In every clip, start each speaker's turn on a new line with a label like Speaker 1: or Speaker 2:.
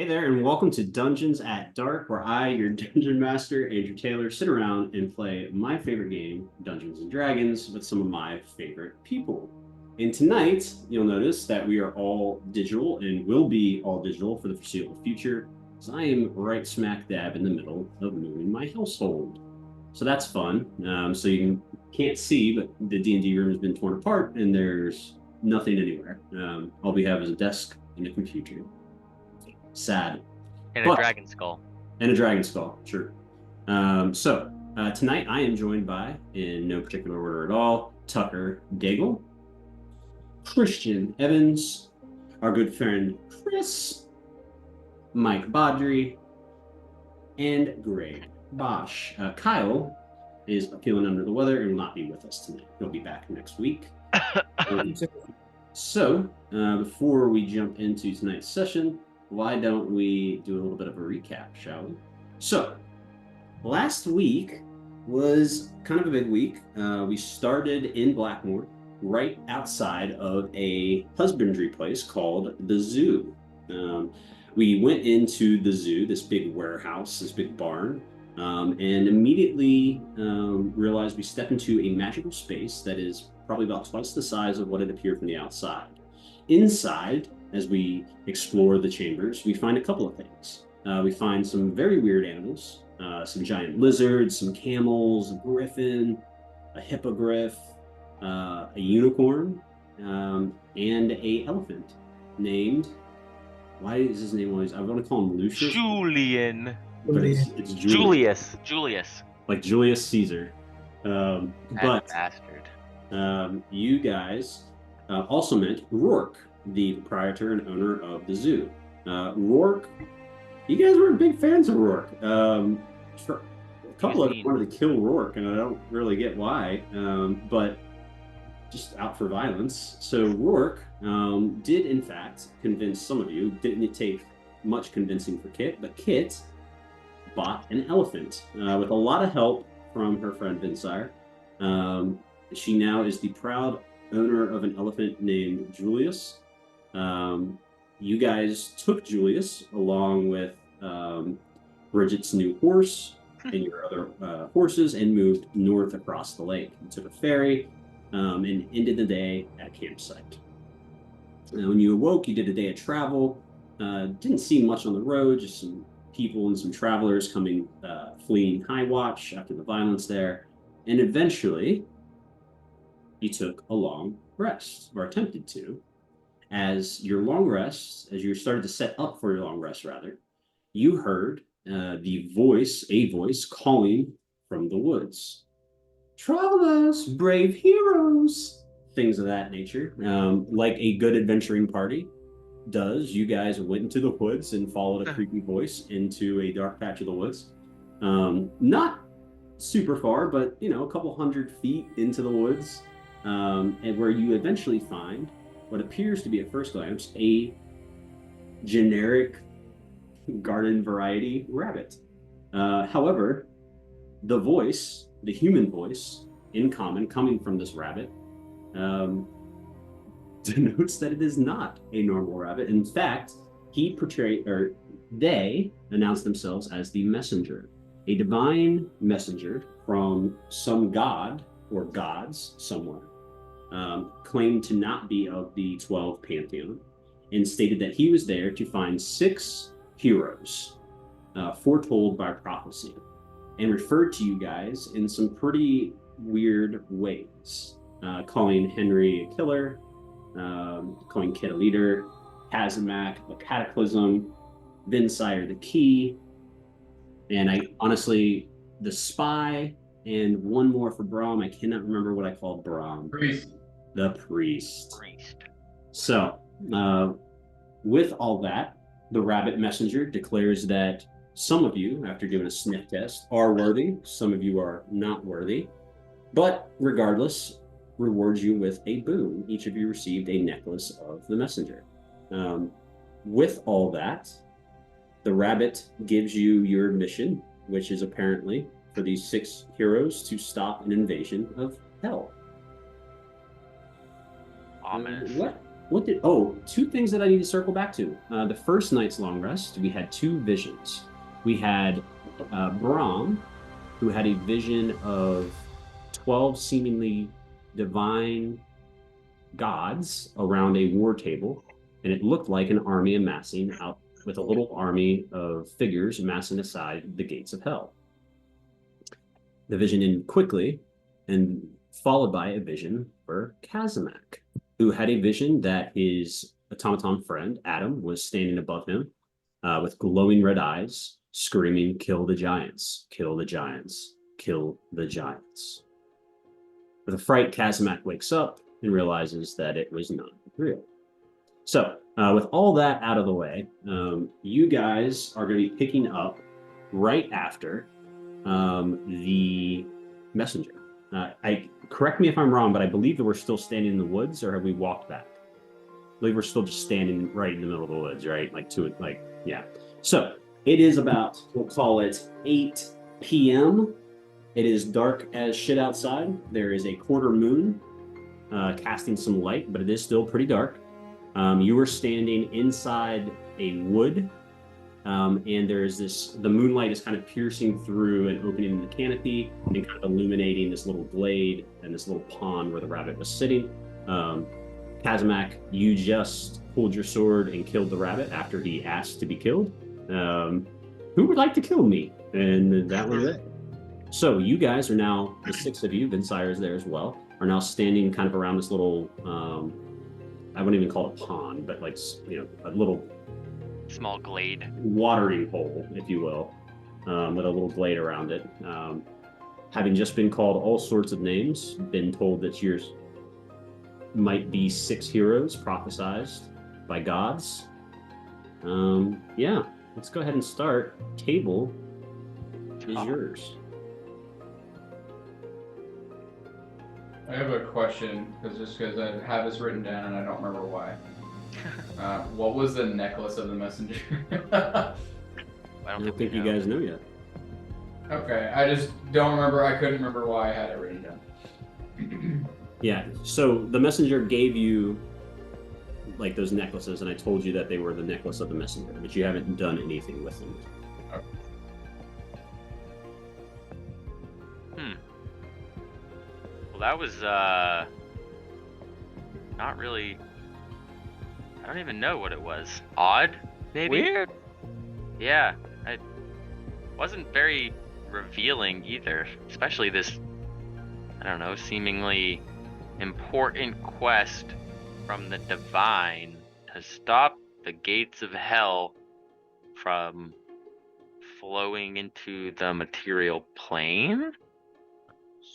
Speaker 1: there, and welcome to Dungeons at Dark, where I, your dungeon master, Andrew Taylor, sit around and play my favorite game, Dungeons and Dragons, with some of my favorite people. And tonight, you'll notice that we are all digital and will be all digital for the foreseeable future, as I am right smack dab in the middle of moving my household. So that's fun. So you can't see, but the D&D room has been torn apart, and there's nothing anywhere. All we have is a desk and a computer. Sad.
Speaker 2: And
Speaker 1: But-
Speaker 2: a dragon skull.
Speaker 1: And a dragon skull, sure. Tonight I am joined by, in no particular order at all, Tucker Daigle, Christian Evans, our good friend Chris, Mike Baudry, and Greg Bosch. Kyle is feeling under the weather and will not be with us tonight. He'll be back next week. Before we jump into tonight's session, why don't we do a little bit of a recap, shall we? So, last week was kind of a big week. We started in Blackmore, right outside of a husbandry place called the Zoo. We went into the zoo, this big warehouse, this big barn, and immediately realized we stepped into a magical space that is probably about twice the size of what it appeared from the outside. Inside, as we explore the chambers, we find a couple of things. We find some very weird animals, some giant lizards, some camels, a griffin, a hippogriff, a unicorn, and a elephant named, why is his name always, I want to call him Lucius.
Speaker 2: Julian.
Speaker 1: But it's Julius.
Speaker 2: Julius.
Speaker 1: Like Julius Caesar.
Speaker 2: That
Speaker 1: But
Speaker 2: bastard.
Speaker 1: you guys also met Rourke, the proprietor and owner of the zoo. Rourke, you guys were big fans of Rourke. For a couple of them wanted to kill Rourke, and I don't really get why, but just out for violence. So Rourke did, in fact, convince some of you. Didn't take much convincing for Kit, but Kit bought an elephant with a lot of help from her friend Vinsire. She now is the proud owner of an elephant named Julius. You guys took Julius along with Bridget's new horse and your other horses and moved north across the lake. You took a ferry and ended the day at a campsite. When you awoke, you did a day of travel. Didn't see much on the road, just some people and some travelers coming, fleeing High Watch after the violence there. And eventually, you took a long rest, or attempted to. As your long rest, as you started to set up for your long rest, rather, you heard a voice calling from the woods. Travelers, brave heroes, things of that nature. Like a good adventuring party does, you guys went into the woods and followed a creepy voice into a dark patch of the woods. Not super far, but a couple 100 feet into the woods, and where you eventually find what appears to be at first glance a generic garden variety rabbit. However, the human voice in common coming from this rabbit, denotes that it is not a normal rabbit. In fact, they announced themselves as the messenger, a divine messenger from some god or gods somewhere. Claimed to not be of the 12 pantheon, and stated that he was there to find 6 heroes foretold by prophecy, and referred to you guys in some pretty weird ways, calling Henry a killer, calling Kit a leader, Kazimak a cataclysm, Vinsire the key, and I honestly, the spy, and one more for Brahm. I cannot remember what I called Brahm. The priest. So, with all that, the rabbit messenger declares that some of you, after doing a sniff test, are worthy. Some of you are not worthy. But regardless, rewards you with a boon. Each of you received a necklace of the messenger. With all that, the rabbit gives you your mission, which is apparently for these 6 heroes to stop an invasion of hell.
Speaker 2: Ominous.
Speaker 1: what did? Oh, two things that I need to circle back to. The first night's long rest, we had two visions. We had Brahm, who had a vision of 12 seemingly divine gods around a war table, and it looked like an army amassing out with a little army of figures amassing aside the gates of hell. The vision ended quickly, and followed by a vision for Kazamak, who had a vision that his automaton friend, Adam, was standing above him with glowing red eyes, screaming, "Kill the giants, kill the giants, kill the giants." With a fright, Kazamak wakes up and realizes that it was not real. So, with all that out of the way, you guys are going to be picking up right after the messenger. I correct me if I'm wrong, but I believe that we're still standing in the woods, or have we walked back? I believe we're still just standing right in the middle of the woods, right? Yeah. So it is about, we'll call it 8 p.m. It is dark as shit outside. There is a quarter moon casting some light, but it is still pretty dark. You were standing inside a wood, and there's the moonlight is kind of piercing through and opening in the canopy and kind of illuminating this little glade and this little pond where the rabbit was sitting. Kazamak, you just pulled your sword and killed the rabbit after he asked to be killed. Who would like to kill me? And that was it. So you guys are now, the 6 of you, Vinsire is there as well, are now standing kind of around this little, I wouldn't even call it a pond, but like, a little
Speaker 2: small glade,
Speaker 1: watering hole, if you will, with a little glade around it. Having just been called all sorts of names, been told that yours might be 6 heroes prophesized by gods. Yeah, let's go ahead and start. Table is yours.
Speaker 3: I have a question, because I have this written down and I don't remember why. What was the necklace of the messenger?
Speaker 2: I
Speaker 1: don't think you guys know yet.
Speaker 3: Okay, I just don't remember. I couldn't remember why I had it written down.
Speaker 1: Yeah, so the messenger gave you like those necklaces, and I told you that they were the necklace of the messenger, but you haven't done anything with them.
Speaker 3: Okay.
Speaker 2: Well, that was not really. I don't even know what it was. Odd, maybe.
Speaker 4: Weird.
Speaker 2: Yeah, it wasn't very revealing either, especially this, I don't know, seemingly important quest from the divine to stop the gates of hell from flowing into the material plane.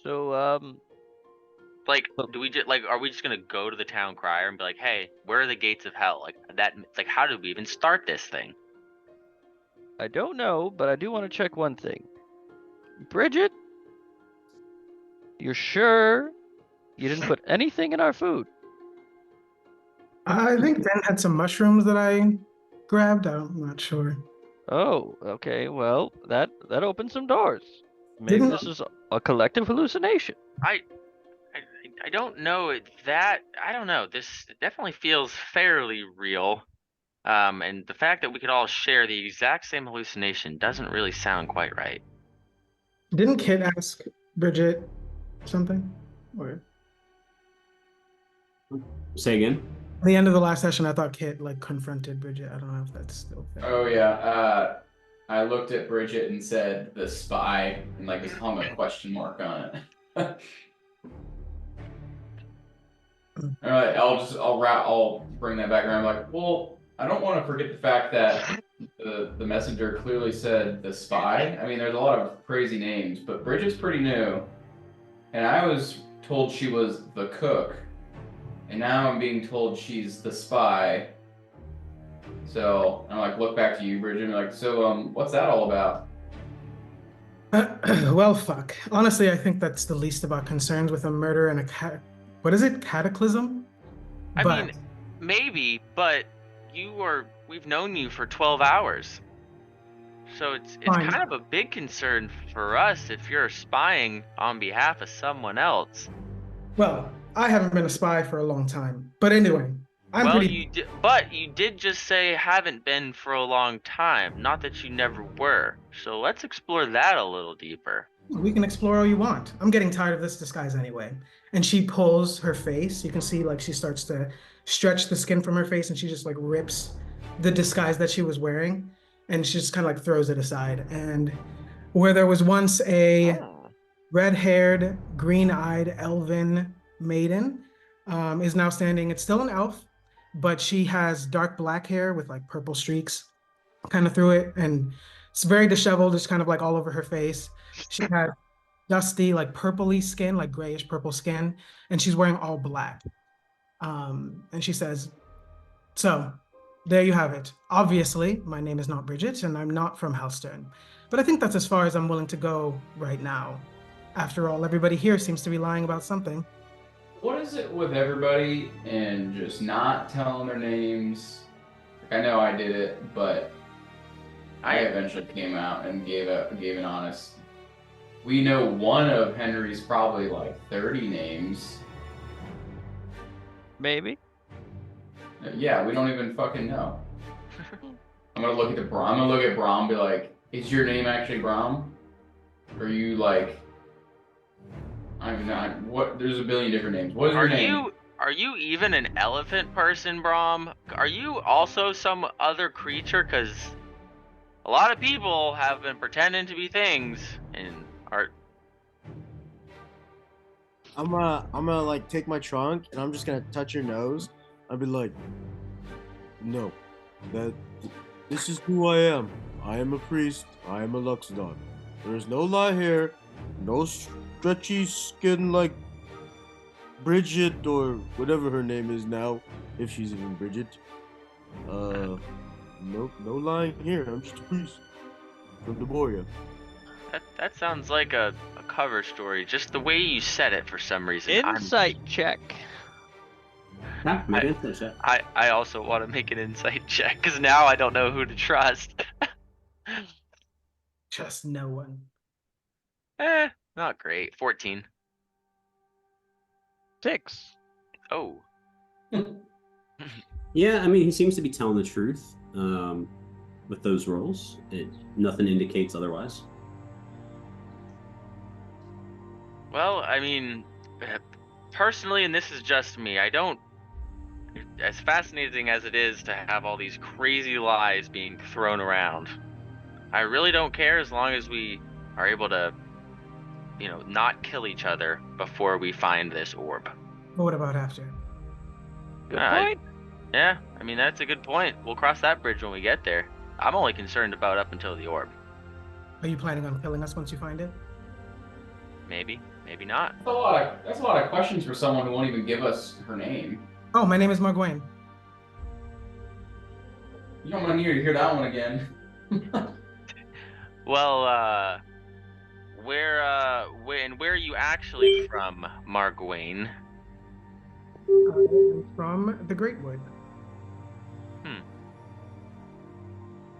Speaker 4: So,
Speaker 2: Like, do we just are we just gonna go to the town crier and be like, "Hey, where are the gates of hell?" Like that. Like, how did we even start this thing?
Speaker 4: I don't know, but I do want to check one thing. Bridget, you're sure you didn't put anything in our food?
Speaker 5: I think Dan had some mushrooms that I grabbed. I'm not sure.
Speaker 4: Oh, okay. Well, that opens some doors. Maybe this is a collective hallucination.
Speaker 2: I don't know that. I don't know. This definitely feels fairly real. And the fact that we could all share the exact same hallucination doesn't really sound quite right.
Speaker 5: Didn't Kit ask Bridget something? Or
Speaker 1: Say again?
Speaker 5: at the end of the last session, I thought Kit confronted Bridget. I don't know if that's still fair.
Speaker 3: Oh yeah, I looked at Bridget and said the spy, and just hung a question mark on it. All right, I'll bring that back around. Well, I don't want to forget the fact that the messenger clearly said the spy. I mean, there's a lot of crazy names, but Bridget's pretty new, and I was told she was the cook, and now I'm being told she's the spy. So I'm look back to you, Bridget, and so what's that all about?
Speaker 5: Well, fuck. Honestly, I think that's the least of our concerns with a murder and a what is it? Cataclysm?
Speaker 2: I mean, maybe, but we've known you for 12 hours. So it's kind of a big concern for us if you're spying on behalf of someone else.
Speaker 5: Well, I haven't been a spy for a long time. But anyway, I'm
Speaker 2: Well,
Speaker 5: pretty.
Speaker 2: but you did just say haven't been for a long time, not that you never were. So let's explore that a little deeper.
Speaker 5: We can explore all you want. I'm getting tired of this disguise anyway. And she pulls her face. You can see like she starts to stretch the skin from her face, and she just like rips the disguise that she was wearing, and she just kind of like throws it aside. And where there was once a
Speaker 2: Oh.
Speaker 5: red-haired, green-eyed elven maiden, is now standing. It's still an elf, but she has dark black hair with like purple streaks kind of through it, and it's very disheveled. It's kind of like all over her face. She has dusty, like purpley skin, like grayish purple skin, and she's wearing all black. And she says, "So, there you have it. Obviously, my name is not Bridget, and I'm not from Halstern. But I think that's as far as I'm willing to go right now. After all, everybody here seems to be lying about something."
Speaker 3: What is it with everybody and just not telling their names? Like, I know I did it, but I eventually came out and gave an honest. We know one of Henry's probably like 30 names.
Speaker 4: Maybe.
Speaker 3: Yeah, we don't even fucking know. I'm gonna look at Brom. I'm gonna look at Brom and be like, "Is your name actually Brom? Or are you like?" I'm not. What? There's a billion different names. What is your name?
Speaker 2: Are you even an elephant person, Brom? Are you also some other creature? Because a lot of people have been pretending to be things and are.
Speaker 6: I'm gonna like take my trunk and I'm just gonna touch your nose. I'll be like, no, this is who I am. I am a priest. I am a Luxodon. There's no lie here. No stretchy skin like Bridget or whatever her name is now, if she's even Bridget. No lying here. I'm just a priest from Deborah.
Speaker 2: That sounds like a cover story. Just the way you said it for some reason.
Speaker 4: Insight check.
Speaker 1: Make an insight check.
Speaker 2: I also want to make an insight check because now I don't know who to trust.
Speaker 5: Just no one.
Speaker 2: Not great. 14.
Speaker 4: 6.
Speaker 2: Oh.
Speaker 1: Yeah, I mean, he seems to be telling the truth with those rolls. Nothing indicates otherwise.
Speaker 2: Well, I mean, personally, and this is just me, I don't. As fascinating as it is to have all these crazy lies being thrown around, I really don't care as long as we are able to, not kill each other before we find this orb.
Speaker 5: But what about after?
Speaker 4: Good point.
Speaker 2: Yeah, I mean, that's a good point. We'll cross that bridge when we get there. I'm only concerned about up until the orb.
Speaker 5: Are you planning on killing us once you find it?
Speaker 2: Maybe, maybe not.
Speaker 3: That's a lot of questions for someone who won't even give us her name.
Speaker 5: Oh, my name is Margwain.
Speaker 3: You don't want to hear that one again.
Speaker 2: Well, where are you actually from, Margwain?
Speaker 5: I'm from the Great Wood.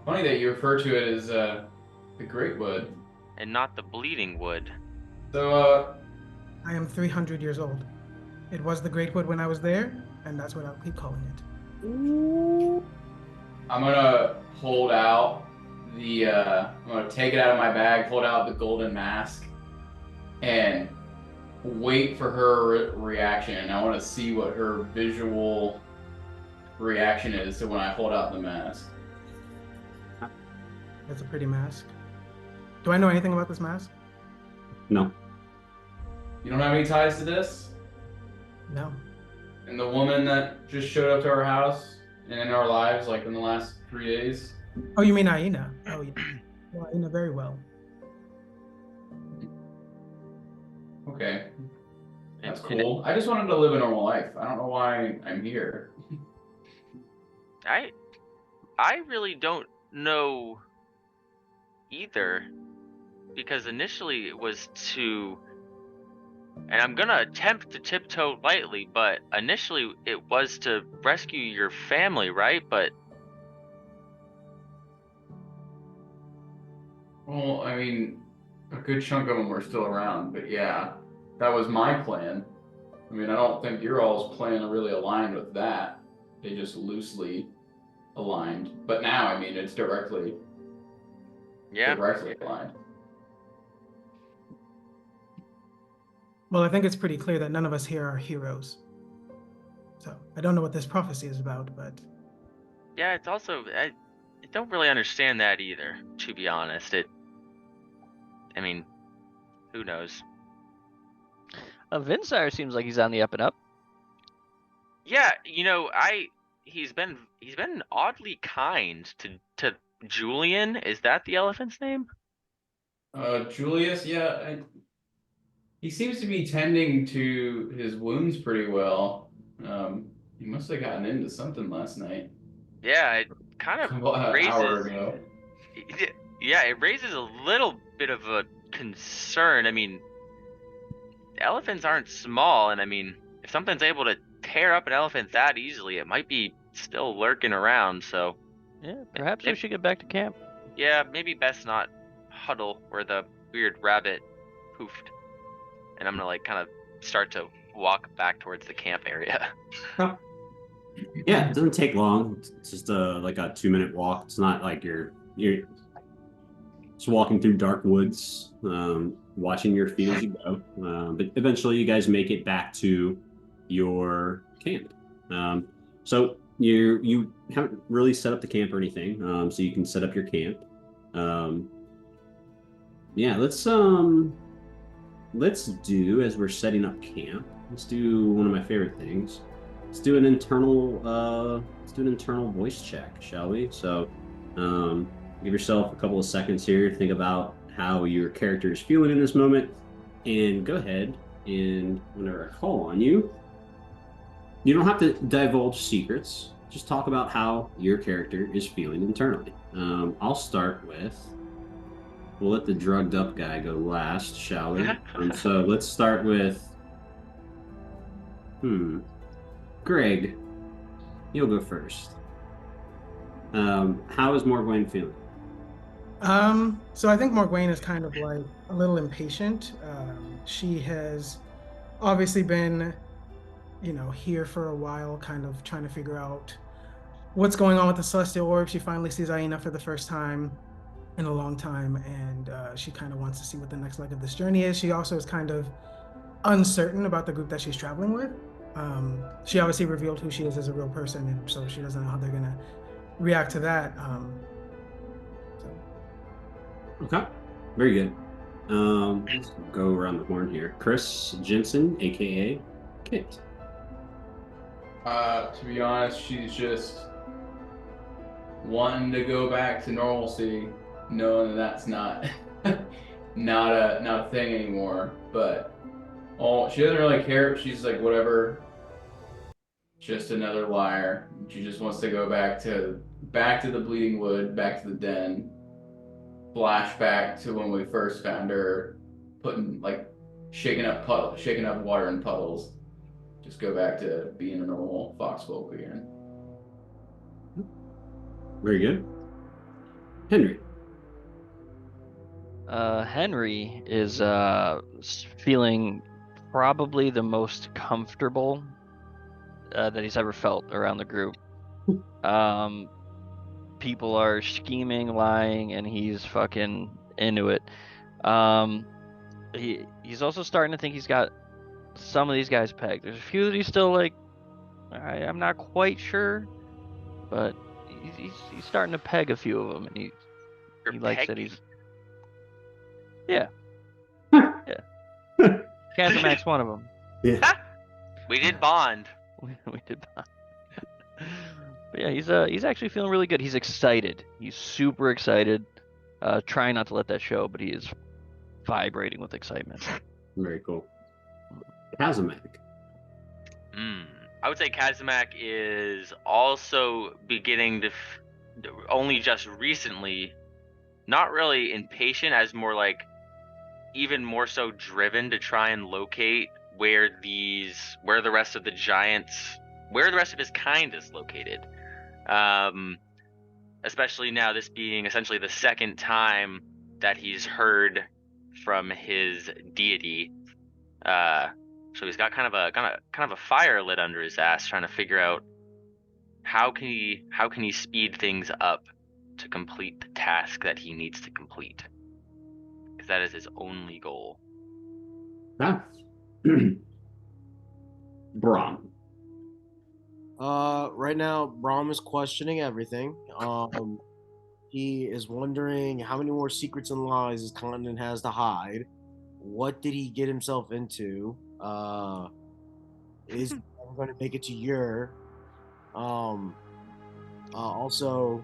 Speaker 3: Funny that you refer to it as the Great Wood.
Speaker 2: And not the Bleeding Wood.
Speaker 3: So,
Speaker 5: I am 300 years old. It was the Great Wood when I was there, and that's what I'll keep calling it.
Speaker 3: I'm gonna hold out I'm gonna take it out of my bag, hold out the golden mask, and wait for her reaction. And I want to see what her visual reaction is to when I hold out the mask.
Speaker 5: That's a pretty mask. Do I know anything about this mask?
Speaker 1: No.
Speaker 3: You don't have any ties to this?
Speaker 5: No.
Speaker 3: And the woman that just showed up to our house and in our lives, like in the last 3 days?
Speaker 5: Oh, you mean Aina? Oh, yeah. Well, Aina very well.
Speaker 3: Okay. That's cool. I just wanted to live a normal life. I don't know why I'm here.
Speaker 2: I really don't know either, because initially it was to, and I'm gonna attempt to tiptoe lightly, but initially it was to rescue your family, right? But
Speaker 3: Well, I mean, a good chunk of them were still around, but yeah, that was my plan. I mean, I don't think your all's plan really aligned with that. they just loosely aligned. But now, I mean, it's directly aligned.
Speaker 5: Well, I think it's pretty clear that none of us here are heroes. So I don't know what this prophecy is about, but
Speaker 2: Yeah, it's also I don't really understand that either, to be honest. I mean, who knows?
Speaker 4: Vinsire seems like he's on the up and up.
Speaker 2: Yeah, he's been oddly kind to Julian. Is that the elephant's name?
Speaker 3: Julius, yeah, he seems to be tending to his wounds pretty well. He must have gotten into something last night.
Speaker 2: Yeah, it kind of
Speaker 3: About an hour ago.
Speaker 2: Yeah, it raises a little bit of a concern. I mean, elephants aren't small, and I mean, if something's able to tear up an elephant that easily, it might be still lurking around. So
Speaker 4: Yeah, perhaps we should get back to camp.
Speaker 2: yeah, maybe best not huddle where the weird rabbit poofed. And I'm gonna like kind of start to walk back towards the camp area.
Speaker 1: Yeah, it doesn't take long. It's just like a 2-minute walk. It's not like you're just walking through dark woods, watching your feet as you go. But eventually, you guys make it back to your camp. So you haven't really set up the camp or anything, so you can set up your camp. Yeah, let's do, as we're setting up camp, let's do one of my favorite things. Let's do an internal voice check, shall we? So give yourself a couple of seconds here to think about how your character is feeling in this moment, and go ahead, and whenever I call on you, you don't have to divulge secrets. Just talk about how your character is feeling internally. I'll start with, we'll let the drugged up guy go last, shall we? So let's start with, Greg, you'll go first. How is Morgwain feeling?
Speaker 5: So I think Morgwain is kind of like a little impatient. She has obviously been, here for a while, kind of trying to figure out what's going on with the Celestial Orb. She finally sees Aina for the first time in a long time, and she kind of wants to see what the next leg of this journey is. She also is kind of uncertain about the group that she's traveling with. She obviously revealed who she is as a real person, and so she doesn't know how they're gonna react to that.
Speaker 1: Okay, very good. Let's go around the horn here. Chris Jensen, aka Kit.
Speaker 3: To be honest, she's just wanting to go back to normalcy, knowing that that's not not a thing anymore. But she doesn't really care. She's like, whatever. Just another liar. She just wants to go back to the Bleeding Wood, back to the den. Flashback to when we first found her, shaking up water in puddles. Just go back to being a normal foxfolk again.
Speaker 1: Very good. Henry.
Speaker 4: Henry is feeling probably the most comfortable that he's ever felt around the group. People are scheming, lying, and he's fucking into it. He's also starting to think he's got some of these guys pegged. There's a few that he's still like, I'm not quite sure, but he's starting to peg a few of them, and he likes that he's. Yeah. Yeah. Kazimac's one of them.
Speaker 1: Yeah.
Speaker 2: We did bond.
Speaker 4: We did bond. But yeah, he's actually feeling really good. He's excited. He's super excited. Trying not to let that show, but he is vibrating with excitement.
Speaker 1: Very cool. Kazimac.
Speaker 2: I would say Kazimac is also beginning to only just recently, not really impatient, as more like even more so driven to try and locate where the rest of his kind is located. Especially now, this being essentially the second time that he's heard from his deity. So he's got kind of a fire lit under his ass, trying to figure out how can he speed things up to complete the task that he needs to complete? Because that is his only goal.
Speaker 1: Ah. Brahm.
Speaker 6: Right now, Brahm is questioning everything. He is wondering how many more secrets and lies his continent has to hide. What did he get himself into? Is he ever going to make it to Ur? Um, also,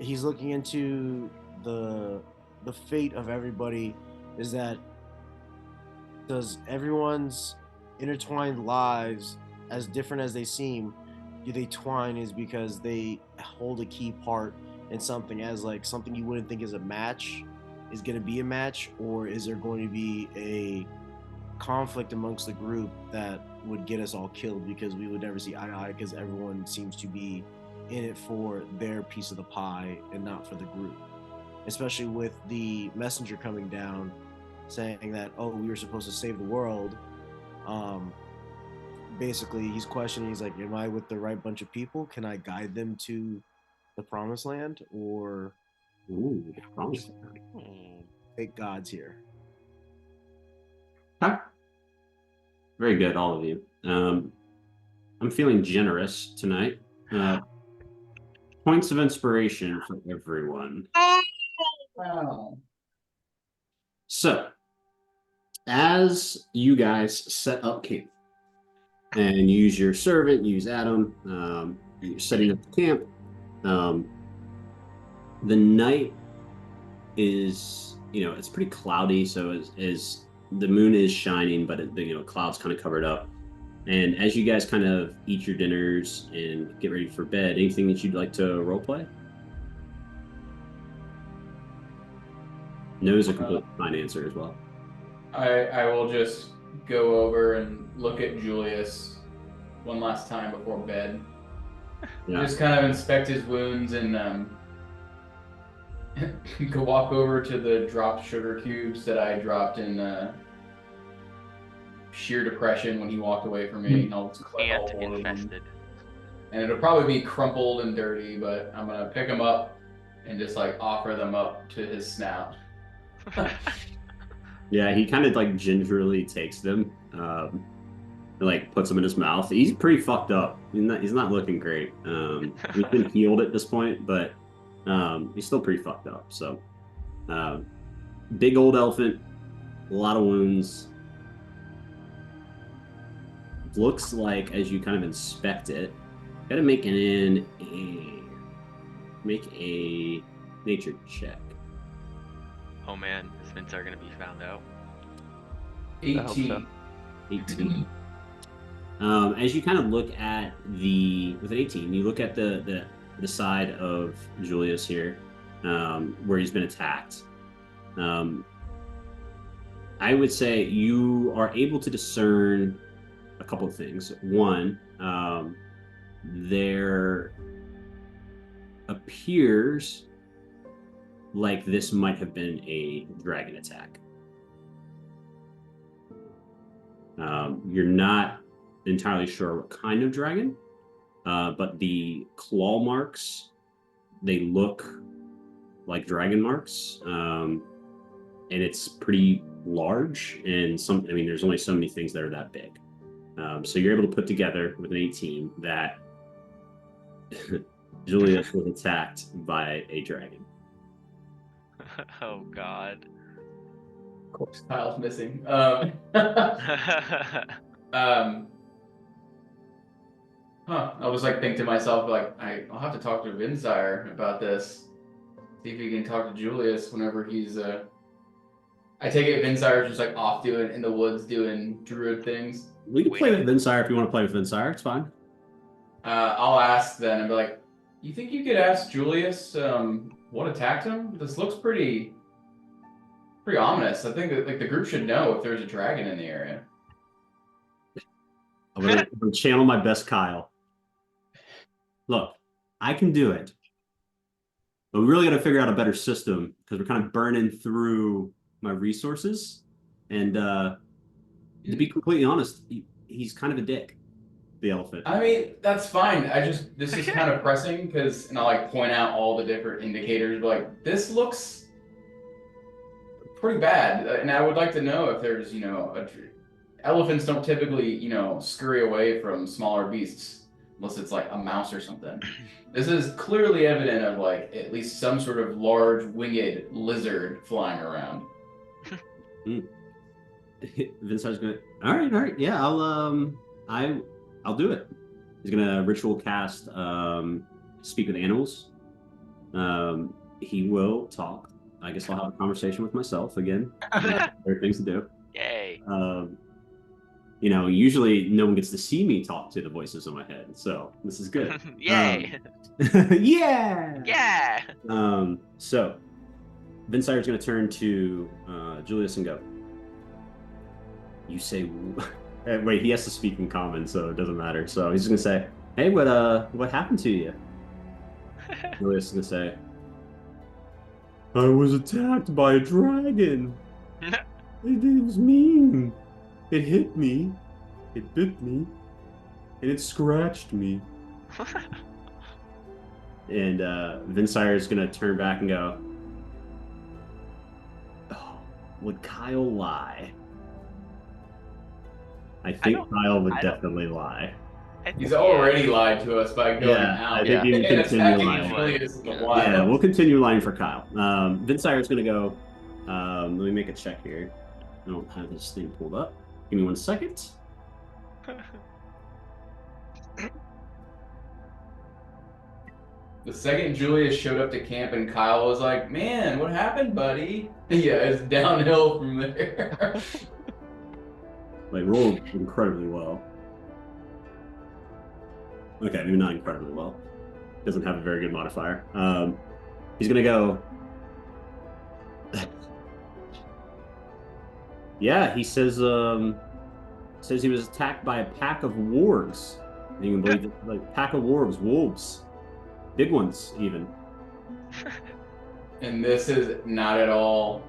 Speaker 6: he's looking into the fate of everybody. Is that does everyone's intertwined lives, as different as they seem, do they twine is because they hold a key part in something, as like something you wouldn't think is a match is going to be a match, or is there going to be a conflict amongst the group that would get us all killed because we would never see eye to eye because everyone seems to be in it for their piece of the pie and not for the group, especially with the messenger coming down saying that, oh, we were supposed to save the world. um Basically he's questioning, he's like, am I with the right bunch of people? Can I guide them to the promised land, or
Speaker 1: Ooh, promising.
Speaker 6: fake gods here?
Speaker 1: Huh? Very good, all of you. I'm feeling generous tonight. Points of inspiration for everyone.
Speaker 3: Wow.
Speaker 1: So, as you guys set up camp and use your servant, use Adam, you're setting up the camp. The night is, it's pretty cloudy, so as the moon is shining, but clouds kind of covered up. And as you guys kind of eat your dinners and get ready for bed, anything that you'd like to role play? No is a complete fine answer as well.
Speaker 3: I will just go over and look at Julius one last time before bed.
Speaker 1: Yeah.
Speaker 3: Just kind of inspect his wounds and go walk over to the dropped sugar cubes that I dropped in sheer depression when he walked away from me. I'll collect all
Speaker 2: Ant
Speaker 3: 4 of them.
Speaker 2: infested.
Speaker 3: And it'll probably be crumpled and dirty, but I'm gonna pick them up and just like offer them up to his snout.
Speaker 1: Yeah, he kind of like gingerly takes them, and, like puts them in his mouth. He's pretty fucked up. He's not looking great. He's been healed at this point, but he's still pretty fucked up. So, big old elephant, a lot of wounds. Looks like as you kind of inspect it, gotta make a nature check.
Speaker 2: Oh man, his mints are gonna be found out.
Speaker 3: 18.
Speaker 1: 18. As you kind of look at with an 18, you look at the side of Julius here, where he's been attacked. I would say you are able to discern a couple of things. One, there appears like this might have been a dragon attack. You're not entirely sure what kind of dragon, but the claw marks, they look like dragon marks, and it's pretty large. And there's only so many things that are that big. So you're able to put together with an 18 that Julius was attacked by a dragon.
Speaker 2: Oh god.
Speaker 3: Of course, Kyle's missing. I was like thinking to myself, like, I'll have to talk to Vinsire about this. See if he can talk to Julius whenever he's I take it Vinsire's just like off doing in the woods doing druid things.
Speaker 1: We can play with Vinsire if you want to play with Vinsire. It's fine.
Speaker 3: I'll ask then and be like, you think you could ask Julius what attacked him? This looks pretty ominous. I think that, like, the group should know if there's a dragon in the area.
Speaker 1: I'm gonna channel my best Kyle. Look, I can do it. But we really got to figure out a better system because we're kind of burning through my resources. And to be completely honest, he's kind of a dick. the elephant.
Speaker 3: I mean, that's fine. This is kind of pressing because, and I like point out all the different indicators, but like this looks pretty bad. And I would like to know if there's, elephants don't typically, scurry away from smaller beasts unless it's like a mouse or something. This is clearly evident of like at least some sort of large winged lizard flying around.
Speaker 1: Vinsar's gonna. All right, yeah, I'll do it. He's gonna ritual cast speak with animals. He will talk. I guess I'll have a conversation with myself again. There are things to do.
Speaker 2: Yay.
Speaker 1: Usually no one gets to see me talk to the voices in my head, so this is good.
Speaker 2: Yay.
Speaker 1: Yeah.
Speaker 2: Yeah.
Speaker 1: So Vinsire's gonna turn to Julius and go. You say, wait, he has to speak in common, so it doesn't matter. So he's just gonna say, "Hey, what happened to you?" Julius is gonna say, "I was attacked by a dragon. It was mean. It hit me, it bit me, and it scratched me." And Vinsire is gonna turn back and go, "Oh, would Kyle lie?" I think Kyle would definitely lie.
Speaker 3: He's already lied to us by going out.
Speaker 1: I think he would continue lying.
Speaker 3: Yeah,
Speaker 1: we'll continue lying for Kyle. Vinsire is going to go. Let me make a check here. I don't have this thing pulled up. Give me 1 second.
Speaker 3: The second Julius showed up to camp and Kyle was like, "Man, what happened, buddy?" Yeah, it's downhill from there.
Speaker 1: Like, rolled incredibly well. Okay, maybe not incredibly well. Doesn't have a very good modifier. He's gonna go. Yeah, he says he was attacked by a pack of wargs. And you can believe it, like pack of wargs, wolves, big ones even.
Speaker 3: And this is not at all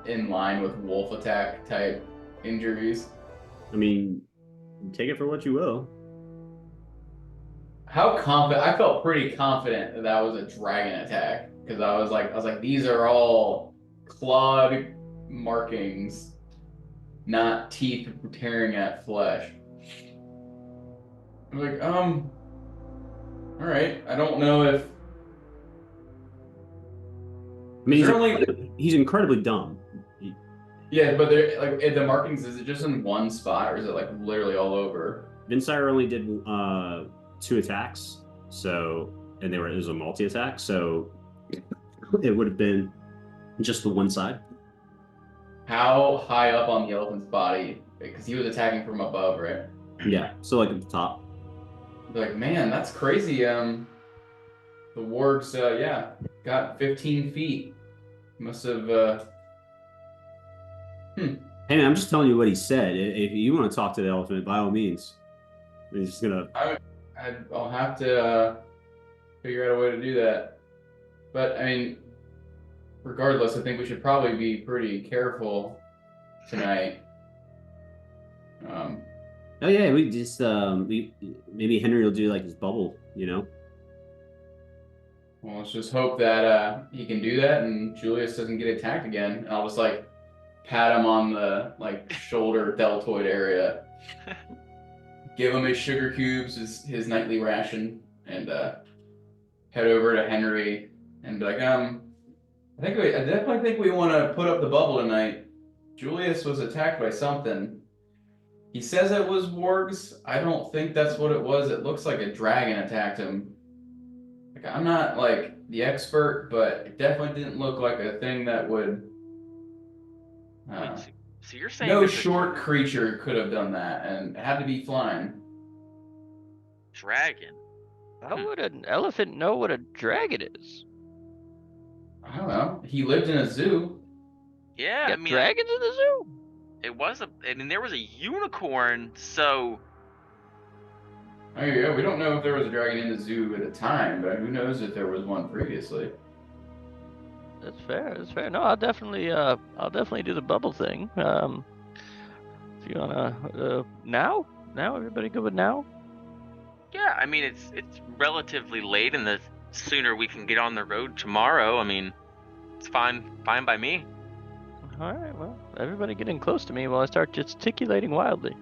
Speaker 3: in line with wolf attack type injuries.
Speaker 1: I mean, take it for what you will.
Speaker 3: How confident? I felt pretty confident that that was a dragon attack because I was like, these are all clawed markings, not teeth tearing at flesh. I'm like, all right. I don't know if.
Speaker 1: I mean, he's incredibly dumb.
Speaker 3: Yeah, but like the markings, is it just in one spot or is it like literally all over?
Speaker 1: Vinsire only did 2 attacks, and it was a multi-attack, so it would have been just the one side.
Speaker 3: How high up on the elephant's body? Because he was attacking from above, right?
Speaker 1: Yeah, so like at the top.
Speaker 3: Like, man, that's crazy. The wargs, got 15 feet. Must have.
Speaker 1: Hey man, I'm just telling you what he said. If you want to talk to the elephant, by all means. He's just gonna.
Speaker 3: I'll have to figure out a way to do that. But I mean, regardless, I think we should probably be pretty careful tonight.
Speaker 1: Oh yeah, we just maybe Henry will do like his bubble,
Speaker 3: Well, let's just hope that he can do that and Julius doesn't get attacked again. And I'll just like pat him on the like shoulder deltoid area. Give him his sugar cubes, his nightly ration, and head over to Henry and be like, I definitely think we want to put up the bubble tonight. Julius was attacked by something. He says it was wargs. I don't think that's what it was. It looks like a dragon attacked him. Like, I'm not like the expert, but it definitely didn't look like a thing that would.
Speaker 2: So you're saying
Speaker 3: no short creature could have done that, and it had to be flying.
Speaker 2: Dragon?
Speaker 4: How would an elephant know what a dragon is?
Speaker 3: I don't know. He lived in a zoo.
Speaker 2: Yeah, I mean,
Speaker 4: dragons in the zoo.
Speaker 2: It was there was a unicorn, so.
Speaker 3: Oh yeah, we don't know if there was a dragon in the zoo at the time, but who knows if there was one previously.
Speaker 4: That's fair. That's fair. No, I'll definitely do the bubble thing. If you wanna, now, everybody good with now?
Speaker 2: Yeah, I mean it's relatively late, and the sooner we can get on the road tomorrow, I mean, it's fine by me.
Speaker 4: All right, well, everybody getting close to me while I start gesticulating wildly.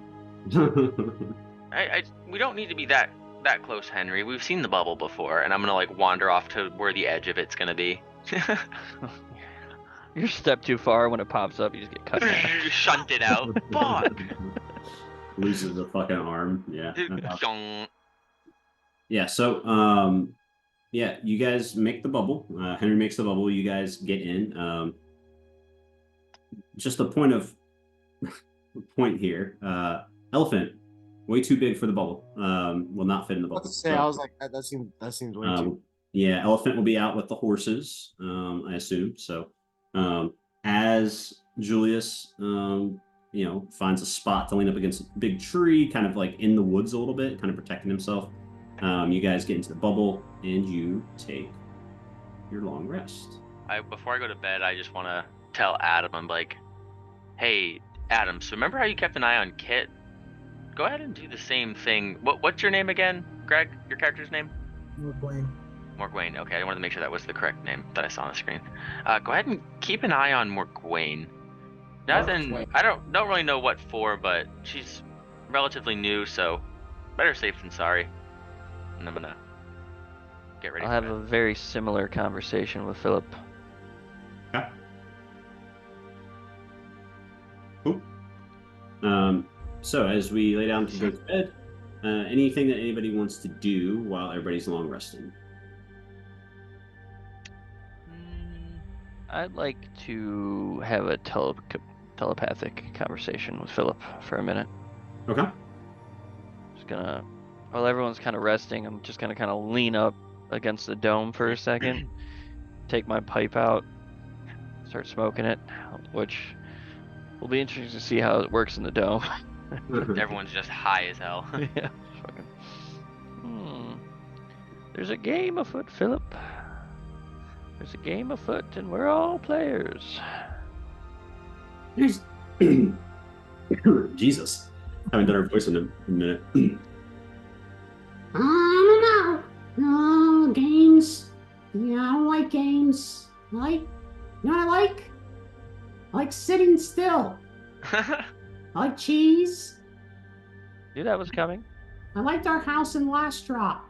Speaker 2: We don't need to be that close, Henry. We've seen the bubble before, and I'm gonna like wander off to where the edge of it's gonna be.
Speaker 4: You're a step too far. When it pops up, you just get cut in half.
Speaker 2: Shunted out. Fuck.
Speaker 1: Loses the fucking arm. Yeah.
Speaker 2: Dong.
Speaker 1: Yeah. So, yeah, you guys make the bubble. Henry makes the bubble. You guys get in. Just a point here. Elephant, way too big for the bubble. Will not fit in the bubble.
Speaker 6: Let's say I was like that seems way too.
Speaker 1: Yeah, Elephant will be out with the horses. I assume so. As Julius, finds a spot to lean up against a big tree, kind of like in the woods a little bit, kind of protecting himself. You guys get into the bubble and you take your long rest.
Speaker 2: Before I go to bed, I just want to tell Adam, I'm like, hey, Adam, so remember how you kept an eye on Kit? Go ahead and do the same thing. What's your name again, Greg? Your character's name? Morgwain. Okay, I wanted to make sure that was the correct name that I saw on the screen. Go ahead and keep an eye on Morgwain. Nothing. I don't really know what for, but she's relatively new, so better safe than sorry. And I'm gonna get ready.
Speaker 4: I'll have a very similar conversation with Philip.
Speaker 1: Okay. Cool. So as we lay down to go to bed, anything that anybody wants to do while everybody's long resting?
Speaker 4: I'd like to have a telepathic conversation with Philip for a minute.
Speaker 1: Okay.
Speaker 4: While everyone's kind of resting, I'm just gonna kind of lean up against the dome for a second, take my pipe out, start smoking it, which will be interesting to see how it works in the dome.
Speaker 2: Everyone's just high as hell.
Speaker 4: Yeah. There's a game afoot, Philip. There's a game afoot, and we're all players.
Speaker 1: Jesus. I haven't done her voice in a minute.
Speaker 7: I don't know. No, games. Yeah, I don't like games. You know what I like? I like sitting still. I like cheese.
Speaker 4: Knew that was coming.
Speaker 7: I liked our house in Last Drop.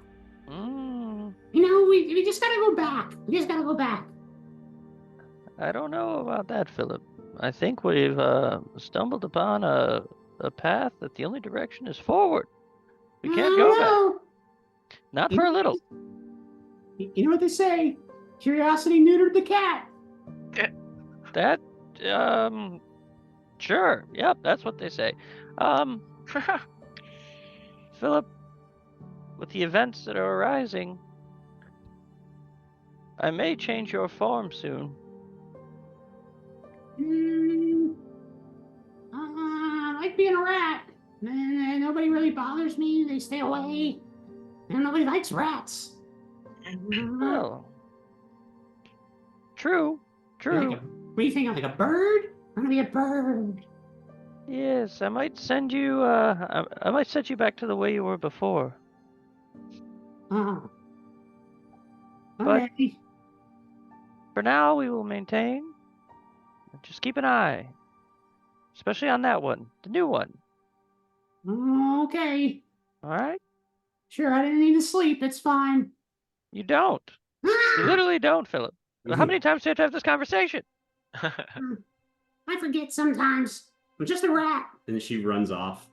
Speaker 4: Mm.
Speaker 7: We just gotta go back. We just gotta go back.
Speaker 4: I don't know about that, Philip. I think we've stumbled upon a path that the only direction is forward. We can't go back. Not for a little.
Speaker 7: You know what they say? Curiosity neutered the cat.
Speaker 4: That, sure. Yep, that's what they say. Philip, with the events that are arising, I may change your form soon.
Speaker 7: I like being a rat. Nobody really bothers me. They stay away. And nobody likes rats.
Speaker 4: Well, true.
Speaker 7: What do you think? I'm like a bird? I'm gonna be a bird.
Speaker 4: Yes, I might send you. I might set you back to the way you were before.
Speaker 7: Oh.
Speaker 4: But
Speaker 7: Okay.
Speaker 4: for now, we will maintain. Just keep an eye, especially on that one, the new one.
Speaker 7: Okay.
Speaker 4: All right?
Speaker 7: Sure, I didn't need to sleep. It's fine.
Speaker 4: You don't. You literally don't, Philip. How many times do you have to have this conversation?
Speaker 7: I forget sometimes. I'm just a rat.
Speaker 1: And she runs off.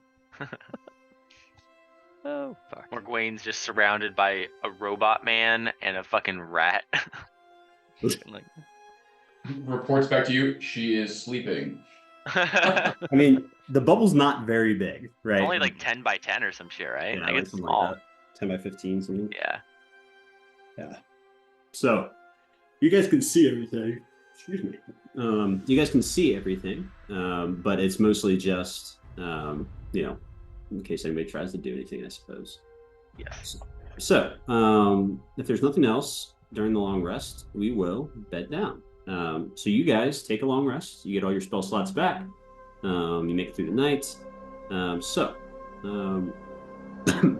Speaker 4: Oh, fuck.
Speaker 2: Morgwain's just surrounded by a robot man and a fucking rat.
Speaker 4: Like,
Speaker 3: Reports back to you. She is sleeping.
Speaker 1: I mean, the bubble's not very big, right?
Speaker 2: Only like 10 by 10 or some shit, right?
Speaker 1: Yeah,
Speaker 2: like it's
Speaker 1: something
Speaker 2: small.
Speaker 1: like that. 10 by 15, something.
Speaker 2: Yeah.
Speaker 1: Yeah. So, you guys can see everything. Excuse me. You guys can see everything, but it's mostly just, in case anybody tries to do anything, I suppose.
Speaker 2: Yes.
Speaker 1: So, if there's nothing else during the long rest, we will bed down. So you guys take a long rest. You get all your spell slots back. You make it through the night.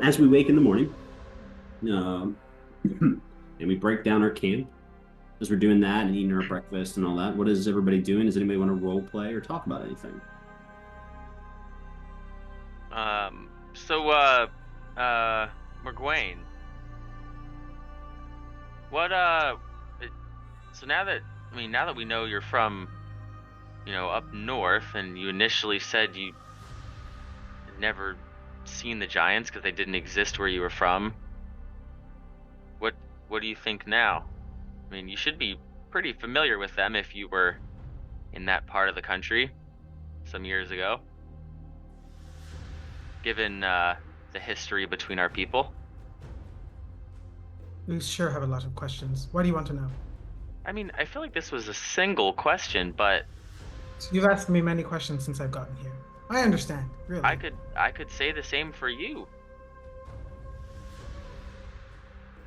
Speaker 1: as we wake in the morning, and we break down our camp, as we're doing that and eating our breakfast and all that, what is everybody doing? Does anybody want to role play or talk about anything?
Speaker 2: McGuane, what, so now that we know you're from, up north, and you initially said you had never seen the giants because they didn't exist where you were from, what do you think now? I mean, you should be pretty familiar with them if you were in that part of the country some years ago, given the history between our people.
Speaker 5: We sure have a lot of questions. What do you want to know?
Speaker 2: I mean, I feel like this was a single question, but
Speaker 5: You've asked me many questions since I've gotten here. I understand, really.
Speaker 2: I could say the same for you.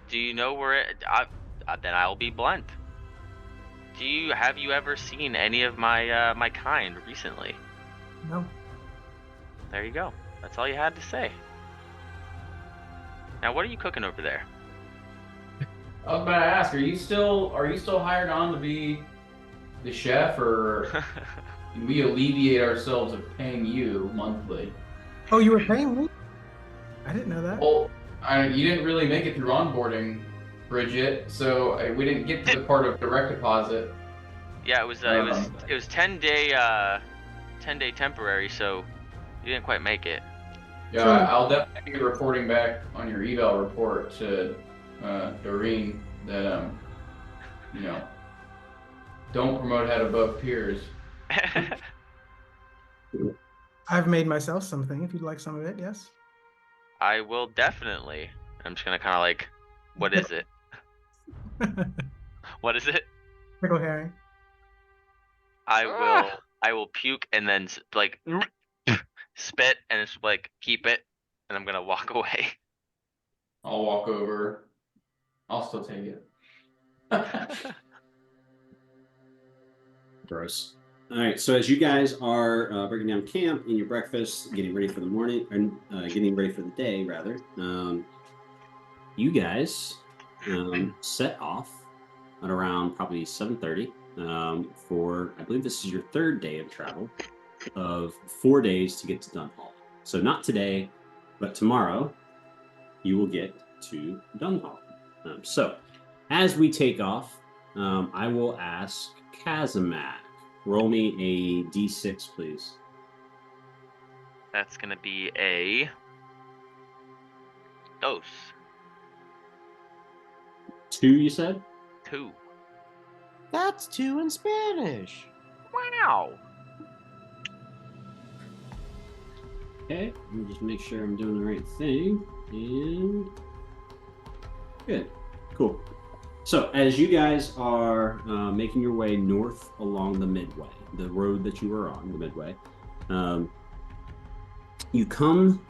Speaker 2: Do you know where then I'll be blunt. Have you ever seen any of my my kind recently?
Speaker 5: No.
Speaker 2: There you go. That's all you had to say. Now, what are you cooking over there?
Speaker 3: I was about to ask, are you still hired on to be the chef, or can we alleviate ourselves of paying you monthly?
Speaker 5: Oh, you were paying me? I didn't know that.
Speaker 3: Well, you didn't really make it through onboarding, Bridget, so we didn't get to the part of direct deposit.
Speaker 2: Yeah, it was 10-day temporary, so you didn't quite make it.
Speaker 3: Yeah,
Speaker 5: So-
Speaker 3: I'll definitely be reporting back on your eval report to Doreen that don't promote head above peers.
Speaker 5: I've made myself something, if you'd like some of it, yes?
Speaker 2: I will definitely. I'm just gonna kind of like, what is it? What is it?
Speaker 5: Pickle herring.
Speaker 2: I will puke and then like spit and it's like keep it, and I'm gonna walk away.
Speaker 3: I'll walk over. I'll still take it.
Speaker 1: Gross. All right, so as you guys are breaking down camp, in your breakfast, getting ready for the morning, or getting ready for the day, rather, you guys set off at around probably 7:30 for, I believe this is your third day of travel of 4 days to get to Dunhollow. So not today, but tomorrow, you will get to Dunhollow. So as we take off, I will ask Kazimak. Roll me a d6, please.
Speaker 2: That's gonna be a dos.
Speaker 1: 2, you said?
Speaker 2: 2.
Speaker 6: That's 2 in Spanish.
Speaker 2: Wow.
Speaker 1: Okay, let me just make sure I'm doing the right thing. And good, cool. So as you guys are making your way north along the Midway, the road that you were on, the Midway, you come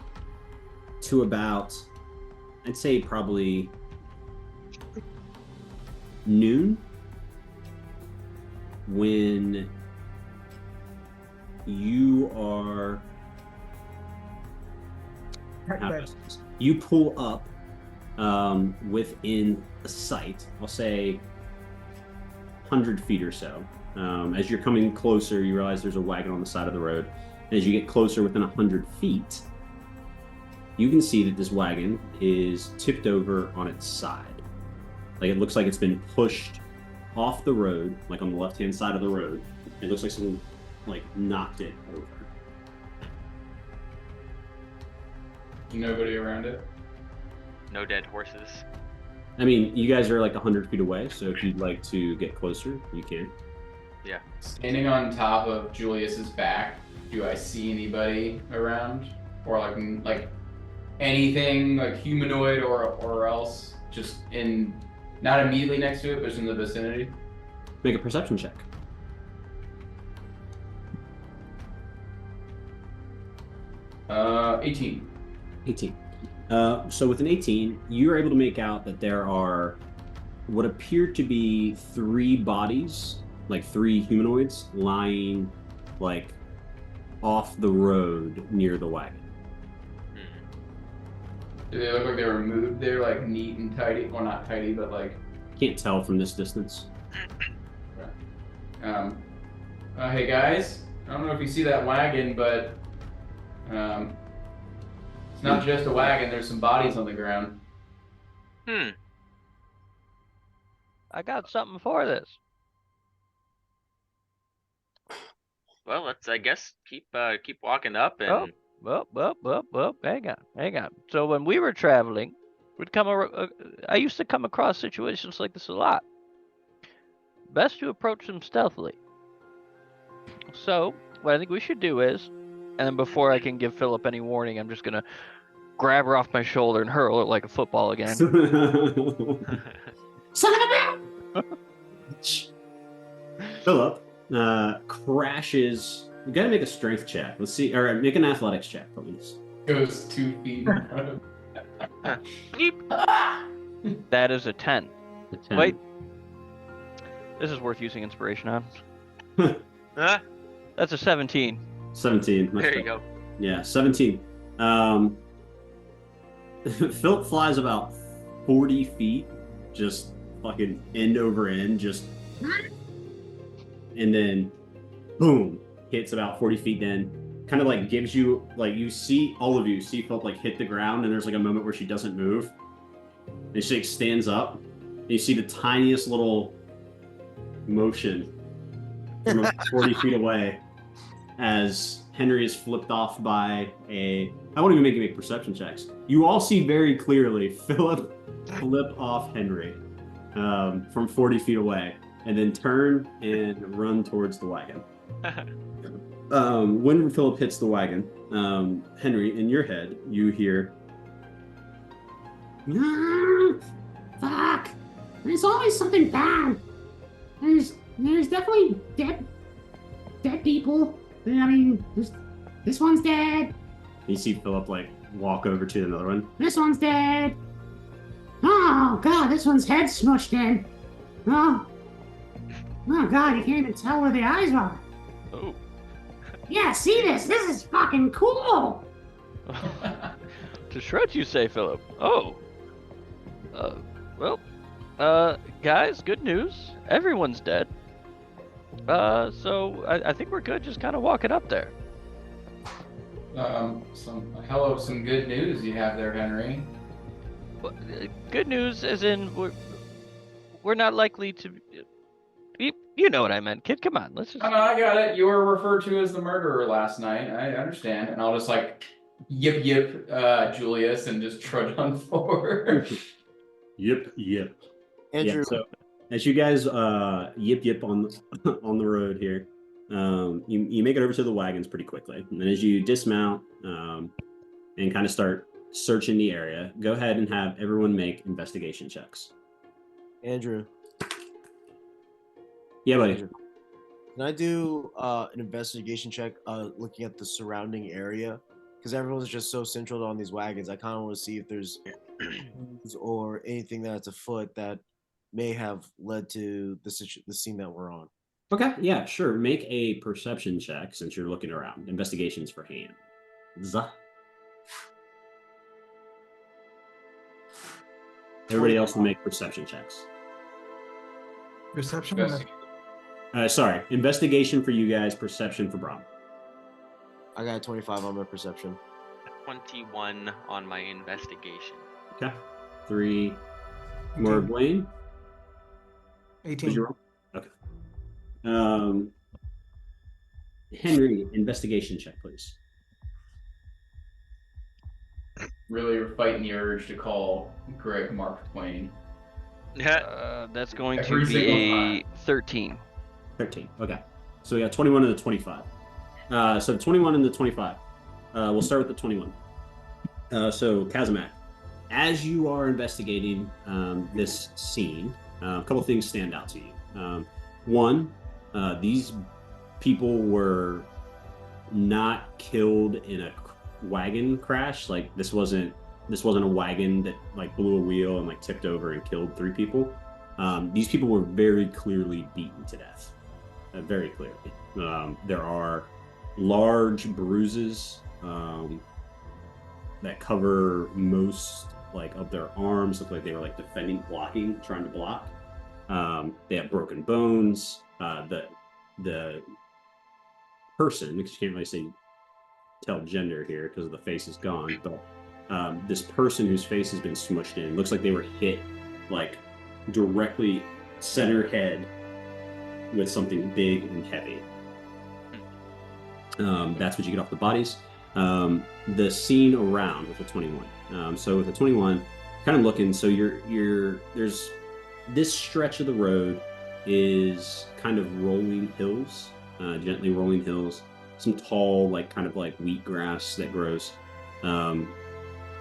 Speaker 1: to about, I'd say probably noon, when you are, you pull up within a sight, I'll say 100 feet or so. As you're coming closer, you realize there's a wagon on the side of the road. And as you get closer within 100 feet, you can see that this wagon is tipped over on its side. Like, it looks like it's been pushed off the road, like on the left-hand side of the road. It looks like someone like knocked it over.
Speaker 3: Nobody around it.
Speaker 2: No dead horses.
Speaker 1: I mean, you guys are like 100 feet away, so if you'd like to get closer, you can.
Speaker 2: Yeah.
Speaker 3: Standing on top of Julius's back, do I see anybody around, or like anything like humanoid or else, just in, not immediately next to it, but just in the vicinity?
Speaker 1: Make a perception check.
Speaker 3: 18.
Speaker 1: 18. So with an 18, you're able to make out that there are what appear to be 3 bodies, like 3 humanoids, lying like off the road near the wagon.
Speaker 3: Do they look like they were moved? They're like neat and tidy. Well, not tidy, but like.
Speaker 1: Can't tell from this distance.
Speaker 3: Hey guys, I don't know if you see that wagon, but it's not just a wagon. There's some bodies on the ground.
Speaker 4: I got something for this.
Speaker 2: Well, let's, I guess, keep walking up and.
Speaker 4: Well, hang on. So when we were traveling, I used to come across situations like this a lot. Best to approach them stealthily. So what I think we should do is, and then before I can give Philip any warning, I'm just gonna grab her off my shoulder and hurl it like a football again.
Speaker 7: Son of a bitch!
Speaker 1: Philip crashes. You gotta make a strength check. Let's see, or make an athletics check, please.
Speaker 3: Goes 2 feet in front of.
Speaker 4: That is a 10.
Speaker 1: A 10.
Speaker 4: Wait. This is worth using inspiration on.
Speaker 2: Huh?
Speaker 4: That's a 17.
Speaker 1: 17.
Speaker 2: There you go.
Speaker 1: Yeah, 17. Philip flies about 40 feet, just fucking end over end, just, and then boom, hits about 40 feet. Then kind of like gives you, like, you see, all of you see Philip like hit the ground, and there's like a moment where she doesn't move, and she like stands up, and you see the tiniest little motion from about 40 feet away as Henry is flipped off by a. I won't even make you make perception checks. You all see very clearly Philip flip off Henry from 40 feet away, and then turn and run towards the wagon. When Philip hits the wagon, Henry, in your head, you hear,
Speaker 7: Fuck! There's always something bad. There's definitely dead people. I mean, this one's dead.
Speaker 1: you see Philip like walk over to another one.
Speaker 7: This one's dead. Oh god, this one's head smushed in. Oh god, you can't even tell where the eyes are.
Speaker 4: Oh.
Speaker 7: Yeah, see this? This is fucking cool.
Speaker 4: To shreds, you say, Philip. Oh. Guys, good news. Everyone's dead. So I think we're good just kind of walking up there.
Speaker 3: Some good news you have there, Henry.
Speaker 4: Good news as in we're not likely to. You know what I meant, kid. Come on, let's just.
Speaker 3: No, I got it. You were referred to as the murderer last night. I understand. And I'll just like yip Julius and just trudge on forward.
Speaker 1: Yip.
Speaker 6: Andrew.
Speaker 1: Yeah, so as you guys yip on the road here, you make it over to the wagons pretty quickly. And then as you dismount and kind of start searching the area, go ahead and have everyone make investigation checks.
Speaker 6: Andrew.
Speaker 1: Yeah, buddy.
Speaker 6: Can I do an investigation check looking at the surrounding area? Because everyone's just so central on these wagons. I kind of want to see if there's or anything that's afoot that may have led to the scene that we're on.
Speaker 1: Okay, yeah, sure. Make a perception check since you're looking around. Investigations for hand. Everybody else will make perception checks.
Speaker 5: Perception?
Speaker 1: Sorry, investigation for you guys, perception for Brom.
Speaker 6: I got a 25 on my perception.
Speaker 2: 21 on my investigation.
Speaker 1: Okay. 3 more, Blaine.
Speaker 5: 18.
Speaker 1: Okay. Henry, investigation check, please.
Speaker 3: Really, you're fighting the urge to call Greg Mark Twain.
Speaker 4: That's going
Speaker 3: Every
Speaker 4: to
Speaker 3: single
Speaker 4: be
Speaker 3: time.
Speaker 4: 13.
Speaker 1: 13. Okay. So we got 21 and the 25. So 21 and the 25. We'll start with the 21. So Kazimak, as you are investigating this scene, a couple things stand out to you. One, these people were not killed in a wagon crash. Like this wasn't a wagon that like blew a wheel and like tipped over and killed 3 people. These people were very clearly beaten to death. Very clearly. There are large bruises that cover most like of their arms. Look like they were like blocking, trying to block. They have broken bones. The person, because you can't really tell gender here because the face is gone, but this person whose face has been smushed in looks like they were hit like directly center head with something big and heavy. That's what you get off the bodies. The scene around with a 21. So with a 21, kind of looking, so there's this stretch of the road is kind of rolling hills, gently rolling hills, some tall, like kind of like wheatgrass that grows.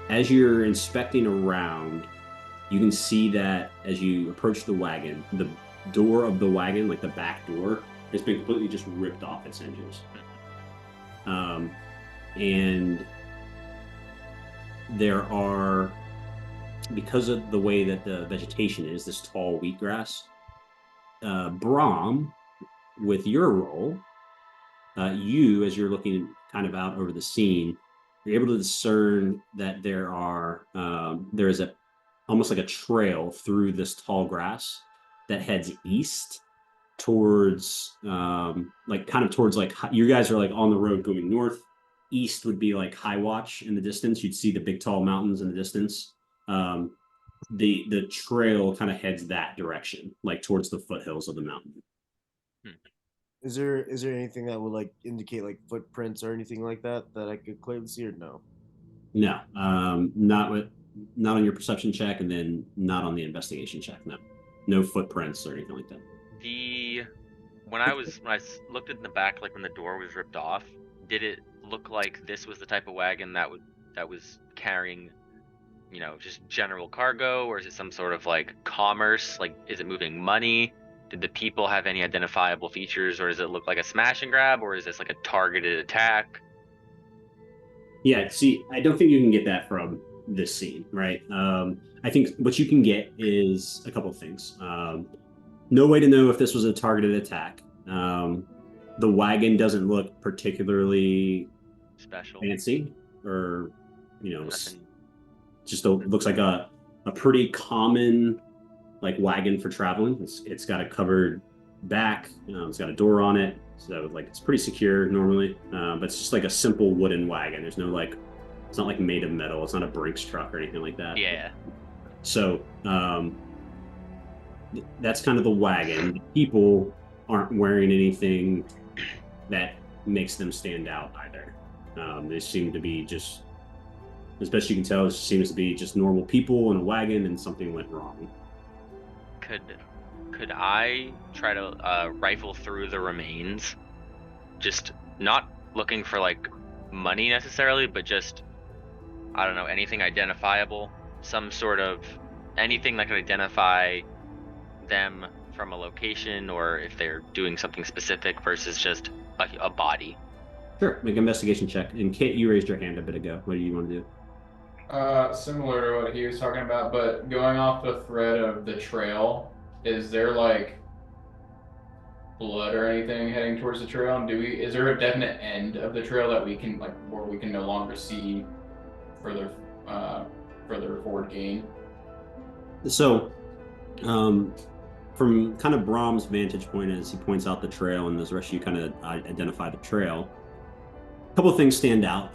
Speaker 1: As you're inspecting around, you can see that as you approach the wagon, the door of the wagon, like the back door, has been completely just ripped off its hinges. And there are, because of the way that the vegetation is, this tall wheatgrass, Brahm, with your role, you, as you're looking kind of out over the scene, you're able to discern that there is almost like a trail through this tall grass that heads east towards you guys are like on the road going north. East would be like High Watch in the distance. You'd see the big tall mountains in the distance. The trail kind of heads that direction, like towards the foothills of the mountain.
Speaker 6: Is there anything that would like indicate like footprints or anything like that I could clearly see, or no?
Speaker 1: No, not on your perception check, and then not on the investigation check. No footprints or anything like that.
Speaker 2: When I looked in the back, like when the door was ripped off, did it look like this was the type of wagon that was carrying, just general cargo, or is it some sort of like commerce? Like, is it moving money? Did the people have any identifiable features, or does it look like a smash and grab, or is this like a targeted attack?
Speaker 1: Yeah, see, I don't think you can get that from this scene, right? I think what you can get is a couple of things. No way to know if this was a targeted attack. The wagon doesn't look particularly
Speaker 2: special,
Speaker 1: fancy, or just looks like a pretty common like wagon for traveling. It's got a covered back. It's got a door on it, so like it's pretty secure normally. But it's just like a simple wooden wagon. There's no like, it's not like made of metal. It's not a Brinks truck or anything like that.
Speaker 2: Yeah.
Speaker 1: So that's kind of the wagon. People aren't wearing anything that makes them stand out either. They seem to be just, as best you can tell, it seems to be just normal people in a wagon, and something went wrong.
Speaker 2: Could I try to rifle through the remains? Just not looking for like money necessarily, but just, I don't know, anything identifiable, some sort of anything that could identify them from a location, or if they're doing something specific versus just a body.
Speaker 1: Sure, make an investigation check. And Kit, you raised your hand a bit ago. What do you want to do?
Speaker 3: Similar to what he was talking about, but going off the thread of the trail, is there like blood or anything heading towards the trail? And is there a definite end of the trail that we can like, where we can no longer see further forward gain?
Speaker 1: So, from kind of Brahm's vantage point, as he points out the trail, and as the rest of you kind of identify the trail, a couple of things stand out.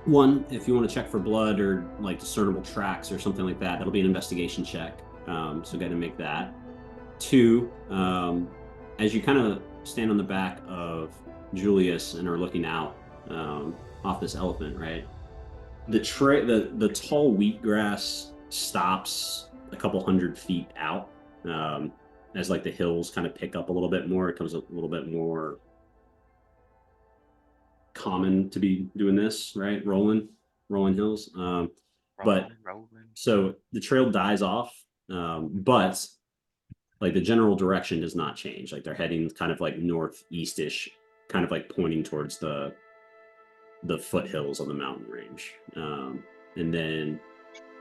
Speaker 1: One, if you want to check for blood or like discernible tracks or something like that, that'll be an investigation check. So go ahead and make that. Two, as you kind of stand on the back of Julius and are looking out off this elephant, right? The tall wheatgrass stops a couple 100 feet out. As like the hills kind of pick up a little bit more, it becomes a little bit more common to be doing this, right? Rolling hills. So the trail dies off, but like the general direction does not change. Like they're heading kind of like northeast-ish, kind of like pointing towards the foothills of the mountain range. And then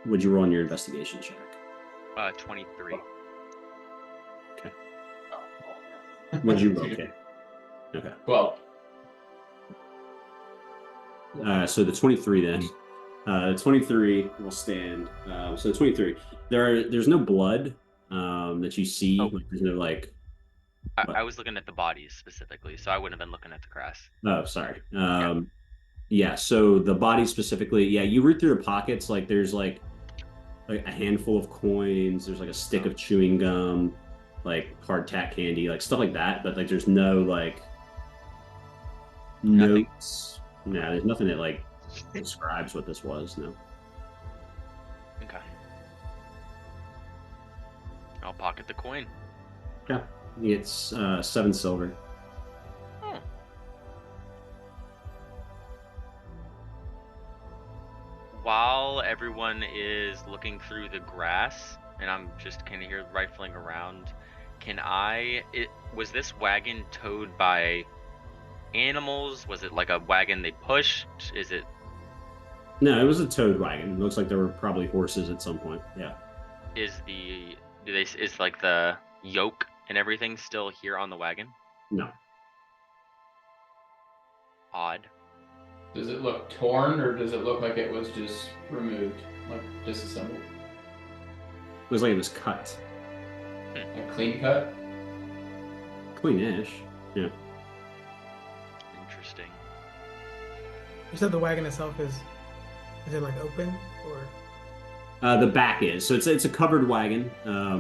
Speaker 1: would you roll on your investigation check?
Speaker 2: 23.
Speaker 1: Okay. What'd you roll? Okay.
Speaker 3: 12.
Speaker 1: So the 23 then. 23 will stand. So 23. There's no blood that you see.
Speaker 2: Oh.
Speaker 1: Like, there's no like.
Speaker 2: I was looking at the bodies specifically, so I wouldn't have been looking at the grass.
Speaker 1: Oh, sorry. Yeah. So the body specifically, yeah. You root through the pockets. Like there's like a handful of coins. There's like a stick of chewing gum, like hardtack candy, like stuff like that. But like there's no like
Speaker 2: Nothing.
Speaker 1: notes. No, there's nothing that like describes what this was. No.
Speaker 2: Okay. I'll pocket the coin.
Speaker 1: Yeah. It's 7 silver.
Speaker 2: While everyone is looking through the grass, and I'm just kind of here rifling around, was this wagon towed by animals? Was it like a wagon they pushed? Is it?
Speaker 1: No, it was a towed wagon. It looks like there were probably horses at some point. Yeah.
Speaker 2: Is like the yoke and everything still here on the wagon?
Speaker 1: No.
Speaker 2: Odd.
Speaker 3: Does it look torn, or does it look like it was just removed, like disassembled?
Speaker 1: It was like it was cut.
Speaker 3: A clean cut?
Speaker 1: Clean-ish. Yeah.
Speaker 2: Interesting.
Speaker 5: You said the wagon itself is it like open or?
Speaker 1: The back is so it's a covered wagon,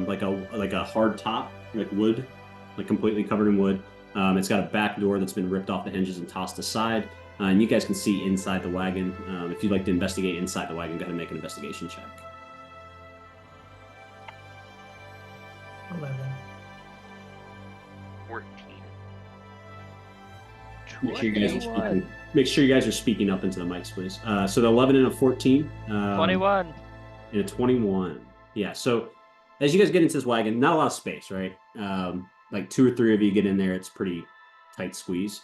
Speaker 1: like a hard top, like wood, like completely covered in wood. It's got a back door that's been ripped off the hinges and tossed aside, and you guys can see inside the wagon. If you'd like to investigate inside the wagon, go ahead and make an investigation check.
Speaker 5: 11.
Speaker 2: 14.
Speaker 1: Make sure you guys are speaking up into the mics, please. So the 11 and a 14.
Speaker 4: 21.
Speaker 1: And a 21. Yeah. So as you guys get into this wagon, not a lot of space, right? Like 2 or 3 of you get in there, it's pretty tight squeeze.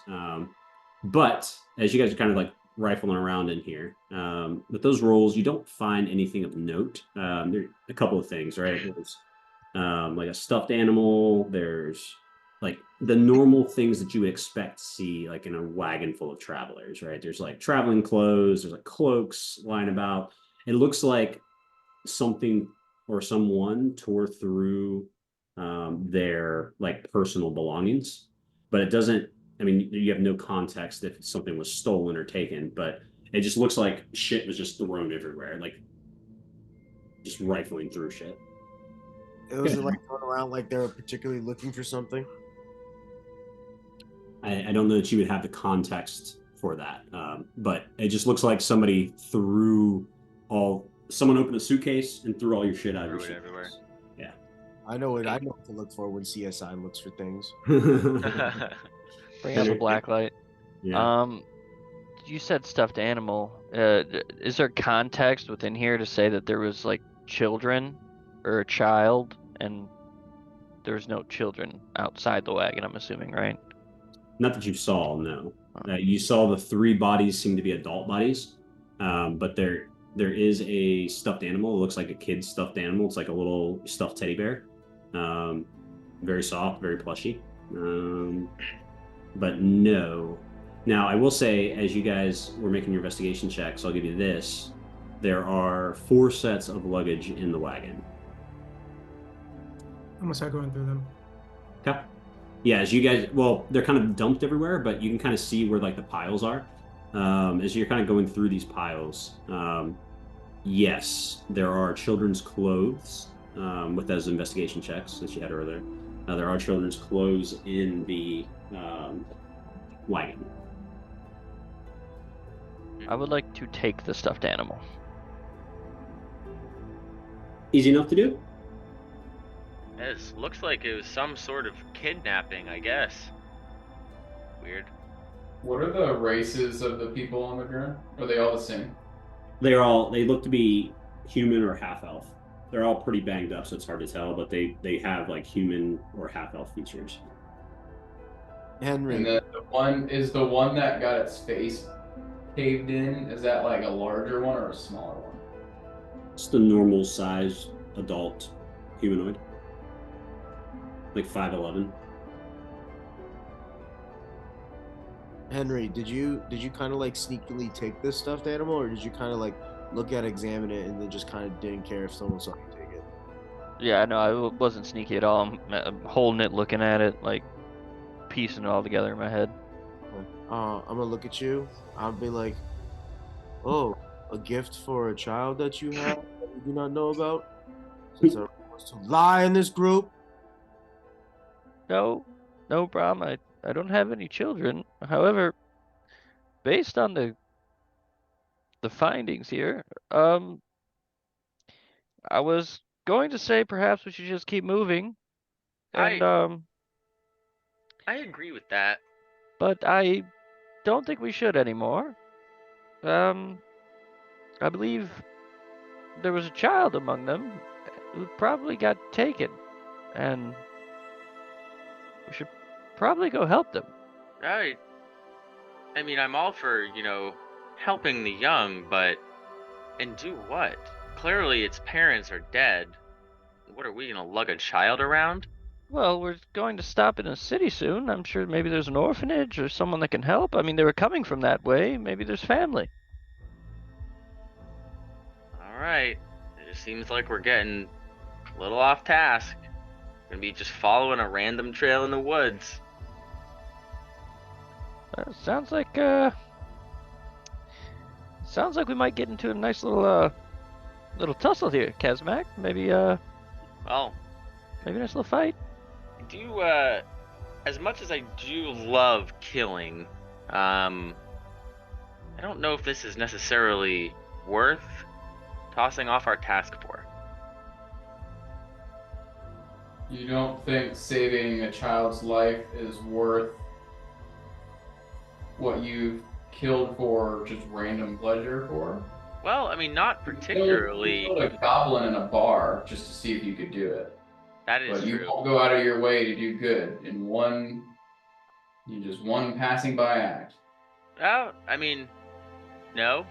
Speaker 1: But as you guys are kind of like rifling around in here, with those rolls, you don't find anything of note. There are a couple of things, right? There's like a stuffed animal. There's like the normal things that you would expect to see like in a wagon full of travelers, right? There's like traveling clothes. There's like cloaks lying about. It looks like something or someone tore through their like personal belongings, but it doesn't. I mean, you have no context if something was stolen or taken, but it just looks like shit was just thrown everywhere, like just rifling through shit.
Speaker 6: It was like going around like they were particularly looking for something.
Speaker 1: I don't know that you would have the context for that, but it just looks like somebody someone opened a suitcase and threw all your shit out of your suitcase.
Speaker 2: Everywhere.
Speaker 1: Yeah.
Speaker 6: I know what to look for when CSI looks for things.
Speaker 4: Bring out the black light.
Speaker 1: Yeah.
Speaker 4: You said stuffed animal. Is there context within here to say that there was like children or a child, and there's no children outside the wagon? I'm assuming, right?
Speaker 1: Not that you saw, no. You saw the 3 bodies seem to be adult bodies, but there is a stuffed animal. It looks like a kid's stuffed animal. It's like a little stuffed teddy bear. Very soft, very plushy. But no. Now, I will say, as you guys were making your investigation checks, I'll give you this. There are 4 sets of luggage in the wagon.
Speaker 5: I'm gonna start going through them.
Speaker 1: Okay. Yeah, as you guys, well, they're kind of dumped everywhere, but you can kind of see where like the piles are. As you're kind of going through these piles, yes, there are children's clothes with those investigation checks that you had earlier. There are children's clothes in the wagon.
Speaker 4: I would like to take the stuffed animal.
Speaker 1: Easy enough to do?
Speaker 2: It looks like it was some sort of kidnapping, I guess. Weird.
Speaker 3: What are the races of the people on the ground? Are they all the same?
Speaker 1: They look to be human or half-elf. They're all pretty banged up, so it's hard to tell, but they have like human or half-elf features.
Speaker 6: Henry.
Speaker 3: And the one that got its face caved in, is that like a larger one or a smaller one?
Speaker 1: It's the normal size adult humanoid. Like 5'11".
Speaker 6: Henry, did you kind of like sneakily take this stuffed animal, or did you kind of like look at it, examine it, and then just kind of didn't care if someone saw you take it?
Speaker 4: Yeah, no, wasn't sneaky at all. I'm holding it, looking at it, like piecing it all together in my head.
Speaker 6: I'm gonna look at you. I'll be like, "Oh, a gift for a child that you have that we do not know about." Since everyone wants to lie in this group.
Speaker 4: No, no problem. I don't have any children. However, based on the findings here, I was going to say perhaps we should just keep moving, and
Speaker 2: I agree with that.
Speaker 4: but I don't think we should anymore. I believe there was a child among them who probably got taken, and we should probably go help them.
Speaker 2: I mean, I'm all for, helping the young, but and do what? Clearly its parents are dead. What are we gonna lug a child around?
Speaker 4: Well, we're going to stop in a city soon. I'm sure maybe there's an orphanage or someone that can help. I mean, they were coming from that way. Maybe there's family.
Speaker 2: All right. It just seems like we're getting a little off task. Gonna be just following a random trail in the woods.
Speaker 4: Sounds like we might get into a nice little tussle here, Kazmak. Maybe
Speaker 2: Well,
Speaker 4: maybe a nice little fight.
Speaker 2: as much as I do love killing, I don't know if this is necessarily worth tossing off our task for.
Speaker 3: You don't think saving a child's life is worth what you've killed for just random pleasure for?
Speaker 2: Well, I mean, not particularly.
Speaker 3: You killed a goblin in a bar just to see if you could do it.
Speaker 2: That is
Speaker 3: But you
Speaker 2: true.
Speaker 3: won't go out of your way to do good in one passing by act.
Speaker 2: Well, I mean, no.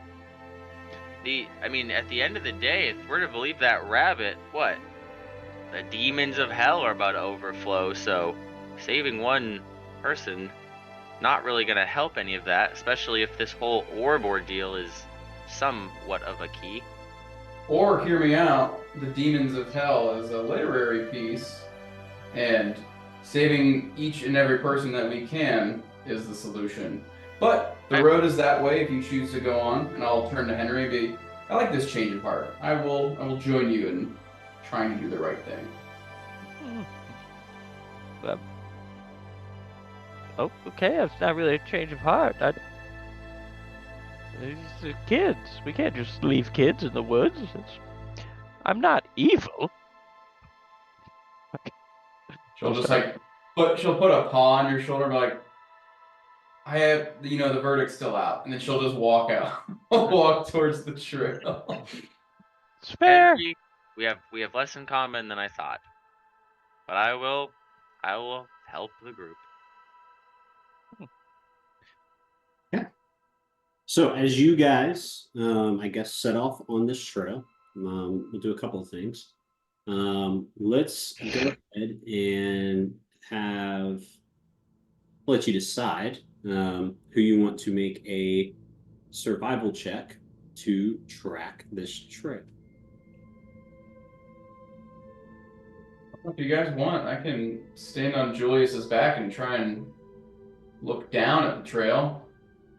Speaker 2: At the end of the day, if we're to believe that rabbit, what? The demons of hell are about to overflow, so saving one person not really gonna help any of that, especially if this whole orb ordeal is somewhat of a key.
Speaker 3: Or hear me out, the demons of hell is a literary piece, and saving each and every person that we can is the solution. But the road is that way if you choose to go on, and I'll turn to Henry and be, I like this change of heart. I will join you in trying to do the right thing.
Speaker 4: Oh, okay. It's not really a change of heart. These are kids. We can't just leave kids in the woods. I'm not evil.
Speaker 3: She'll just she'll put a paw on your shoulder and be like, I have, the verdict's still out. And then she'll just walk out, walk towards the trail.
Speaker 4: It's fair.
Speaker 2: Henry, we have less in common than I thought. But I will help the group.
Speaker 1: So as you guys, I guess, set off on this trail, we'll do a couple of things. Let's go ahead and let you decide who you want to make a survival check to track this trail.
Speaker 3: If you guys want, I can stand on Julius's back and try and look down at the trail.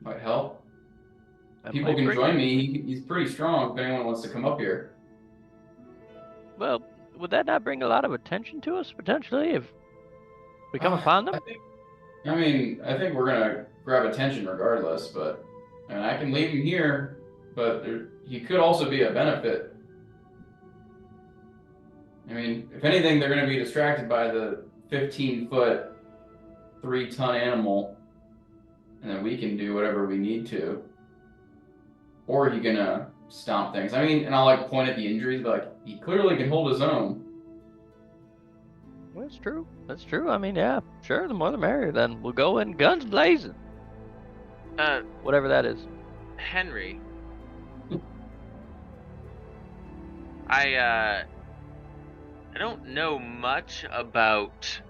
Speaker 3: Might help. People can join me. He's pretty strong if anyone wants to come up here.
Speaker 4: Well, would that not bring a lot of attention to us, potentially, if we come upon them?
Speaker 3: I think we're going to grab attention regardless, and I can leave him here, but he could also be a benefit. If anything, they're going to be distracted by the 15-foot, 3-ton animal, and then we can do whatever we need to. Or he can stomp things. And I'll point at the injuries, but he clearly can hold his own.
Speaker 4: Well, that's true. That's true. Yeah, sure. The more the merrier. Then we'll go in guns blazing. Whatever that is.
Speaker 2: Henry. I don't know much about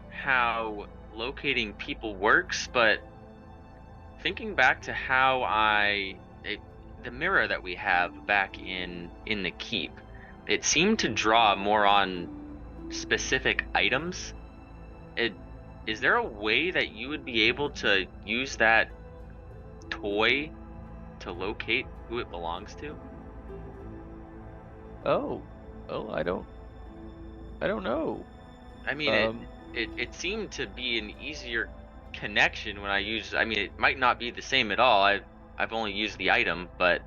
Speaker 2: how locating people works, but thinking back to how the mirror that we have back in the keep, it seemed to draw more on specific items. Is there a way that you would be able to use that toy to locate who it belongs to?
Speaker 4: Oh, I don't know.
Speaker 2: I mean, it seemed to be an easier connection when I used. I mean, it might not be the same at all. I've only used the item, but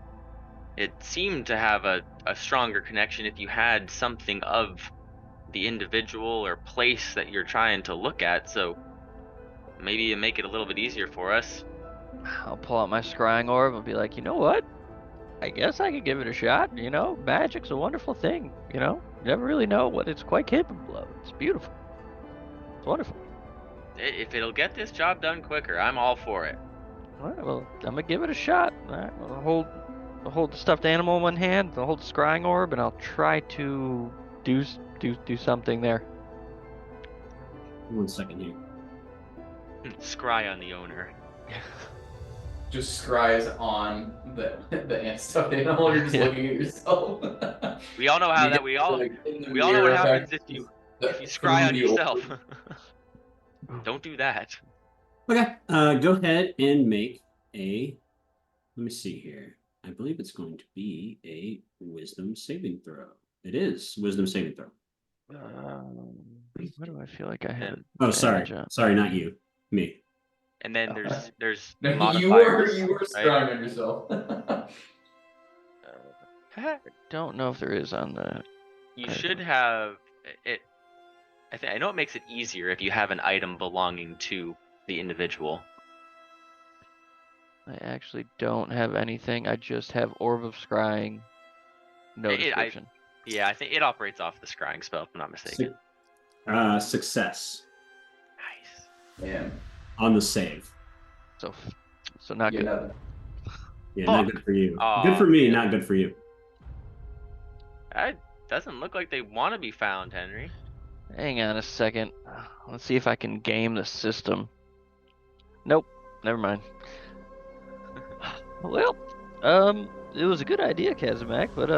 Speaker 2: it seemed to have a stronger connection if you had something of the individual or place that you're trying to look at. So maybe you make it a little bit easier for us.
Speaker 4: I'll pull out my scrying orb and be like, you know what? I guess I could give it a shot. Magic's a wonderful thing. You never really know what it's quite capable of. It's beautiful. It's wonderful.
Speaker 2: If it'll get this job done quicker, I'm all for it.
Speaker 4: All right, well, I'm gonna give it a shot. All right, I'll hold the stuffed animal in one hand. I'll hold the scrying orb, and I'll try to do something there.
Speaker 1: 1 second here.
Speaker 2: Scry on the owner.
Speaker 3: Just scries on the stuffed animal. You're just looking at yourself.
Speaker 2: We all know how that we all know what happens if you scry on yourself. Don't do that.
Speaker 1: Okay, go ahead and make a. Let me see here. I believe it's going to be a wisdom saving throw. It is wisdom saving throw.
Speaker 4: What do I feel like I have?
Speaker 1: Oh, sorry, not you, me.
Speaker 2: And then there's
Speaker 3: No,
Speaker 2: modifiers.
Speaker 3: you were scrying on yourself.
Speaker 4: I don't know if there is on the.
Speaker 2: You should have it. I know it makes it easier if you have an item belonging to the individual.
Speaker 4: I actually don't have anything. I just have Orb of Scrying. No description.
Speaker 2: Yeah, I think it operates off the scrying spell, if I'm not mistaken.
Speaker 1: Success.
Speaker 2: Nice.
Speaker 3: Yeah.
Speaker 1: On the save.
Speaker 4: So not good.
Speaker 1: Yeah, not good for you.
Speaker 2: Aw,
Speaker 1: good for me, not good for you.
Speaker 2: It doesn't look like they want to be found, Henry.
Speaker 4: Hang on a second. Let's see if I can game the system. Nope. Never mind. Well, it was a good idea, Kazimak, but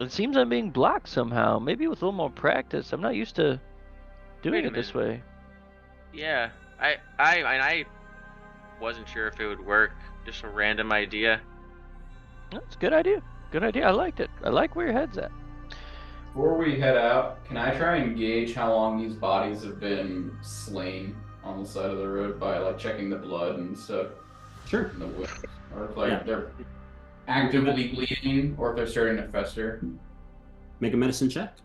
Speaker 4: it seems I'm being blocked somehow. Maybe with a little more practice. I'm not used to doing it this way.
Speaker 2: Yeah, I wasn't sure if it would work. Just a random idea.
Speaker 4: That's a good idea. Good idea. I liked it. I like where your head's at.
Speaker 3: Before we head out, can I try and gauge how long these bodies have been slain on the side of the road by like checking the blood and stuff?
Speaker 1: Sure.
Speaker 3: In the wound, or if they're actively bleeding, or if they're starting to fester.
Speaker 1: Make a medicine check.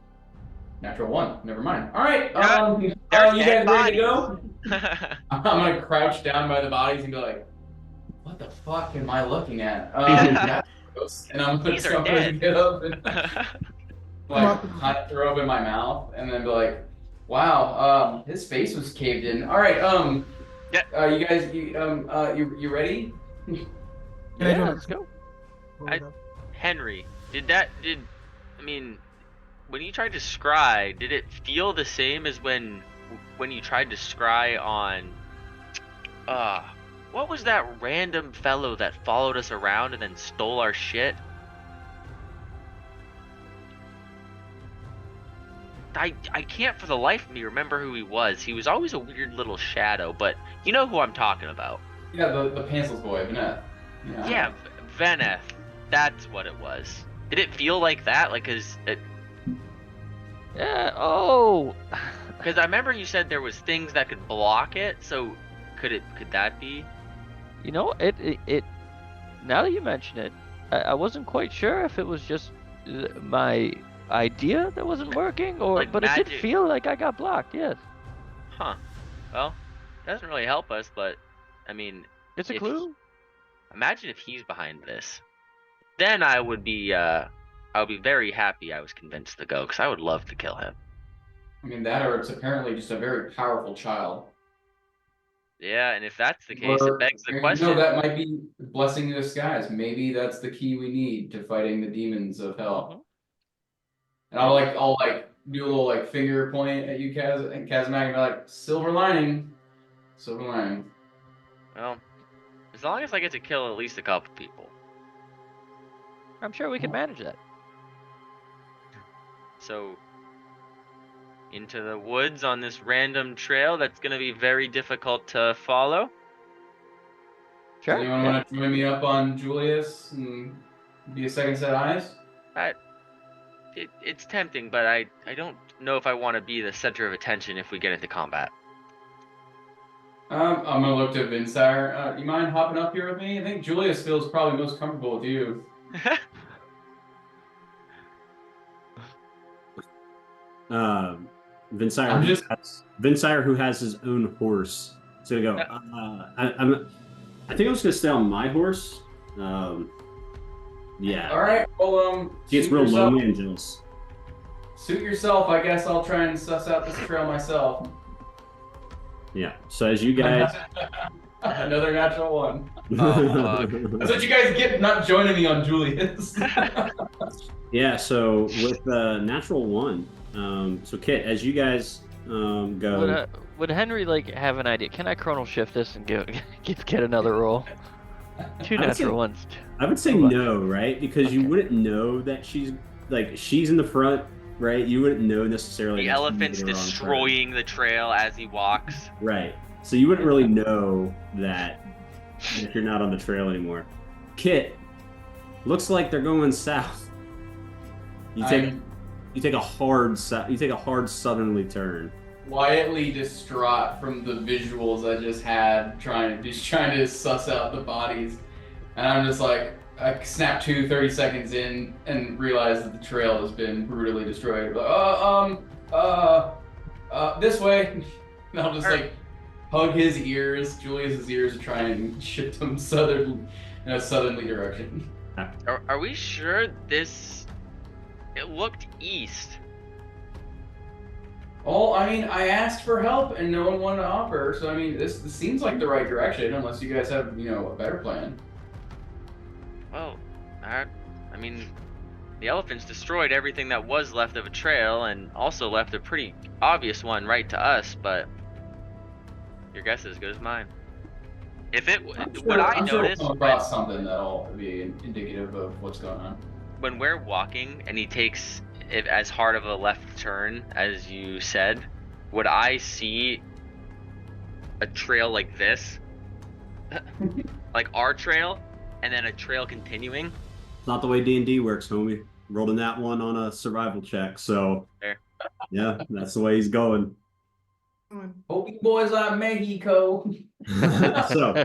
Speaker 3: Natural 1. Never mind. All right. You
Speaker 2: There's
Speaker 3: guys
Speaker 2: dead
Speaker 3: ready to
Speaker 2: bodies.
Speaker 3: go? I'm gonna crouch down by the bodies and be like, "What the fuck am I looking at?" That's gross. And I'm gonna
Speaker 2: These are dead.
Speaker 3: get up and like kind of throw up in my mouth, and then be like, "Wow, his face was caved in." All right. You guys, you ready?
Speaker 4: Yeah, let's go.
Speaker 2: Henry, I mean, when you tried to scry, did it feel the same as when you tried to scry on what was that random fellow that followed us around and then stole our shit? I can't for the life of me remember who he was. He was always a weird little shadow, but you know who I'm talking about.
Speaker 3: Yeah, the pencils boy, Vaneth.
Speaker 2: Yeah, Vaneth. That's what it was. Did it feel like that? Like, cause it.
Speaker 4: Yeah. Oh.
Speaker 2: Because I remember you said there was things that could block it. So, could that be?
Speaker 4: You know, it. Now that you mention it, I wasn't quite sure if it was just my idea that wasn't working, or
Speaker 2: like
Speaker 4: but
Speaker 2: magic.
Speaker 4: It did feel like I got blocked. Yes.
Speaker 2: Huh. Well, it doesn't really help us, but I mean,
Speaker 4: it's a clue.
Speaker 2: Imagine if he's behind this. Then I would be very happy I was convinced to go, because I would love to kill him.
Speaker 3: I mean, that or it's apparently just a very powerful child.
Speaker 2: Yeah, and if that's the case, it begs the question.
Speaker 3: No, that might be blessing in disguise. Maybe that's the key we need to fighting the demons of hell.
Speaker 4: Mm-hmm.
Speaker 3: And I'll do a little like finger point at you, Kazimak, and be like, silver lining.
Speaker 2: Well, long as I get to kill at least a couple people.
Speaker 4: I'm sure we can manage that.
Speaker 2: So, into the woods on this random trail that's going to be very difficult to follow.
Speaker 4: Sure.
Speaker 3: Anyone
Speaker 4: Yeah.
Speaker 3: want to join me up on Julius and be a second set of eyes?
Speaker 2: It's tempting, but I don't know if I want to be the center of attention if we get into combat.
Speaker 3: I'm gonna look to Vinsire. You mind hopping up here with me? I think Julius feels probably most comfortable with you.
Speaker 1: Vinsire, who has his own horse, is gonna go. I think I'm just gonna stay on my horse. Yeah.
Speaker 3: All right. Well,
Speaker 1: He gets real lonely and jealous.
Speaker 3: Suit yourself. I guess I'll try and suss out this trail myself.
Speaker 1: Yeah. So as you guys,
Speaker 3: another natural one.
Speaker 2: Oh, fuck.
Speaker 3: That's what you guys get not joining me on Julius.
Speaker 1: yeah. So with natural one, so Kit, as you guys go,
Speaker 4: Would Henry like have an idea? Can I chronal shift this and get another roll? Two natural ones.
Speaker 1: I would say no, right? Because you wouldn't know that she's in the front, right? You wouldn't know necessarily.
Speaker 2: The elephant's destroying the trail as he walks.
Speaker 1: Right. So you wouldn't really know that if you're not on the trail anymore. Kit, looks like they're going south. You take a hard southerly turn.
Speaker 3: Quietly distraught from the visuals I just had, trying to suss out the bodies, and I'm just like, I snap 30 seconds in and realize that the trail has been brutally destroyed. This way. And I'll just like hug his ears, Julius's ears, and try and shift them in a southerly direction.
Speaker 2: Are we sure this? It looked east.
Speaker 3: Oh, I mean, I asked for help and no one wanted to offer, so I mean, this seems like the right direction, unless you guys have, a better plan.
Speaker 2: Well, I mean, the elephants destroyed everything that was left of a trail, and also left a pretty obvious one right to us, but your guess is as good as mine. If it, what I noticed,
Speaker 3: come across something that'll be indicative of what's going on.
Speaker 2: When we're walking and he takes it as hard of a left turn as you said, would I see a trail like this? Like our trail, and then a trail continuing?
Speaker 1: It's not the way D&D works, homie. Rolled in that one on a survival check, so
Speaker 2: Fair.
Speaker 1: Yeah, that's the way he's going.
Speaker 3: Hope you boys are Mexico.
Speaker 1: So,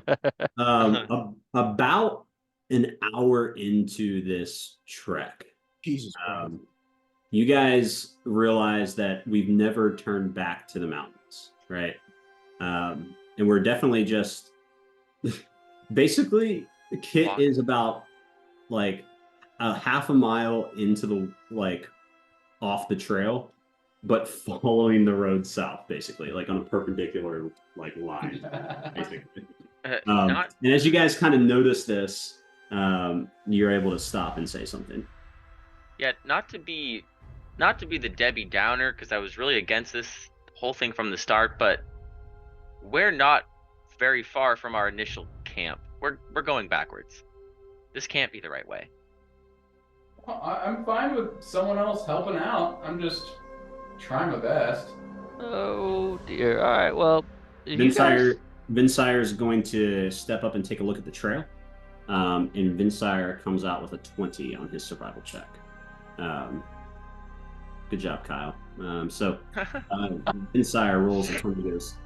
Speaker 1: about an hour into this trek,
Speaker 6: Jesus Christ.
Speaker 1: You guys realize that we've never turned back to the mountains, right? And we're definitely just basically the Kit is about like a half a mile into the off the trail, but following the road south, basically, like on a perpendicular line, basically. And as you guys kind of notice this, you're able to stop and say something.
Speaker 2: Yeah, not to be the Debbie Downer, because I was really against this whole thing from the start, but we're not very far from our initial camp. We're going backwards. This can't be the right way.
Speaker 3: Well, I'm fine with someone else helping out. I'm just trying my best.
Speaker 4: Oh dear. All right. Well,
Speaker 1: Vinsire's going to step up and take a look at the trail, and Vinsire comes out with a 20 on his survival check. Good job, Kyle. Vinsire rolls a 20 and goes,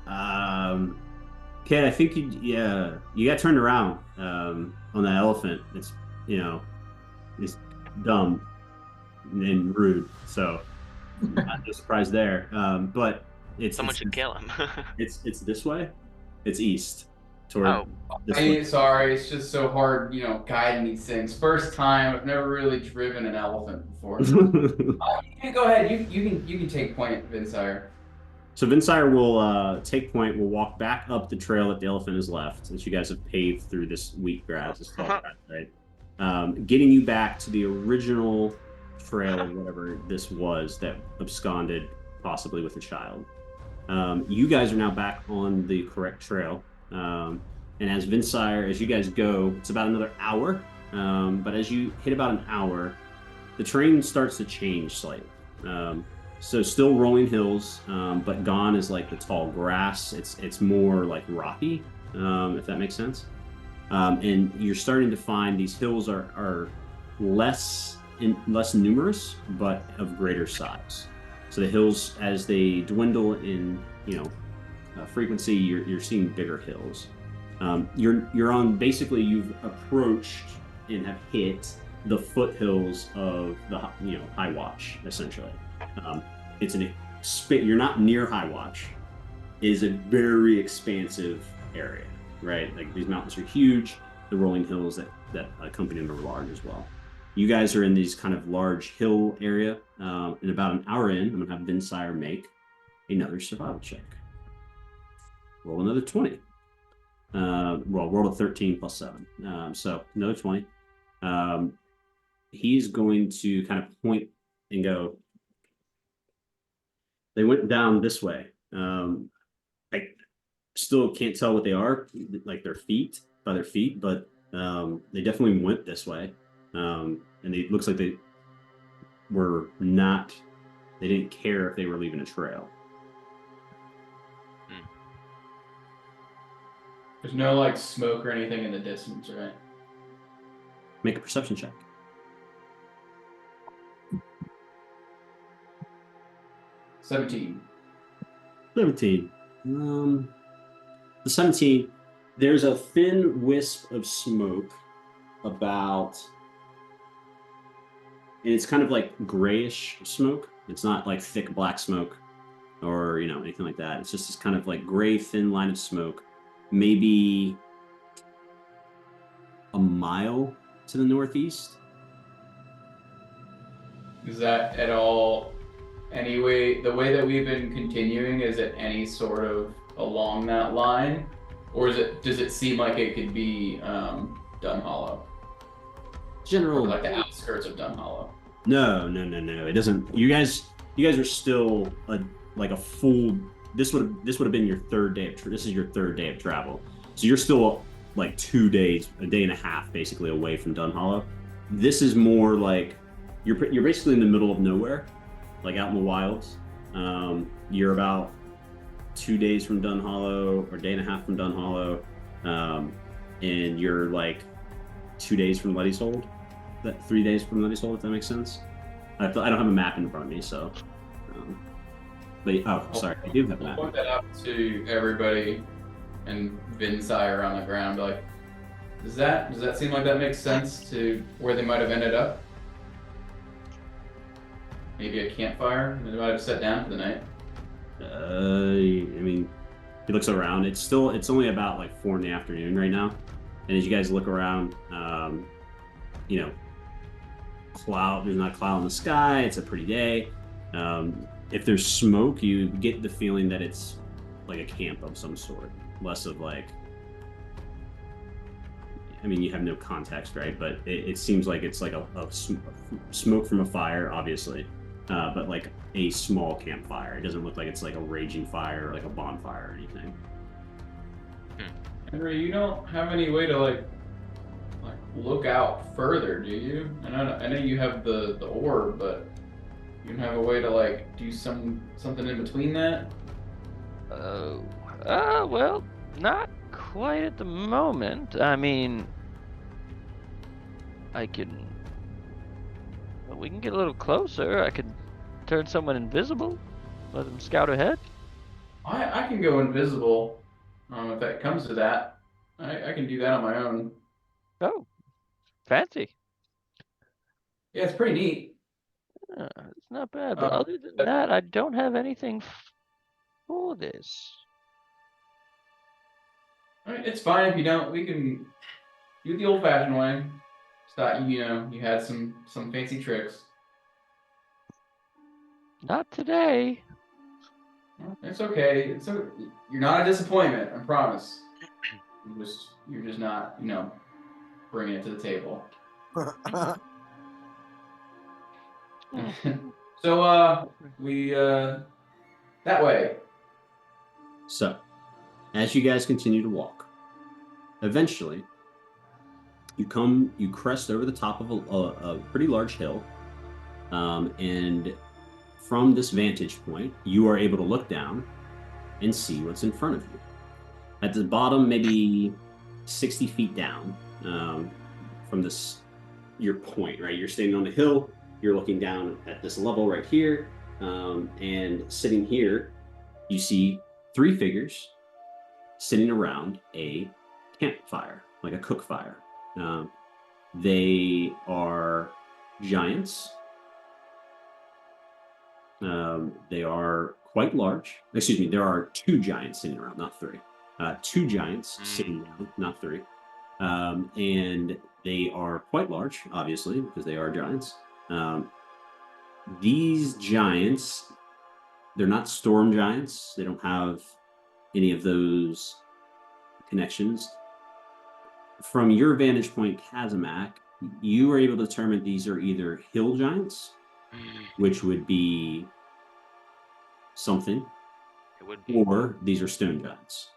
Speaker 1: Kid, I think you got turned around on that elephant. It's it's dumb and rude. So not no surprise there. But
Speaker 2: someone should kill him.
Speaker 1: it's this way. It's east. Toward
Speaker 3: sorry, it's just so hard, guiding these things. First time, I've never really driven an elephant before. Go ahead, you can take point, Vinsire.
Speaker 1: So Vinsire will take point. We'll walk back up the trail that the elephant has left, since you guys have paved through this wheatgrass. It's called that, right? Getting you back to the original trail or whatever this was that absconded, possibly with a child. You guys are now back on the correct trail. And as Vinsire, as you guys go, it's about another hour. But as you hit about an hour, the terrain starts to change slightly. So still rolling hills, but gone is like the tall grass. It's more like rocky, if that makes sense. And you're starting to find these hills are less numerous, but of greater size. So the hills, as they dwindle in frequency, you're seeing bigger hills. You're on, basically you've approached and have hit the foothills of the High Watch, essentially. It's you're not near High Watch. It is a very expansive area, right? Like these mountains are huge. The rolling hills that accompany them are large as well. You guys are in these kind of large hill area. In about an hour in, I'm gonna have Vinsire make another survival check. Roll another 20. Roll a 13 plus 7. So another 20. He's going to kind of point and go, they went down this way. I still can't tell what they are, like their feet, but they definitely went this way. And it looks like they didn't care if they were leaving a trail.
Speaker 3: There's no like smoke or anything in the distance, right?
Speaker 1: Make a perception check.
Speaker 3: 17.
Speaker 1: The 17, there's a thin wisp of smoke and it's kind of like grayish smoke. It's not like thick black smoke or anything like that. It's just this kind of like gray thin line of smoke, maybe a mile to the northeast.
Speaker 3: Is that at all anyway? The way that we've been continuing, is it any sort of along that line, or does it seem like it could be Dunhollow?
Speaker 1: General,
Speaker 3: or like the outskirts of Dunhollow.
Speaker 1: No. It doesn't. You guys are still a full. This would have been your third day of. This is your third day of travel, so you're still like 2 days, a day and a half, basically away from Dunhollow. This is more like you're basically in the middle of nowhere, like out in the wilds. You're about 2 days from Dunhollow, or a day and a half from Dunhollow, and you're like 2 days from Letty's Hold. 3 days from Letty's Hold, if that makes sense. I don't have a map in front of me, so. Sorry, I do have a map.
Speaker 3: I'll point that out to everybody and Vinsire on the ground. Like, does that seem like that makes sense to where they might have ended up? Maybe a campfire they might have set down for the night.
Speaker 1: I mean, he looks around. It's only about like 4 in the afternoon right now, and as you guys look around, there's not a cloud in the sky. It's a pretty day. If there's smoke, you get the feeling that it's like a camp of some sort, less of like. I mean, you have no context, right? But it seems like it's like a smoke from a fire, obviously, but like a small campfire. It doesn't look like it's like a raging fire or like a bonfire or anything.
Speaker 3: Henry, you don't have any way to like look out further, do you? I know you have the orb, but you don't have a way to like do something in between that?
Speaker 4: Well, not quite at the moment. I mean, we can get a little closer. I could turn someone invisible, let them scout ahead.
Speaker 3: I can go invisible, if that comes to that. I can do that on my own.
Speaker 4: Oh, fancy.
Speaker 3: Yeah, it's pretty neat.
Speaker 4: It's not bad, but other than that, I don't have anything for this.
Speaker 3: I mean, it's fine if you don't. We can do it the old-fashioned way. Just thought you had some fancy tricks.
Speaker 4: Not today.
Speaker 3: It's okay. You're not a disappointment. I promise. You're just not bringing it to the table. So we that way.
Speaker 1: So, as you guys continue to walk, eventually, you crest over the top of a pretty large hill, and from this vantage point, you are able to look down and see what's in front of you. At the bottom, maybe 60 feet down from your point, right? You're standing on the hill, you're looking down at this level right here, and sitting here, you see 3 figures sitting around a campfire, like a cook fire. They are giants. They are quite large. Excuse me, there are 2 giants sitting around, not 3. 2 giants sitting around, not 3. And they are quite large, obviously, because they are giants. These giants, they're not storm giants. They don't have any of those connections. From your vantage point, Kazamak, you are able to determine these are either hill giants, which would be something,
Speaker 2: It would be
Speaker 1: or these are stone giants.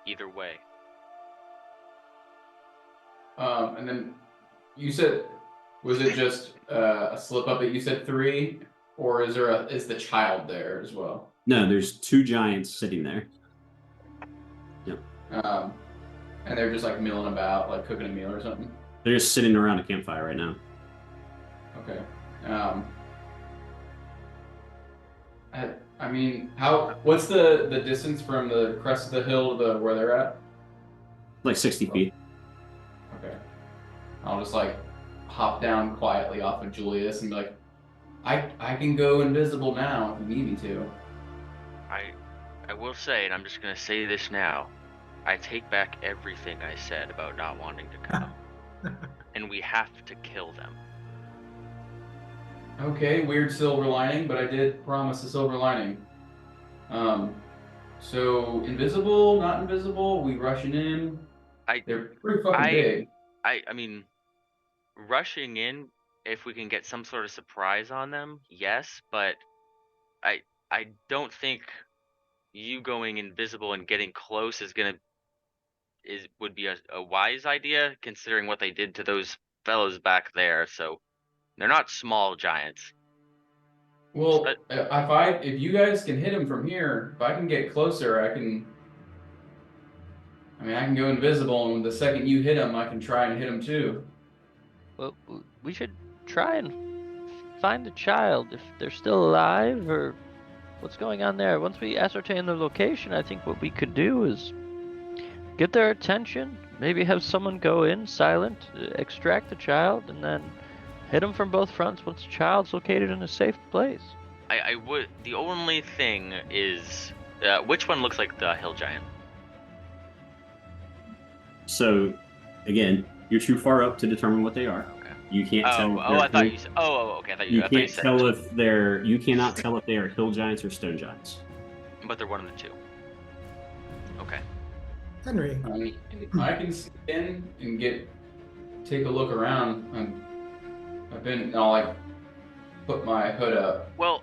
Speaker 2: either way.
Speaker 3: And then you said, was it just a slip up that you said 3, or is the child there as well?
Speaker 1: No, there's 2 giants sitting there. Yep.
Speaker 3: And they're just like milling about, like cooking a meal or something.
Speaker 1: They're just sitting around a campfire right now.
Speaker 3: Okay. I mean, what's the distance from the crest of the hill to where they're at?
Speaker 1: Like 60 feet.
Speaker 3: Okay. I'll just like hop down quietly off of Julius and be like, I can go invisible now if you need me to.
Speaker 2: I will say, and I'm just gonna say this now, I take back everything I said about not wanting to come. And we have to kill them.
Speaker 3: Okay, weird silver lining, but I did promise a silver lining. So invisible, not invisible, we rushing in. They're pretty fucking big.
Speaker 2: I mean, rushing in, if we can get some sort of surprise on them, yes, but I don't think you going invisible and getting close would be a wise idea, considering what they did to those fellows back there. So they're not small giants.
Speaker 3: Well, if you guys can hit them from here, if I can get closer, I can go invisible, and the second you hit them, I can try and hit them too.
Speaker 4: Well, we should try and find the child if they're still alive, or what's going on there. Once we ascertain the location, I think what we could do is get their attention, maybe have someone go in silent, extract the child, and then hit them from both fronts once the child's located in a safe place.
Speaker 2: I would. The only thing is, which one looks like the hill giant?
Speaker 1: So, again, you're too far up to determine what they are.
Speaker 2: Okay.
Speaker 1: You can't tell.
Speaker 2: I thought you said. Okay. I thought you said.
Speaker 1: Tell if they're. You cannot tell if they are hill giants or stone giants.
Speaker 2: But they're one of the 2. Okay.
Speaker 5: Henry.
Speaker 3: I can sneak in and take a look around. I'll like put my hood up.
Speaker 2: Well,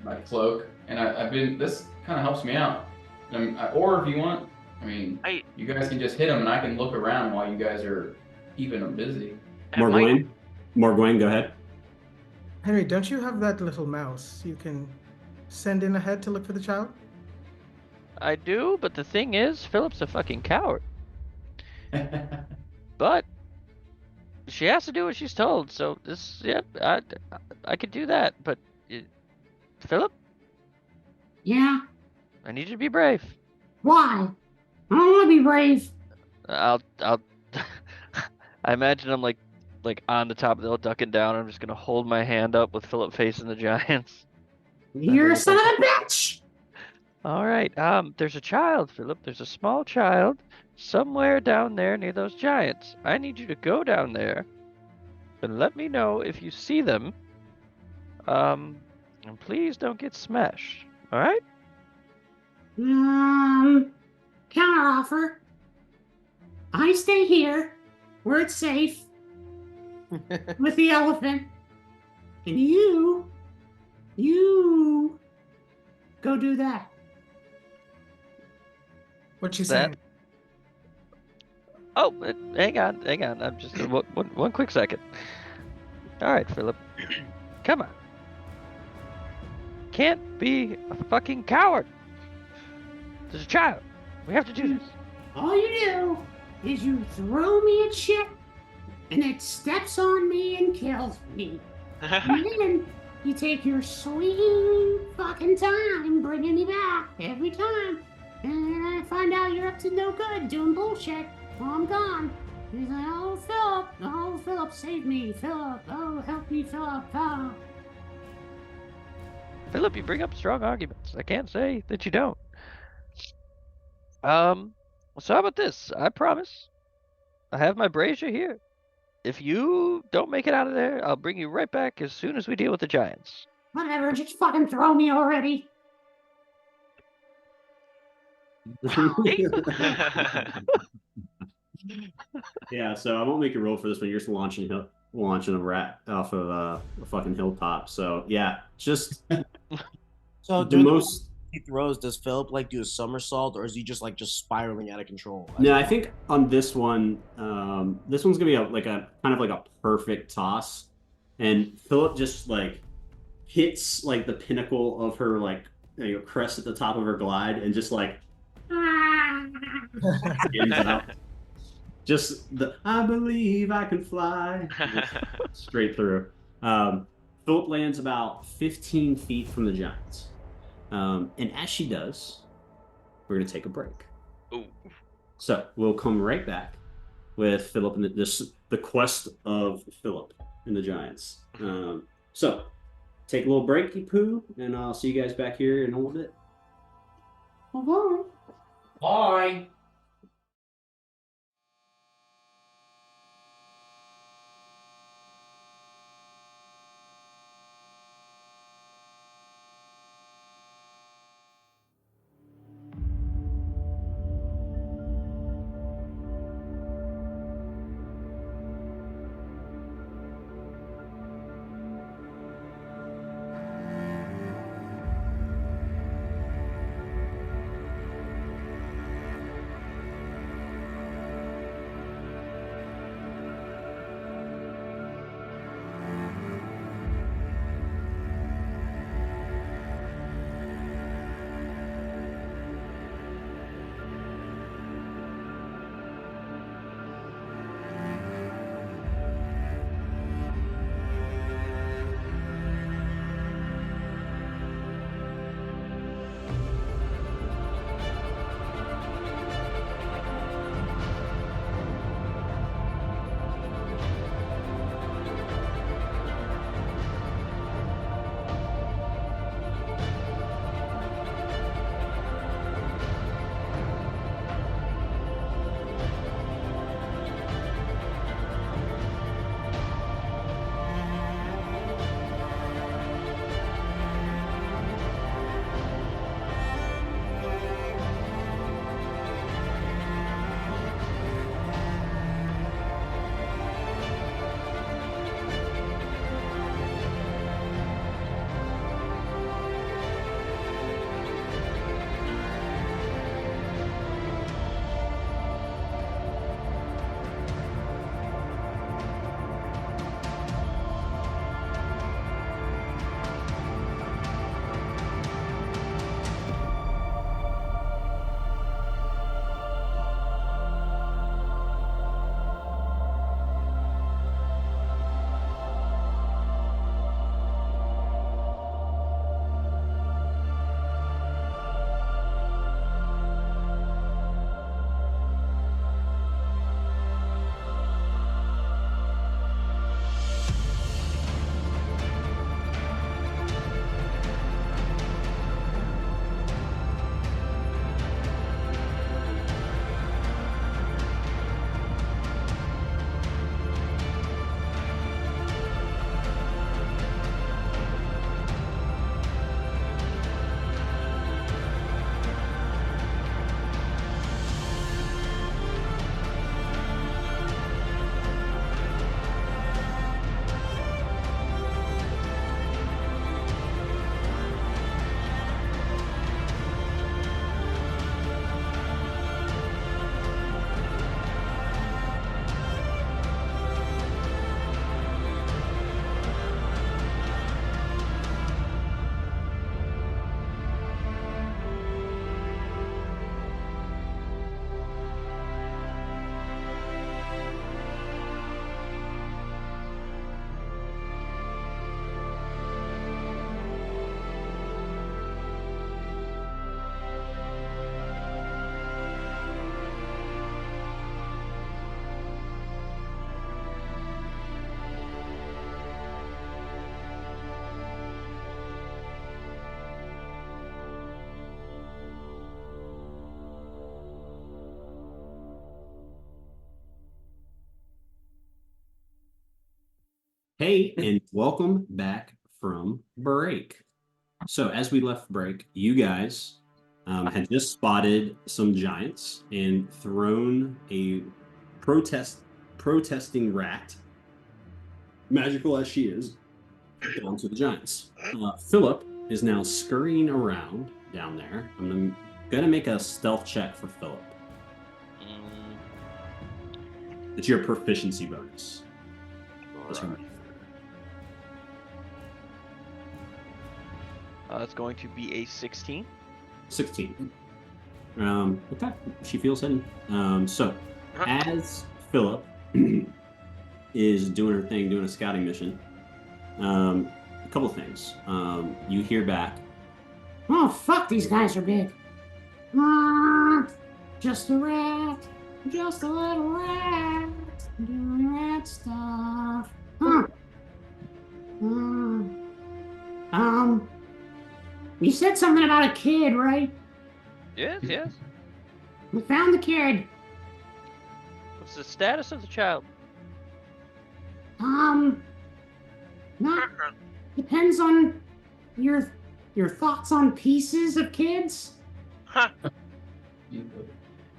Speaker 3: my cloak, and this kind of helps me out. Or if you want, you guys can just hit them, and I can look around while you guys are keeping them busy.
Speaker 1: Morgwain, go ahead.
Speaker 5: Henry, don't you have that little mouse you can send in ahead to look for the child?
Speaker 4: I do, but the thing is, Philip's a fucking coward. But she has to do what she's told, so I could do that. But Philip?
Speaker 7: Yeah?
Speaker 4: I need you to be brave.
Speaker 7: Why? I don't want to be brave.
Speaker 4: I'll I imagine I'm like on the top of the hill ducking down. I'm just gonna hold my hand up with Philip facing the giants.
Speaker 7: You're a son of a bitch!
Speaker 4: All right. There's a child, Philip. There's a small child somewhere down there near those giants. I need you to go down there and let me know if you see them. And please don't get smashed. All right?
Speaker 7: Counter offer. I stay here where it's safe with the elephant, and you go do that.
Speaker 5: What's she saying?
Speaker 4: Oh, hang on. I'm just one quick second. All right, Philip. Come on. Can't be a fucking coward. There's a child. We have to do this.
Speaker 7: All you do is you throw me at shit, and it steps on me and kills me. And then you take your sweet fucking time bringing me back every time. And then I find out you're up to no good doing bullshit while I'm gone. He's like, oh, Philip, save me, Philip, oh, help me, Philip, oh.
Speaker 4: Philip, you bring up strong arguments. I can't say that you don't. So how about this? I promise. I have my brazier here. If you don't make it out of there, I'll bring you right back as soon as we deal with the giants.
Speaker 7: Whatever, just fucking throw me already.
Speaker 1: Yeah, so I won't make a roll for this one. You're just launching a rat off of a fucking hilltop. So yeah, just
Speaker 6: So
Speaker 1: the most.
Speaker 6: He throws. Does Philip like do a somersault, or is he just spiraling out of control?
Speaker 1: No, I think on this one, this one's gonna be a kind of like a perfect toss, and Philip just like hits like the pinnacle of her crest at the top of her glide, and just like ends out. Just the I believe I can fly straight through. Philip lands about 15 feet from the giants, and as she does, we're gonna take a break.
Speaker 2: Ooh.
Speaker 1: So we'll come right back with Philip and the quest of Philip and the giants. So take a little breaky poo, and I'll see you guys back here in a little bit.
Speaker 7: Bye.
Speaker 3: Bye.
Speaker 1: Hey, and welcome back from break. So, as we left break, you guys had just spotted some giants and thrown a protesting rat, magical as she is, down to the giants. Philip is now scurrying around down there. I'm gonna make a stealth check for Philip. It's your proficiency bonus.
Speaker 4: It's going to be a 16.
Speaker 1: 16. Okay, she feels hidden. So, as Philip is doing her thing, doing a scouting mission, a couple things. You hear back.
Speaker 7: Oh, fuck, these guys are big. Just a rat. Just a little rat. Doing rat stuff. You said something about a kid, right?
Speaker 4: Yes.
Speaker 7: We found the kid.
Speaker 4: What's the status of the child?
Speaker 7: Not depends on your thoughts on pieces of kids.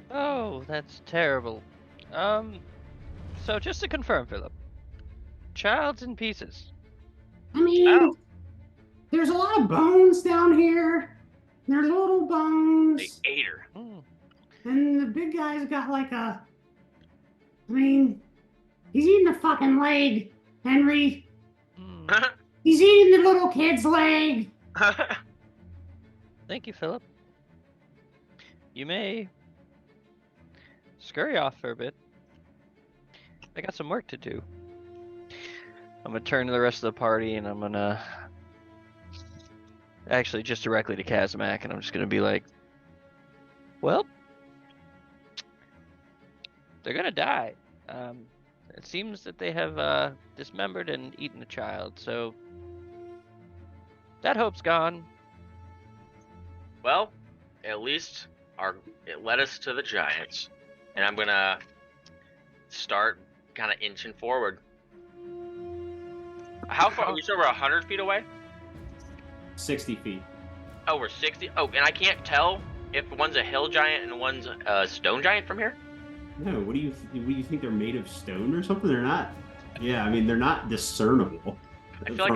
Speaker 4: Oh, that's terrible. So just to confirm, Philip, child's in pieces.
Speaker 7: I mean, there's a lot of bones down here. They're little bones.
Speaker 2: They ate her.
Speaker 7: And the big guy's got like a... I mean, he's eating the fucking leg, Henry. He's eating the little kid's leg.
Speaker 4: Thank you, Philip. You may scurry off for a bit. I got some work to do. I'm gonna turn to the rest of the party and I'm gonna actually just directly to Kazimak and I'm just gonna be like, well, they're gonna die. It seems that they have dismembered and eaten a child, so that hope's gone.
Speaker 2: Well, at least it led us to the giants, and I'm gonna start kind of inching forward. How far? Are we still over 100 feet away?
Speaker 1: 60 feet.
Speaker 2: Oh, we're 60. Oh, and I can't tell if one's a hill giant and one's a stone giant from here.
Speaker 1: No, what do you think they're made of stone or something? They're not. Yeah, I mean they're not discernible.
Speaker 2: I feel like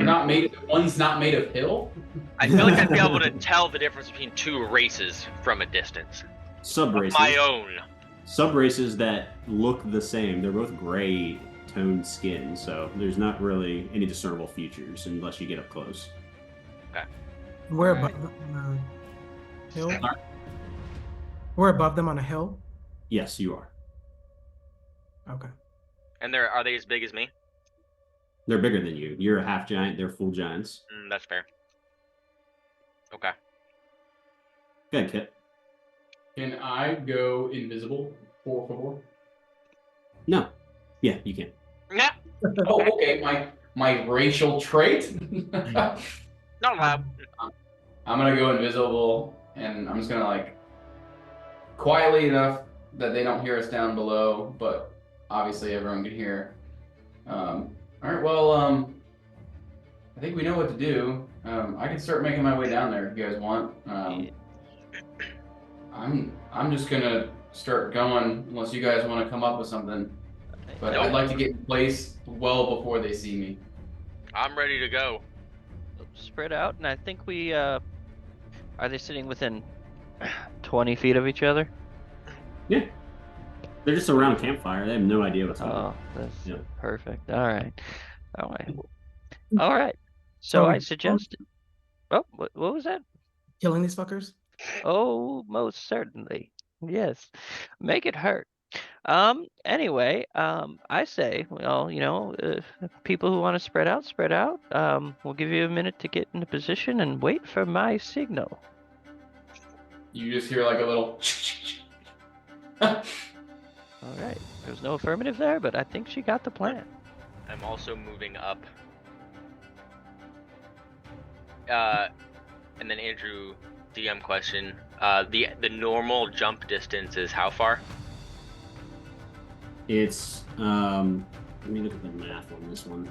Speaker 3: one's not made of hill.
Speaker 2: I feel like I'd be able to tell the difference between two races from a distance.
Speaker 1: Sub-races.
Speaker 2: My own.
Speaker 1: Sub-races that look the same. They're both gray toned skin, so there's not really any discernible features unless you get up close.
Speaker 2: Okay.
Speaker 5: We're above them on a hill. We're above them on a hill.
Speaker 1: Yes, you are.
Speaker 5: Okay.
Speaker 2: And are they as big as me?
Speaker 1: They're bigger than you. You're a half giant. They're full giants.
Speaker 2: That's fair. Okay.
Speaker 1: Go ahead, Kit.
Speaker 3: Can I go invisible, por favor?
Speaker 1: No. Yeah, you can.
Speaker 2: Yeah.
Speaker 3: Oh, okay. My racial trait.
Speaker 2: Not allowed.
Speaker 3: I'm gonna go invisible, and I'm just gonna like quietly enough that they don't hear us down below, but obviously everyone can hear. All right. Well, I think we know what to do. I can start making my way down there if you guys want. I'm just gonna start going unless you guys want to come up with something. But I'd like to get in place well before they see me.
Speaker 2: I'm ready to go.
Speaker 4: Spread out, and I think we are they sitting within 20 feet of each other?
Speaker 1: Yeah. They're just around a campfire. They have no idea what's going on.
Speaker 4: Oh, that's perfect. All right. All right. So I suggested. Oh, what was that?
Speaker 5: Killing these fuckers?
Speaker 4: Oh, most certainly. Yes. Make it hurt. Anyway, I say, well, people who want to spread out. We'll give you a minute to get into position and wait for my signal.
Speaker 3: You just hear like a little.
Speaker 4: All right. There's no affirmative there, but I think she got the plan.
Speaker 2: I'm also moving up. And then Andrew, DM question. The normal jump distance is how far?
Speaker 1: It's let me look at the math on this one.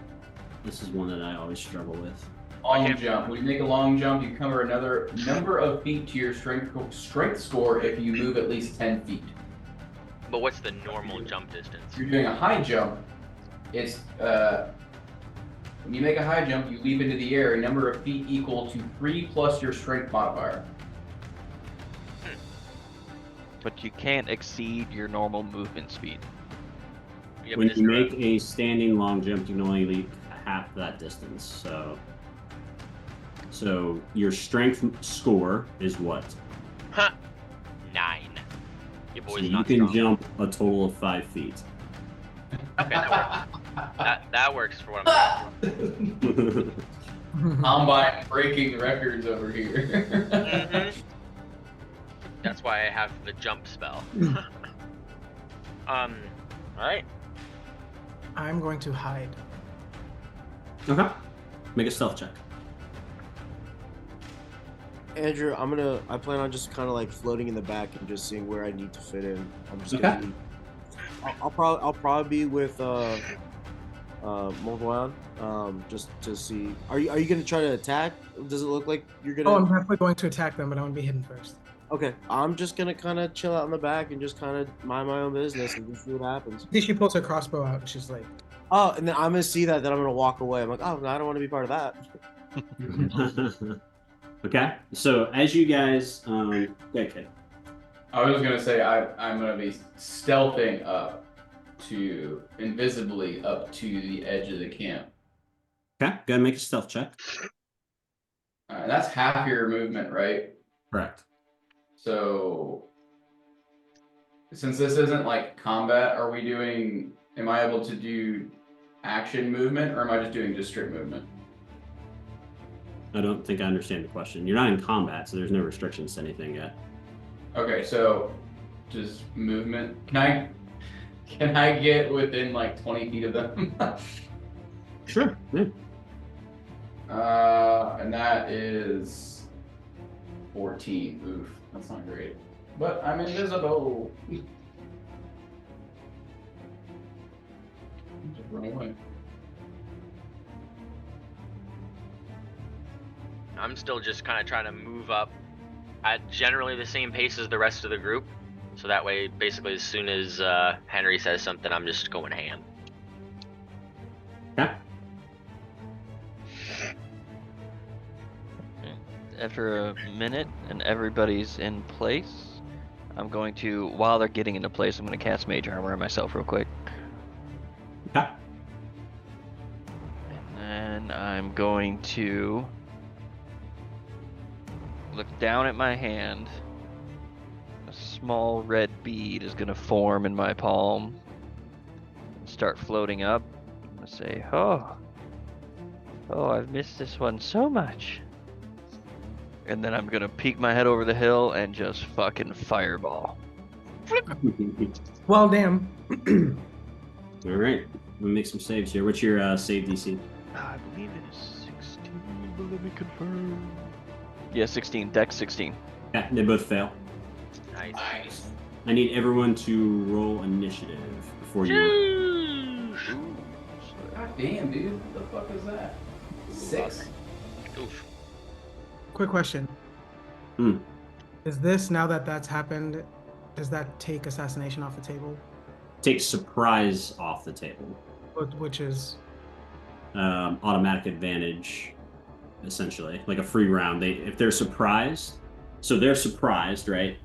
Speaker 1: This is one that I always struggle with.
Speaker 3: Long jump. When you make a long jump, you cover another number of feet to your strength score if you move at least 10 feet.
Speaker 2: But what's the normal jump distance?
Speaker 3: If you're doing a high jump, it's when you make a high jump, you leap into the air a number of feet equal to 3 plus your strength modifier.
Speaker 4: But you can't exceed your normal movement speed.
Speaker 2: Yeah,
Speaker 1: When
Speaker 2: but
Speaker 1: you
Speaker 2: is
Speaker 1: make a standing long jump, you can only leap half that distance. So your strength score is what?
Speaker 2: 9. Your
Speaker 1: So
Speaker 2: boy's
Speaker 1: you
Speaker 2: not
Speaker 1: can
Speaker 2: strong.
Speaker 1: jump a total of 5 feet.
Speaker 2: Okay, that works for what I'm doing.
Speaker 3: Combine breaking records over here.
Speaker 2: Mm-hmm. That's why I have the jump spell. Alright.
Speaker 5: I'm going to hide.
Speaker 1: Okay. Make a stealth check.
Speaker 6: Andrew, I plan on just kind of like floating in the back and just seeing where I need to fit in. I'm just gonna be, I'll probably be with Morvan, just to see. Are you gonna try to attack? Does it look like you're gonna?
Speaker 5: Oh, I'm definitely going to attack them, but I want to be hidden first.
Speaker 6: Okay, I'm just gonna kind of chill out in the back and just kind of mind my own business and just see what happens.
Speaker 5: I think she pulls her crossbow out and she's like,
Speaker 6: Oh, and then I'm gonna see that, then I'm gonna walk away. I'm like, oh, no, I don't want to be part of that.
Speaker 1: Okay. So as you guys, okay.
Speaker 3: I was gonna say I'm gonna be stealthing up to invisibly up to the edge of the camp.
Speaker 1: Okay. Go ahead and make a stealth check.
Speaker 3: And that's half your movement, right?
Speaker 1: Correct.
Speaker 3: So since this isn't like combat, am I able to do action movement or am I just doing strict movement?
Speaker 1: I don't think I understand the question. You're not in combat, so there's no restrictions to anything yet.
Speaker 3: Okay, so just movement. Can I get within like 20 feet of them?
Speaker 1: Sure. Yeah.
Speaker 3: And that is 14. Oof, that's not great. But I'm invisible. Just run away.
Speaker 2: I'm still just kind of trying to move up at generally the same pace as the rest of the group. So that way, basically, as soon as Henry says something, I'm just going ham.
Speaker 1: Okay.
Speaker 4: After a minute and everybody's in place, I'm going to, while they're getting into place, I'm going to cast Mage Armor on myself real quick.
Speaker 1: Okay.
Speaker 4: And then I'm going to look down at my hand. A small red bead is going to form in my palm and start floating up. I'm going to say, oh, I've missed this one so much. And then I'm going to peek my head over the hill and just fucking fireball.
Speaker 5: well, damn.
Speaker 1: All right. Let me make some saves here. What's your save DC?
Speaker 4: I believe it is 16, but let me confirm. Yeah, 16. Dex 16.
Speaker 1: Yeah, they both fail.
Speaker 2: Nice.
Speaker 1: I need everyone to roll initiative before you.
Speaker 3: God damn, dude. What the fuck is that? 6.
Speaker 2: Oof.
Speaker 5: Quick question.
Speaker 1: Hmm.
Speaker 5: Is this, now that that's happened, does that take assassination off the table?
Speaker 1: Take surprise off the table.
Speaker 5: Which is?
Speaker 1: Automatic advantage, essentially. Like a free round. If they're surprised, so they're surprised, right?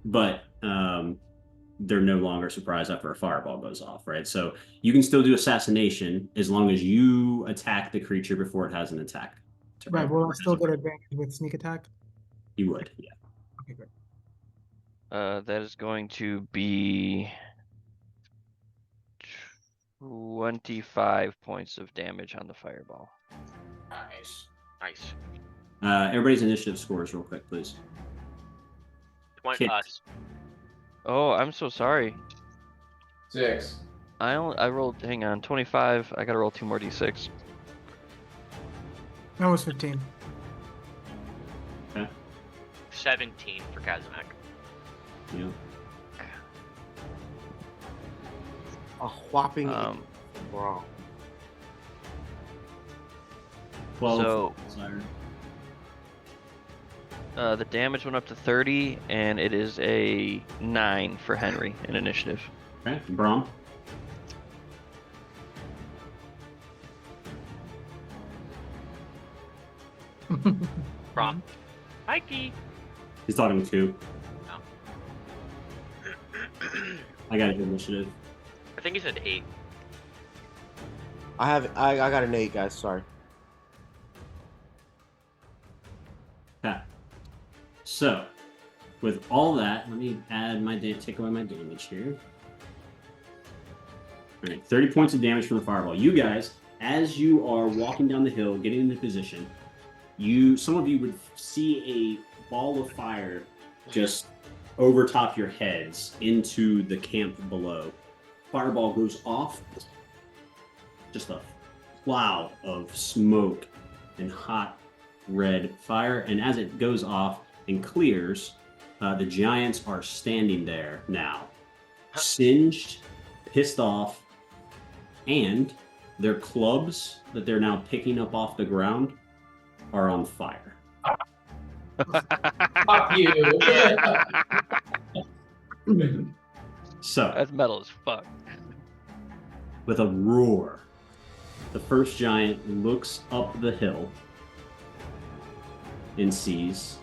Speaker 1: But they're no longer surprised after a fireball goes off, right? So you can still do assassination as long as you attack the creature before it has an attack.
Speaker 5: Right, will I still get advantage with sneak attack?
Speaker 1: You would, yeah.
Speaker 5: Okay, great.
Speaker 4: That is going to be 25 points of damage on the fireball.
Speaker 2: Nice.
Speaker 1: Everybody's initiative scores real quick, please.
Speaker 2: 20
Speaker 1: Kit.
Speaker 2: us.
Speaker 4: Oh, I'm so sorry.
Speaker 3: 6.
Speaker 4: I rolled, hang on, 25. I gotta roll 2 more d6.
Speaker 5: That was 15.
Speaker 1: Okay.
Speaker 2: 17 for Kazamak.
Speaker 1: Yeah.
Speaker 6: A whopping. Wow.
Speaker 1: 12.
Speaker 4: So-
Speaker 1: Sire.
Speaker 4: The damage went up to 30, and it is a 9 for Henry in initiative.
Speaker 1: Okay, Brom.
Speaker 2: From Mikey.
Speaker 1: He's talking to 2.
Speaker 2: Oh.
Speaker 1: I got an initiative.
Speaker 2: I think he said 8.
Speaker 6: I got an 8, guys. Sorry.
Speaker 1: Okay. So, with all that, let me add my take away my damage here. All right, 30 points of damage from the fireball. You guys, as you are walking down the hill, getting into position, some of you would see a ball of fire just over top your heads into the camp below. Fireball goes off. Just a cloud of smoke and hot red fire. And as it goes off and clears, the giants are standing there now, singed, pissed off, and their clubs that they're now picking up off the ground are on fire.
Speaker 3: Fuck you.
Speaker 1: So,
Speaker 4: That's metal as fuck.
Speaker 1: with a roar, the first giant looks up the hill and sees,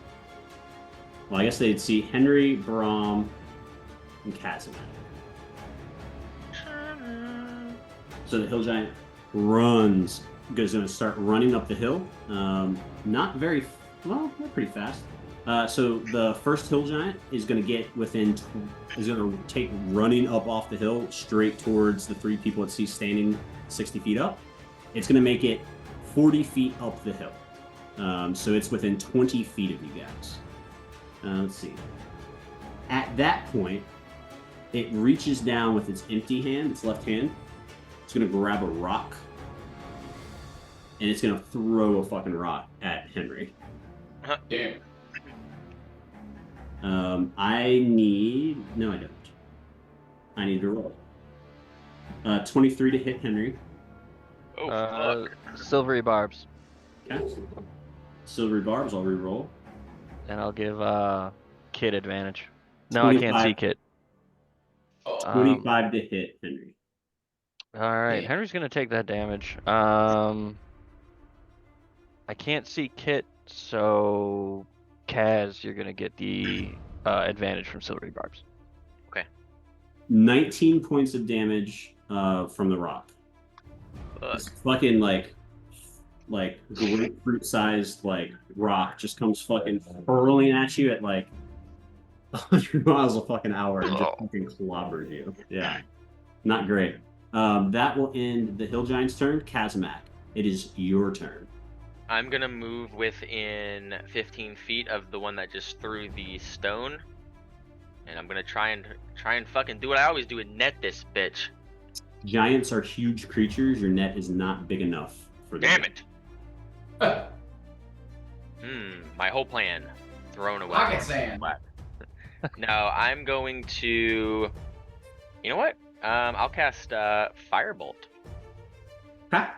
Speaker 1: well, I guess they'd see Henry, Brom, and Casimir. So the hill giant runs, goes going to start running up the hill. Not very, well, they're pretty fast. So the first hill giant is going to get is going to take running up off the hill straight towards the 3 people it sees standing 60 feet up. It's going to make it 40 feet up the hill. So it's within 20 feet of you guys. Let's see. At that point, it reaches down with its empty hand, its left hand. It's going to grab a rock. And it's going to throw a fucking rock at Henry.
Speaker 3: Damn.
Speaker 1: I need... No, I don't. I need to roll. 23 to hit Henry.
Speaker 2: Oh, fuck.
Speaker 4: Silvery barbs.
Speaker 1: Okay. Silvery barbs, I'll re-roll.
Speaker 4: And I'll give Kit advantage. No, I can't see
Speaker 1: 25.
Speaker 4: Kit.
Speaker 1: 25 to hit Henry.
Speaker 4: Alright,
Speaker 3: Yeah.
Speaker 4: Henry's gonna take that damage. I can't see Kit, so Kaz, you're gonna get the advantage from Silvery Barbs.
Speaker 1: 19 points of damage from the rock.
Speaker 2: Fuck.
Speaker 1: This fucking like grapefruit-sized rock just comes fucking hurling at you at 100 miles a fucking hour and just fucking clobbers you. Yeah, not great. That will end the hill giant's turn. Kazimak, it is your turn.
Speaker 2: I'm gonna move within 15 feet of the one that just threw the stone, and I'm gonna try and fucking do what I always do and net this bitch.
Speaker 1: Giants are huge creatures. Your net is not big enough for them.
Speaker 2: Damn it! My whole plan thrown away.
Speaker 3: Pocket sand.
Speaker 2: No, I'm going to. You know what? I'll cast Firebolt.
Speaker 1: Ha!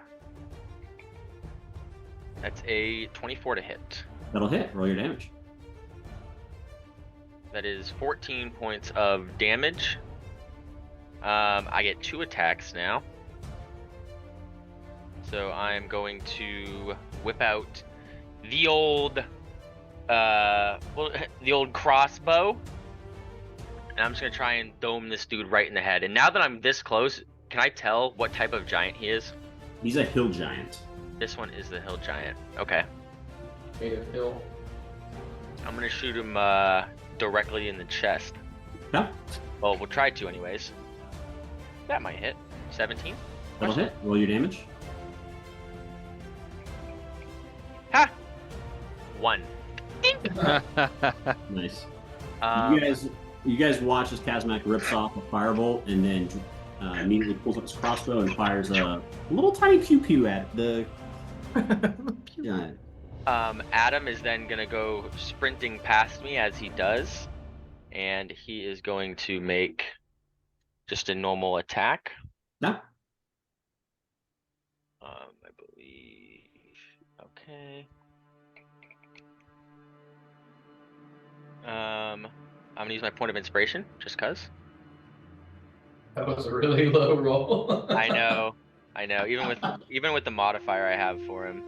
Speaker 2: That's a 24 to hit.
Speaker 1: That'll hit. Roll your damage.
Speaker 2: That is 14 points of damage. I get 2 attacks now. So I'm going to whip out the old, the old crossbow, and I'm just gonna try and dome this dude right in the head. And now that I'm this close, can I tell what type of giant he is?
Speaker 1: He's a hill giant.
Speaker 2: This one is the hill giant. Okay.
Speaker 3: Made of hill.
Speaker 2: I'm gonna shoot him directly in the chest.
Speaker 1: Yeah,
Speaker 2: Well, we'll try to anyways. That might hit. 17.
Speaker 1: that'll hit. Roll your damage.
Speaker 2: Ha! 1.
Speaker 1: Nice.
Speaker 2: Um,
Speaker 1: You guys watch as Kazimak rips off a firebolt and then immediately pulls up his crossbow and fires a little tiny pew pew at the giant.
Speaker 2: Adam is then gonna go sprinting past me as he does, and he is going to make just a normal attack.
Speaker 1: No.
Speaker 2: I believe. Okay. I'm gonna use my point of inspiration, just cause.
Speaker 3: That was a really low roll.
Speaker 2: I know. Even with the modifier I have for him.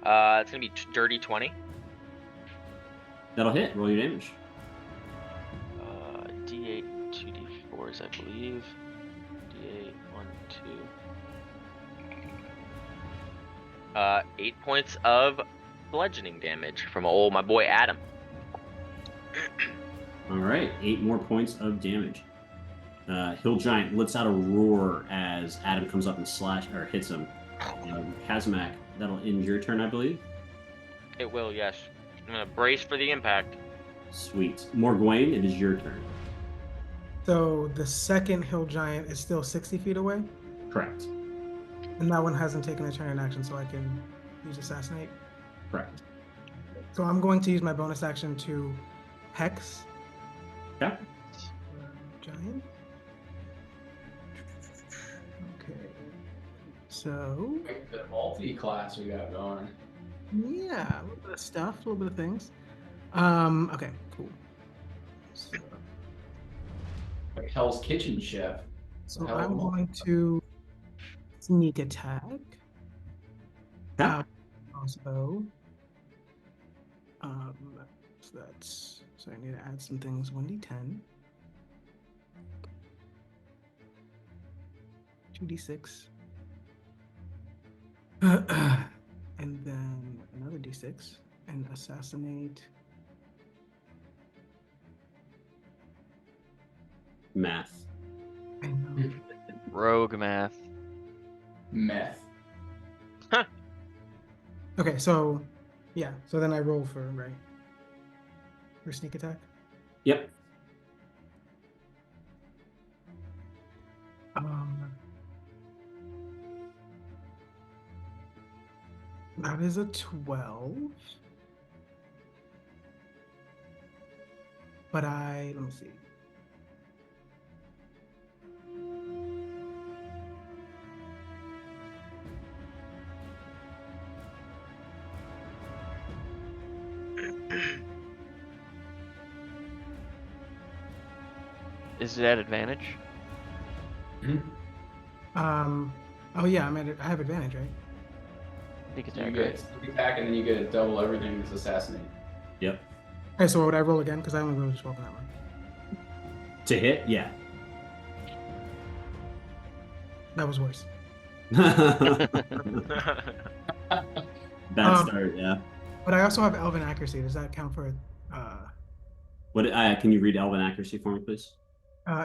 Speaker 2: It's gonna be dirty 20.
Speaker 1: That'll hit. Roll your damage.
Speaker 2: D8, 2d4s, I believe. D8, 1, 2. 8 points of bludgeoning damage from my boy Adam.
Speaker 1: All right, 8 more points of damage. Hill Giant lets out a roar as Adam comes up and hits him. Kazamak, that'll end your turn, I believe.
Speaker 2: It will, yes. I'm gonna brace for the impact.
Speaker 1: Sweet. Morgwain, it is your turn.
Speaker 5: So the second hill giant is still 60 feet away,
Speaker 1: Correct.
Speaker 5: and that one hasn't taken a turn in action, so I can use assassinate.
Speaker 1: Correct.
Speaker 5: So I'm going to use my bonus action to hex
Speaker 1: Okay.
Speaker 5: giant. Okay. So
Speaker 3: The multi-class we got going.
Speaker 5: yeah, a little bit of stuff, a little bit of things. Okay, cool. So,
Speaker 3: Like Hell's Kitchen chef.
Speaker 5: so
Speaker 3: Hell of a
Speaker 5: I'm
Speaker 3: multi-
Speaker 5: going to sneak attack.
Speaker 1: Yeah.
Speaker 5: Crossbow. So that's so I need to add some things. 1d10. 2d6. And then another d6 and assassinate.
Speaker 1: Math.
Speaker 5: I know.
Speaker 4: Rogue math.
Speaker 3: Meth.
Speaker 5: Okay, so yeah, so then I roll for sneak attack.
Speaker 1: Yep.
Speaker 5: That is a 12. But let me see.
Speaker 4: Is it at advantage?
Speaker 5: Oh yeah, I have advantage, right?
Speaker 4: Sneak
Speaker 3: You
Speaker 4: attack,
Speaker 3: get
Speaker 4: right?
Speaker 3: sneak attack and then you get double everything that's assassinate.
Speaker 1: Yep.
Speaker 5: Okay, so would I roll again? Because I only rolled a 12 on that one.
Speaker 1: To hit, yeah.
Speaker 5: That was worse.
Speaker 1: Bad start, yeah.
Speaker 5: But I also have Elven accuracy. Does that count for
Speaker 1: What? Can you read Elven accuracy for me, please?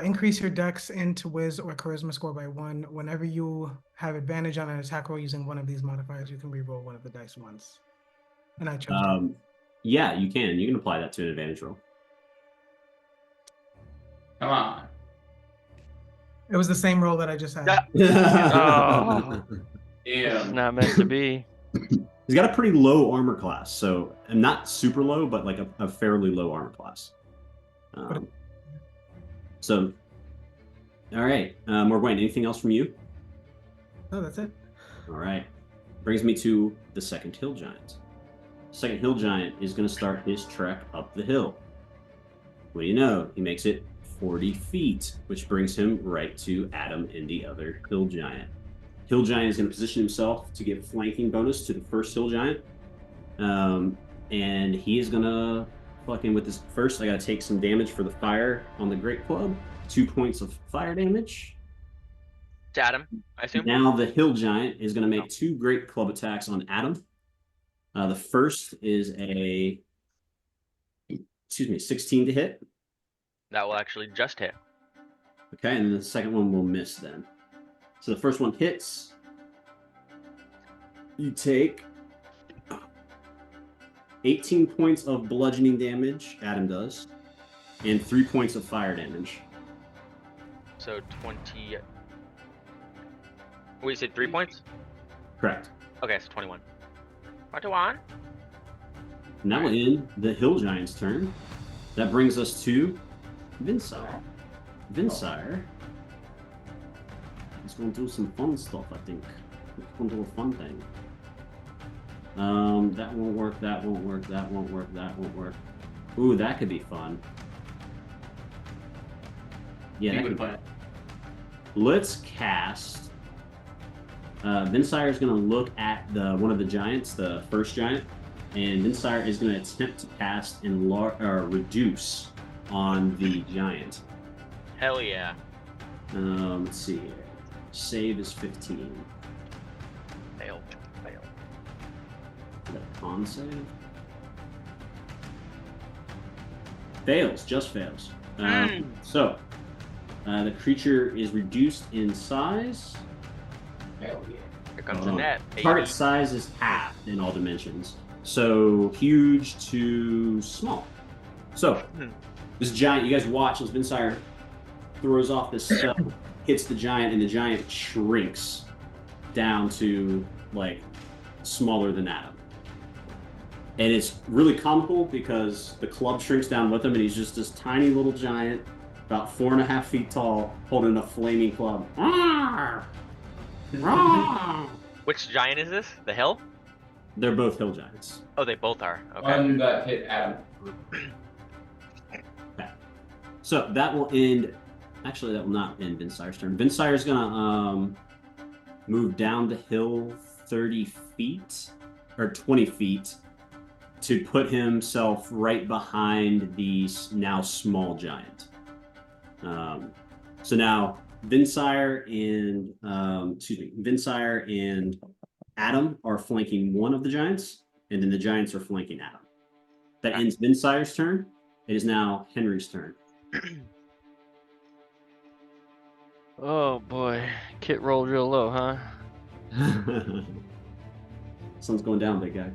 Speaker 5: increase your dex into Wiz or Charisma score by 1. Whenever you have advantage on an attack roll using one of these modifiers, you can re-roll one of the dice once. And I chose that.
Speaker 1: Yeah, you can. You can apply that to an advantage roll.
Speaker 3: Come on.
Speaker 5: It was the same roll that I just had.
Speaker 4: Oh. This is
Speaker 3: Damn.
Speaker 4: not meant to be.
Speaker 1: He's got a pretty low armor class, so not super low, but like a fairly low armor class. So, all right, Morgwain, anything else from you?
Speaker 5: Oh, that's it.
Speaker 1: All right, brings me to the second hill giant. Second hill giant is going to start his trek up the hill. What do you know? He makes it 40 feet, which brings him right to Adam and the other hill giant. Hill giant is going to position himself to give flanking bonus to the first hill giant, and he is going to fucking with this first. I got to take some damage for the fire on the great club. 2 points of fire damage.
Speaker 2: It's Adam, I assume.
Speaker 1: Now the hill giant is going to make 2 great club attacks on Adam. The first is a 16 to hit.
Speaker 2: That will actually just hit.
Speaker 1: Okay, and the second one will miss then. So the first one hits. You take 18 points of bludgeoning damage, Adam does, and 3 points of fire damage.
Speaker 2: So 20. We said 3 points?
Speaker 1: Correct.
Speaker 2: Okay, so 21. 21?
Speaker 1: And that will end the hill giant's turn. That brings us to Vinsire. Vinsire is going to do some fun stuff, I think. into a fun thing. That won't work. That won't work. That won't work. That won't work. Ooh, that could be fun. Yeah, that could be fun. Let's cast. Vinsire is going to look at one of the giants, the first giant, and Vinsire is going to attempt to cast reduce on the giant.
Speaker 8: Hell yeah.
Speaker 1: Let's see here. Save is 15.
Speaker 8: Fail.
Speaker 1: Is that a con save? Fails, just fails. So, the creature is reduced in size.
Speaker 3: Hell yeah.
Speaker 8: Here comes the net.
Speaker 1: Target size is half in all dimensions. So, huge to small. So, this giant, you guys watch as Vinsire throws off this spell, hits the giant, and the giant shrinks down to, like, smaller than Adam. And it's really comical because the club shrinks down with him, and he's just this tiny little giant, about 4.5 feet tall, holding a flaming club. Arr! Arr!
Speaker 8: Which giant is this? The hill?
Speaker 1: They're both hill giants.
Speaker 8: Oh, they both are. Okay.
Speaker 3: One that hit Adam.
Speaker 1: Okay. So that will end. Actually, that will not end Vinsire's turn. Vinsire's gonna move down the hill 30 feet or 20 feet to put himself right behind the now small giant. So now Vinsire and Adam are flanking one of the giants, and then the giants are flanking Adam. That ends Vinsire's turn. It is now Henry's turn.
Speaker 4: Oh boy, Kit rolled real low, huh?
Speaker 1: Sun's going down, big guy.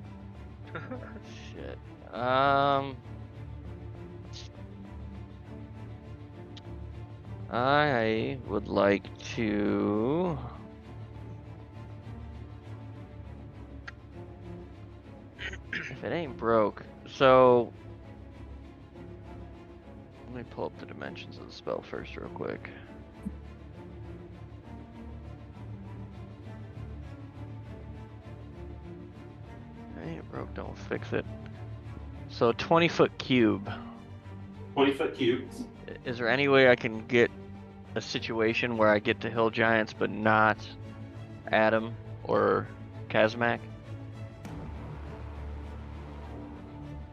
Speaker 4: Shit. I would like to. If it ain't broke, so let me pull up the dimensions of the spell first, real quick. Ain't broke, don't fix it. So 20-foot cube.
Speaker 1: 20-foot cube.
Speaker 4: Is there any way I can get a situation where I get to hill giants but not Adam or Kazmak?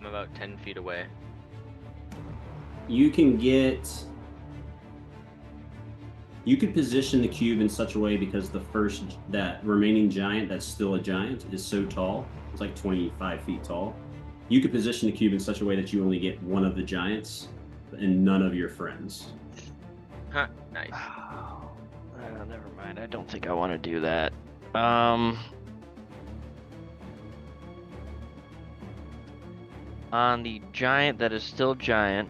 Speaker 8: I'm about 10 feet away.
Speaker 1: You could position the cube in such a way because that remaining giant that's still a giant is so tall. It's like 25 feet tall. You could position the cube in such a way that you only get one of the giants and none of your friends.
Speaker 8: Huh, nice.
Speaker 4: Oh, never mind. I don't think I want to do that. On the giant that is still giant,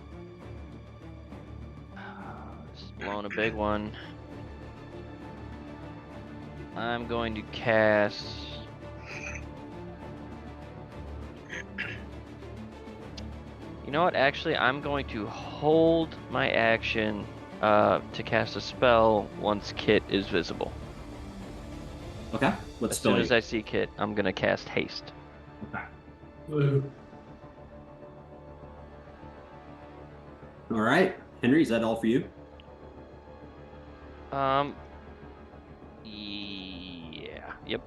Speaker 4: just blowing a big one. I'm going to cast. You know what? Actually, I'm going to hold my action to cast a spell once Kit is visible.
Speaker 1: Okay. Let's
Speaker 4: As soon as I see Kit, I'm gonna cast haste.
Speaker 1: Okay.
Speaker 3: Blue.
Speaker 1: All right, Henry, is that all for you?
Speaker 4: Yeah. Yep.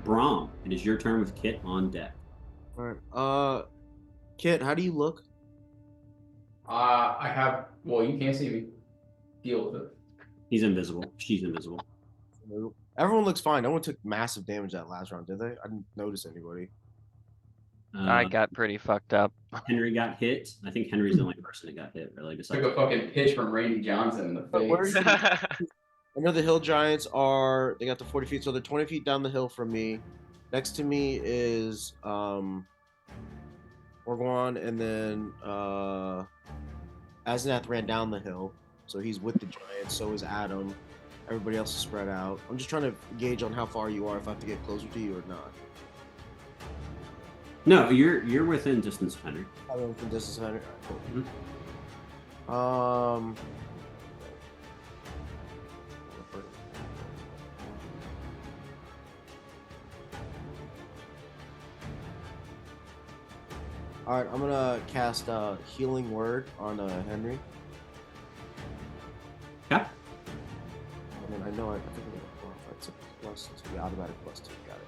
Speaker 1: Brahm, it is your turn with Kit on deck.
Speaker 6: Alright. Kit, how do you look?
Speaker 3: I have. Well, you can't see me. Deal with it.
Speaker 1: He's invisible. She's invisible.
Speaker 6: Everyone looks fine. No one took massive damage that last round, did they? I didn't notice anybody.
Speaker 4: I got pretty fucked up.
Speaker 1: Henry got hit. I think Henry's the only person that got hit, really.
Speaker 3: Took
Speaker 1: Besides,
Speaker 3: a fucking pitch from Randy Johnson in the
Speaker 6: But where's
Speaker 3: face.
Speaker 6: I know the hill giants are. They got the 40 feet, so they're 20 feet down the hill from me. Next to me is Orgwan, and then Aznath ran down the hill, so he's with the giants. So is Adam. Everybody else is spread out. I'm just trying to gauge on how far you are, if I have to get closer to you or not.
Speaker 1: no, you're within distance of Henry.
Speaker 6: I'm within distance of Henry. All right, I'm gonna cast Healing Word on Henry.
Speaker 1: Okay.
Speaker 6: And then I know I think I'm gonna qualify. It's a +2, automatic +2. Got it.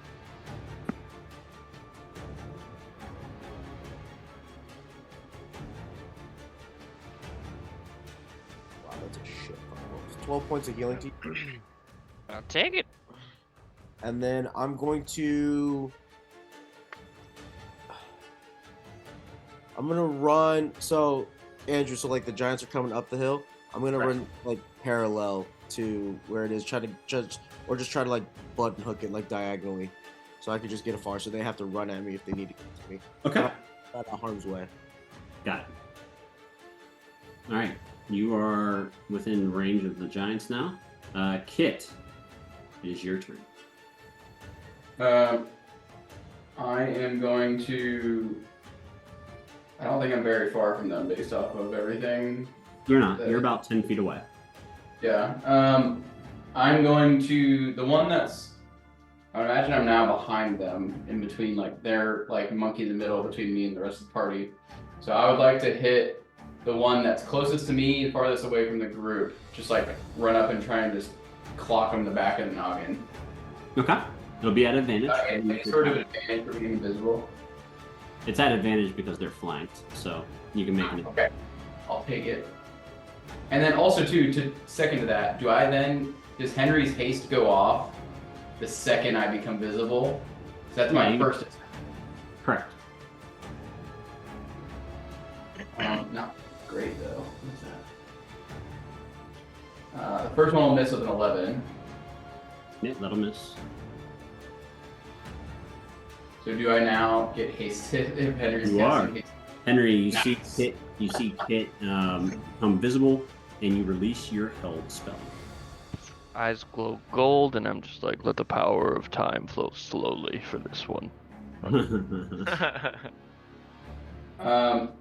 Speaker 6: Wow, that's a shit. 12 points of healing to you.
Speaker 4: I'll take it.
Speaker 6: And then I'm going to. I'm gonna run. So, Andrew, so like the giants are coming up the hill. I'm gonna run like parallel to where it is, try to judge, or just try to like button hook it like diagonally, so I can just get afar. So they have to run at me if they need to get to me.
Speaker 1: Okay.
Speaker 6: Out of harm's way.
Speaker 1: Got it. All right. You are within range of the giants now. Kit, it is your turn.
Speaker 3: I am going to. I don't think I'm very far from them based off of everything.
Speaker 1: You're not. You're about 10 feet away.
Speaker 3: Yeah. I'm going to the one that's. I would imagine I'm now behind them, in between, like they're like monkey in the middle between me and the rest of the party. So I would like to hit the one that's closest to me and farthest away from the group. Just like run up and try and just clock him in the back of the noggin.
Speaker 1: Okay. It'll be at advantage.
Speaker 3: Any sort of advantage for being invisible.
Speaker 1: It's at advantage because they're flanked, so you can make it.
Speaker 3: Okay, I'll take it. And then also too, to second to that, does Henry's haste go off the second I become visible? So that's my first attack.
Speaker 1: Correct.
Speaker 3: Not great though. What's that? The first one will miss with an 11.
Speaker 1: Yeah, that'll miss.
Speaker 3: So do I now get hasted if Henry's
Speaker 1: You are.
Speaker 3: casting haste?
Speaker 1: Henry, you
Speaker 3: Nice.
Speaker 1: see Kit become visible, and you release your held spell.
Speaker 4: Eyes glow gold, and I'm just like, let the power of time flow slowly for this one.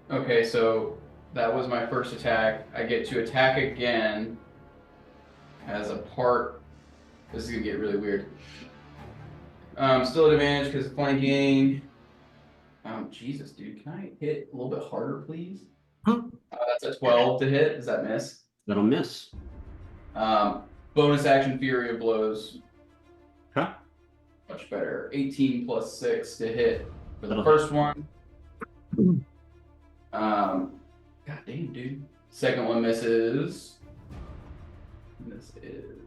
Speaker 3: Okay, so that was my first attack. I get to attack again as a part. This is gonna get really weird. Still at advantage because of flanking. Jesus, dude, can I hit a little bit harder, please? That's a 12 to hit. Does that miss?
Speaker 1: That'll miss.
Speaker 3: Bonus action Fury of Blows.
Speaker 1: Okay.
Speaker 3: Much better. 18 plus 6 to hit for the
Speaker 1: That'll
Speaker 3: first one. God damn, dude. Second one misses. This is,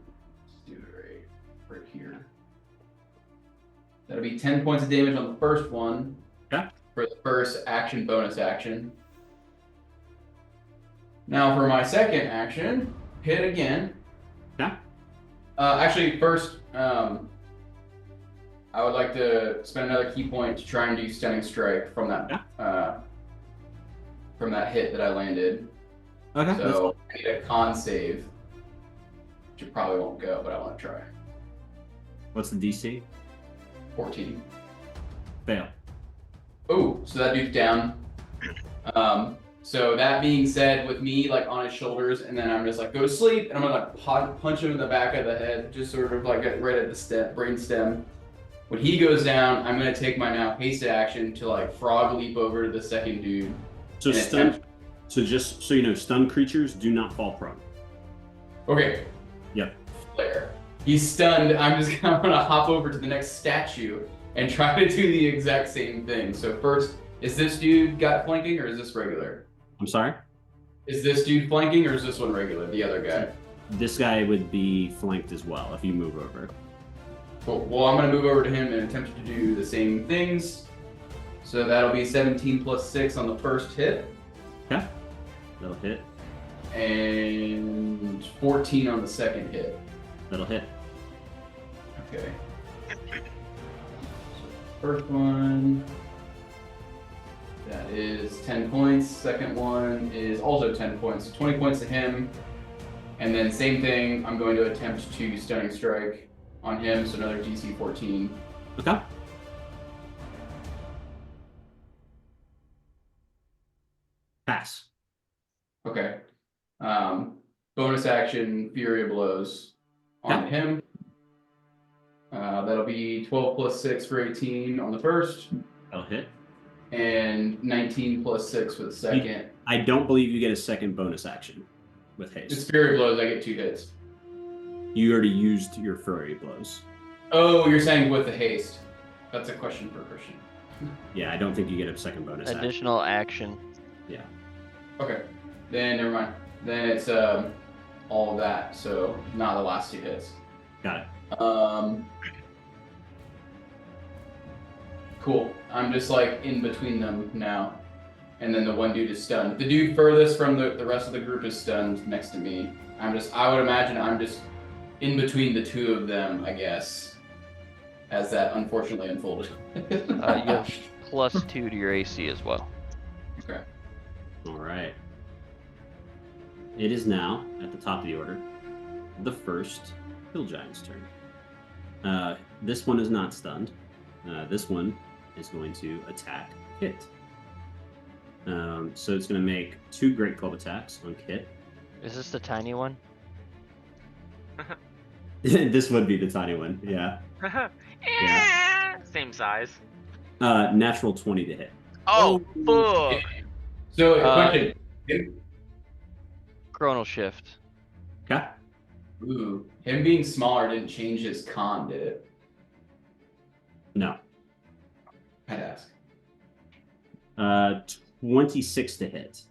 Speaker 3: let's do it right here. That'll be 10 points of damage on the first one.
Speaker 1: Okay.
Speaker 3: For the first action, bonus action. Now for my second action, hit again.
Speaker 1: Okay.
Speaker 3: Actually, first, I would like to spend another key point to try and do stunning strike from that hit that I landed.
Speaker 1: Okay.
Speaker 3: So I need a con save, which it probably won't go, but I want to try.
Speaker 1: What's the DC?
Speaker 3: 14.
Speaker 1: Fail.
Speaker 3: Oh, so that dude's down. So that being said, with me like on his shoulders, and then I'm just like, go to sleep, and I'm gonna like punch him in the back of the head, just sort of like right at the brain stem. When he goes down, I'm gonna take my now hasted action to like frog leap over to the second dude.
Speaker 1: So stun. So just so you know, stunned creatures do not fall prone.
Speaker 3: Okay.
Speaker 1: Yep.
Speaker 3: Flare. He's stunned. I'm gonna hop over to the next statue and try to do the exact same thing. So first, is this dude got flanking or is this regular?
Speaker 1: I'm sorry?
Speaker 3: Is this dude flanking or is this one regular, the other guy?
Speaker 1: This guy would be flanked as well if you move over.
Speaker 3: Cool. Well, I'm going to move over to him and attempt to do the same things. So that'll be 17 plus 6 on the first hit.
Speaker 1: Okay. That'll hit.
Speaker 3: And 14 on the second hit.
Speaker 1: That'll hit.
Speaker 3: Okay. First one. That is 10 points. Second one is also 10 points. So 20 points to him. And then same thing, I'm going to attempt to stunning strike on him. So another DC 14.
Speaker 1: Okay. Pass.
Speaker 3: Okay. Bonus action, Fury of Blows on him. That'll be 12 plus 6 for 18 on the first.
Speaker 1: That'll hit.
Speaker 3: and 19 plus 6 with second.
Speaker 1: I don't believe you get a second bonus action with haste.
Speaker 3: It's Fury Blows, I get 2 hits.
Speaker 1: You already used your Fury Blows.
Speaker 3: Oh, you're saying with the haste. That's a question for Christian.
Speaker 1: Yeah, I don't think you get a second bonus action.
Speaker 4: Additional action.
Speaker 1: Yeah.
Speaker 3: Okay. Then never mind. Then it's all of that, so not the last 2 hits.
Speaker 1: Got it.
Speaker 3: Cool. I'm just like in between them now. And then the one dude is stunned. The dude furthest from the rest of the group is stunned next to me. I would imagine I'm just in between the 2 of them, I guess. As that unfortunately unfolded.
Speaker 4: You have +2 to your AC as well.
Speaker 3: Okay.
Speaker 1: All right. It is now at the top of the order, the first Hill Giant's turn. This one is not stunned. This one is going to attack Kit. So it's going to make 2 Great Club attacks on Kit.
Speaker 4: Is this the tiny one?
Speaker 1: This would be the tiny one, yeah.
Speaker 8: Same size.
Speaker 1: Natural 20 to hit.
Speaker 8: Oh, fuck.
Speaker 3: So, question.
Speaker 4: Chronal shift.
Speaker 1: Okay.
Speaker 3: Ooh, him being smaller didn't change his con, did it?
Speaker 1: No.
Speaker 3: I'd ask.
Speaker 1: 26 to hit.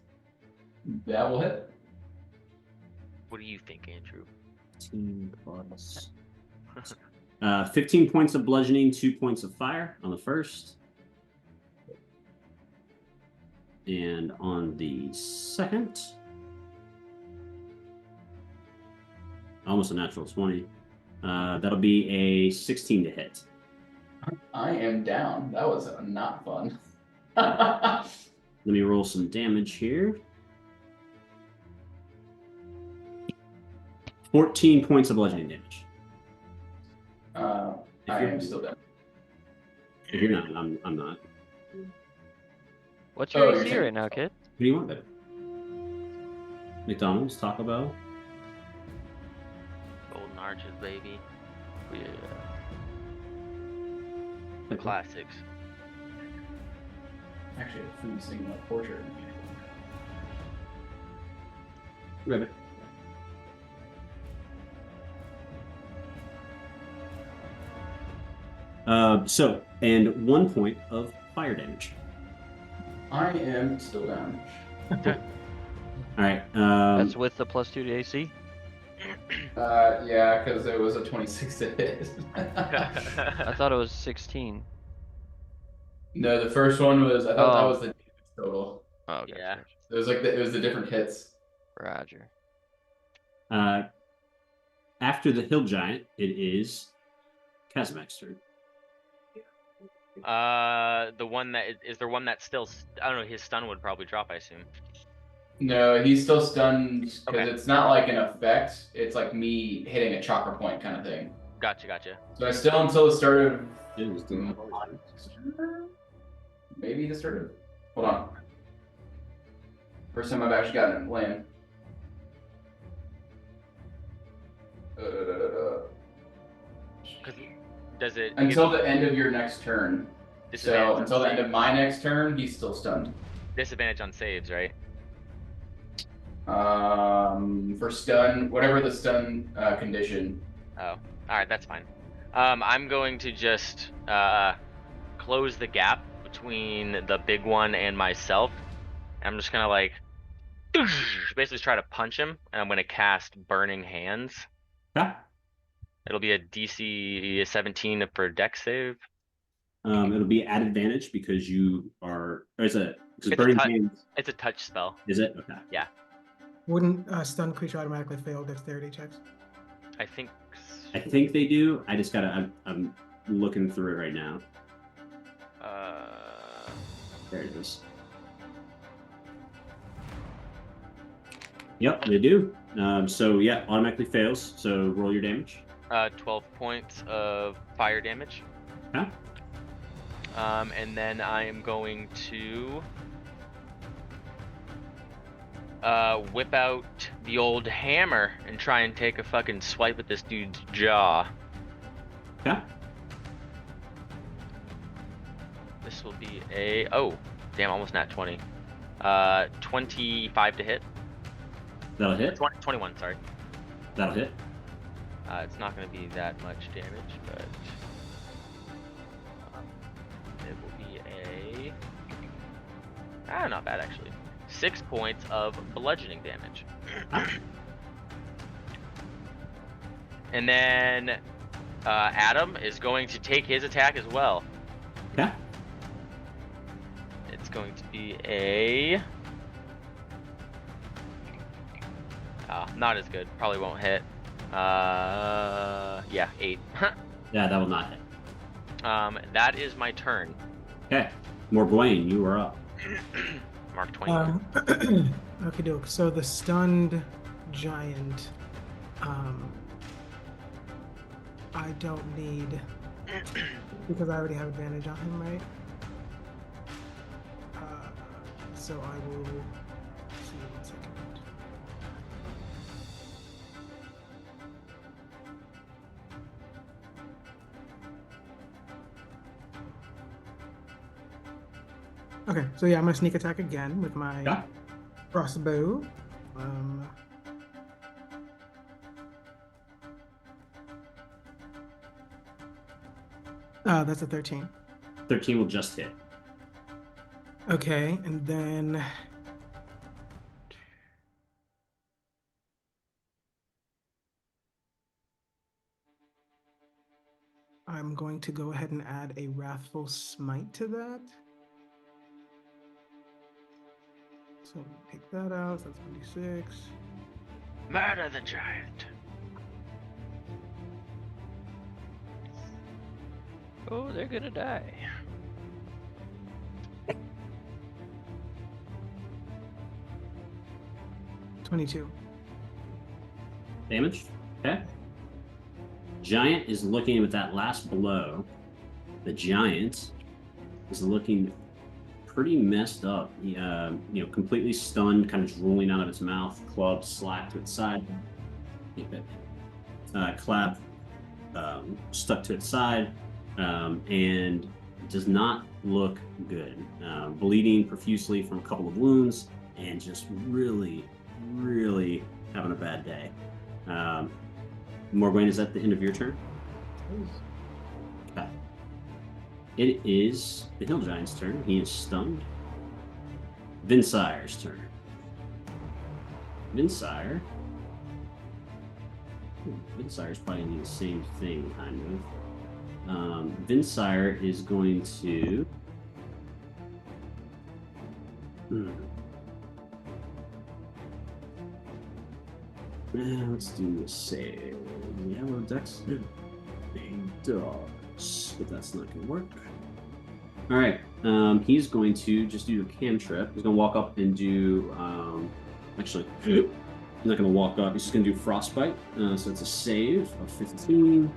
Speaker 3: That will hit.
Speaker 8: What do you think, Andrew?
Speaker 1: 15 plus. 15 points of bludgeoning, 2 points of fire on the first. And on the second, almost a natural 20. That'll be a 16 to hit.
Speaker 3: I am down. That was not fun.
Speaker 1: Let me roll some damage here. 14 points of bludgeoning damage.
Speaker 3: I am still down.
Speaker 1: If you're not, I'm not.
Speaker 4: What's your
Speaker 3: Oh, you're
Speaker 4: AC
Speaker 3: saying-
Speaker 4: right now, kid?
Speaker 1: What do you want, babe? McDonald's, Taco Bell?
Speaker 8: Golden Arches, baby.
Speaker 4: Yeah.
Speaker 8: The classics.
Speaker 3: Actually, a food singing like portrait.
Speaker 1: Ribbit. And 1 point of fire damage.
Speaker 3: I am still down.
Speaker 1: All right.
Speaker 4: That's with the +2 to AC?
Speaker 3: Yeah, because it was a 26 to hit.
Speaker 4: I thought it was 16.
Speaker 3: No, the first one was. I thought that
Speaker 4: Oh.
Speaker 3: was the total.
Speaker 4: Oh, okay.
Speaker 8: Yeah.
Speaker 4: gotcha.
Speaker 3: It was like it was the different hits.
Speaker 4: Roger.
Speaker 1: After the hill giant, it is Kazimek's turn.
Speaker 8: The one that is there one that still. I don't know. His stun would probably drop. I assume.
Speaker 3: No, he's still stunned because
Speaker 8: Okay.
Speaker 3: it's not like an effect. It's like me hitting a chakra point kind of thing.
Speaker 8: Gotcha.
Speaker 3: So I still until the start of
Speaker 1: It is the-
Speaker 3: maybe the start of. Hold on. First time I've actually gotten it land.
Speaker 8: Does it
Speaker 3: Until the end of your next turn. So
Speaker 8: disadvantage on
Speaker 3: until the end
Speaker 8: save-
Speaker 3: of my next turn, he's still stunned.
Speaker 8: disadvantage on saves, right?
Speaker 3: For stun, whatever the stun condition.
Speaker 8: Oh, all right, that's fine. I'm going to just close the gap between the big one and myself. I'm just gonna like basically try to punch him, and I'm gonna cast Burning Hands.
Speaker 1: Okay.
Speaker 8: It'll be a DC 17 for dex save.
Speaker 1: It'll be at advantage because you are. Or is it? Is
Speaker 8: It's a
Speaker 1: burning
Speaker 8: touch.
Speaker 1: hands?
Speaker 8: It's a touch spell.
Speaker 1: Is it? Okay.
Speaker 5: Wouldn't a stunned creature automatically fail dexterity checks?
Speaker 8: I think.
Speaker 1: I think they do. I just gotta. I'm looking through it right now. There it is. Yep, they do. So yeah, automatically fails. So roll your damage.
Speaker 8: 12 points of fire damage.
Speaker 1: Okay.
Speaker 8: And then I am going to whip out the old hammer and try and take a fucking swipe at this dude's jaw.
Speaker 1: Okay.
Speaker 2: This will be a damn, almost nat 20. 25 to hit.
Speaker 1: That'll hit.
Speaker 2: 21, sorry.
Speaker 1: That'll hit.
Speaker 2: It's not going to be that much damage, but it will be not bad actually. 6 points of bludgeoning damage. And then Adam is going to take his attack as well.
Speaker 1: Okay.
Speaker 2: It's going to be a not as good. Probably won't hit. Yeah, 8.
Speaker 1: Yeah, that will not hit.
Speaker 2: That is my turn.
Speaker 1: Okay. Morgwain, you are up.
Speaker 2: Mark 20.
Speaker 5: Okay, doke. So the stunned giant, I don't need, because I already have advantage on him, right? So I will see 1 second. Okay, so yeah, I'm gonna sneak attack again with my crossbow. That's a 13.
Speaker 1: 13 will just hit.
Speaker 5: Okay, and then I'm going to go ahead and add a Wrathful Smite to that. So take that out, so that's 26.
Speaker 2: Murder the giant.
Speaker 4: Oh, they're gonna die.
Speaker 5: $22.
Speaker 1: Damage. Okay. Giant is looking with that last blow. The giant is looking pretty messed up. Completely stunned, kind of drooling out of its mouth, club slapped to its side. Clap stuck to its side, and does not look good. Bleeding profusely from a couple of wounds, and just really, really having a bad day. Morgwain, is that the end of your turn? Okay. It is the Hill Giant's turn. He is stunned. Vinsire's turn. Vinsire. Vinsire's probably doing the same thing, kind of. Vinsire is going to. Let's do a save. Yellow Dex. It does, but that's not going to work. All right. He's going to just do a cantrip. He's going to walk up and do. Actually, he's not going to walk up. He's just going to do Frostbite. So it's a save of 15.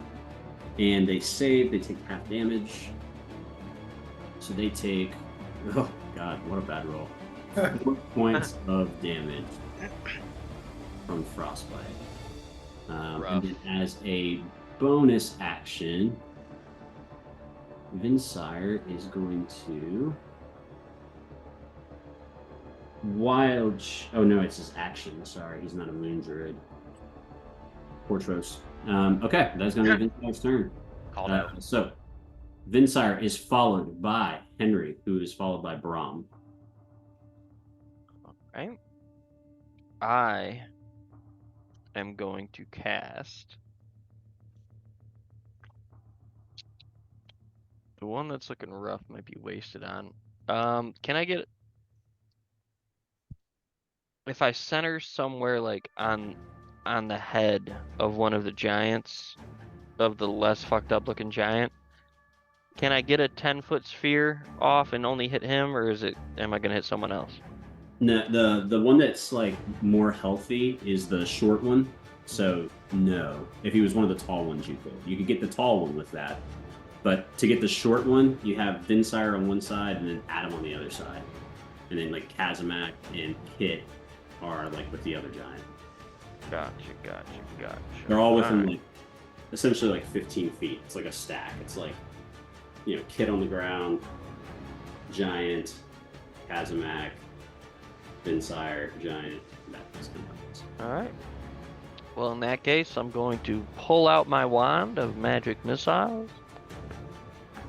Speaker 1: And they save. They take half damage. So they take. Oh, God. What a bad roll. 4 points of damage from Frostbite. And then as a bonus action, Vinsire is going to oh no, it's his action. Sorry, he's not a moon druid. Portros. Okay, that's going to be Vinsire's turn.
Speaker 2: Called out.
Speaker 1: So Vinsire is followed by Henry, who is followed by Brahm.
Speaker 4: Right. I am going to cast the one that's looking rough. Might be wasted on. Can I get, if I center somewhere like on the head of one of the giants, of the less fucked up looking giant, can I get a 10-foot sphere off and only hit him, or am I gonna hit someone else?
Speaker 1: No, the one that's like more healthy is the short one. So no, if he was one of the tall ones, you could get the tall one with that. But to get the short one, you have Vinsire on one side and then Adam on the other side, and then like Kazamak and Kit are like with the other giant.
Speaker 4: Gotcha.
Speaker 1: They're all within like essentially like 15 feet. It's like a stack. It's like, Kit on the ground, giant, Kazamak, Vinsire, giant. That's gonna happen.
Speaker 4: All right. Well, in that case, I'm going to pull out my wand of magic missiles.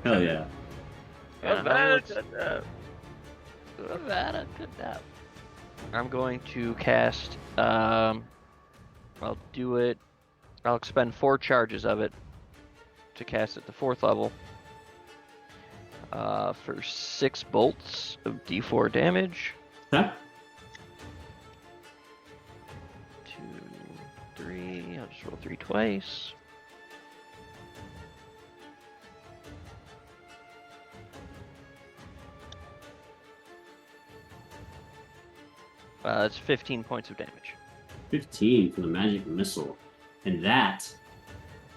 Speaker 1: Hell yeah.
Speaker 4: I'm going to cast. I'll do it. I'll expend 4 charges of it to cast at the 4th level. For 6 bolts of D4 damage.
Speaker 1: Okay.
Speaker 4: 2, 3. I'll just roll 3 twice. It's 15 points of damage.
Speaker 1: 15 for the magic missile, and that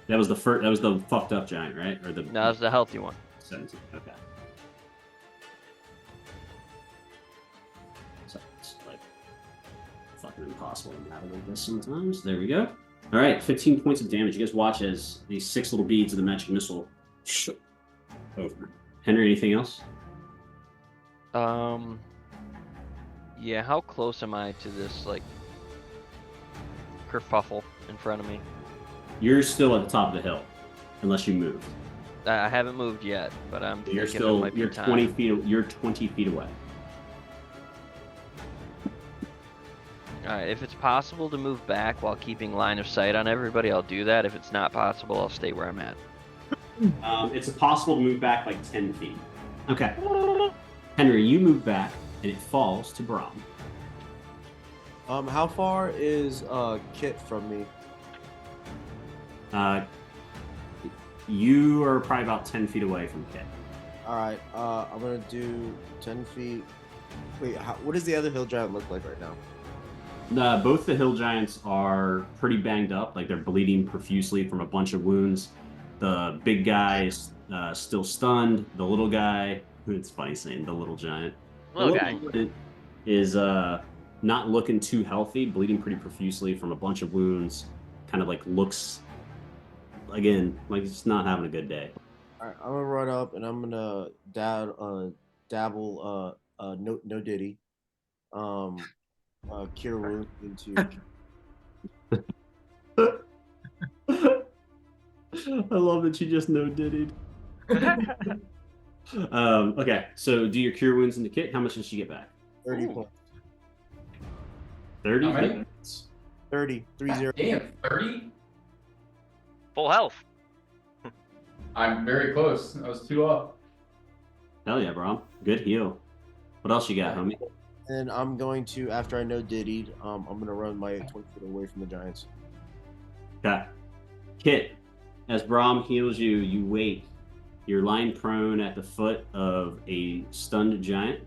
Speaker 1: was the first. That was the fucked up giant, right? Or the
Speaker 4: No, that was the healthy one.
Speaker 1: 17. Okay. So it's like fucking impossible to navigate this sometimes. There we go. All right, 15 points of damage. You guys watch as these 6 little beads of the magic missile over. Henry, anything else?
Speaker 4: Yeah, how close am I to this, like, kerfuffle in front of me?
Speaker 1: You're still at the top of the hill, unless you move.
Speaker 4: I haven't moved yet, but I'm
Speaker 1: You're
Speaker 4: thinking it
Speaker 1: still.
Speaker 4: might be
Speaker 1: You're
Speaker 4: time.
Speaker 1: 20 feet. You're 20 feet away.
Speaker 4: Alright, if it's possible to move back while keeping line of sight on everybody, I'll do that. If it's not possible, I'll stay where I'm at.
Speaker 1: It's possible to move back like 10 feet. Okay. Henry, you move back, and it falls to Brahm.
Speaker 6: How far is Kit from me?
Speaker 1: You are probably about 10 feet away from Kit.
Speaker 6: All right. I'm gonna do 10 feet. Wait, what does the other hill giant look like right now?
Speaker 1: Both the hill giants are pretty banged up, like they're bleeding profusely from a bunch of wounds. The big guy is still stunned. The little guy, it's funny saying the little giant.
Speaker 2: Little
Speaker 1: The
Speaker 2: guy.
Speaker 1: is not looking too healthy, bleeding pretty profusely from a bunch of wounds. Kind of like looks, again, like he's not having a good day.
Speaker 6: All right, I'm gonna run up and I'm gonna dabble no diddy, cure wound into.
Speaker 1: I love that you just no diddied. Okay, so do your cure wounds into Kit. How much does she get back?
Speaker 6: 30 points.
Speaker 1: 30?
Speaker 3: How many?
Speaker 6: 30. 30.
Speaker 3: Damn, 30?
Speaker 2: Full health.
Speaker 3: I'm very close. I was 2 up.
Speaker 1: Hell yeah, bro. Good heal. What else you got, homie?
Speaker 6: And I'm going to, after I know diddied, I'm gonna run my 20 feet away from the giants.
Speaker 1: Okay. Kit, as Brahm heals you, you wait. You're lying prone at the foot of a stunned giant.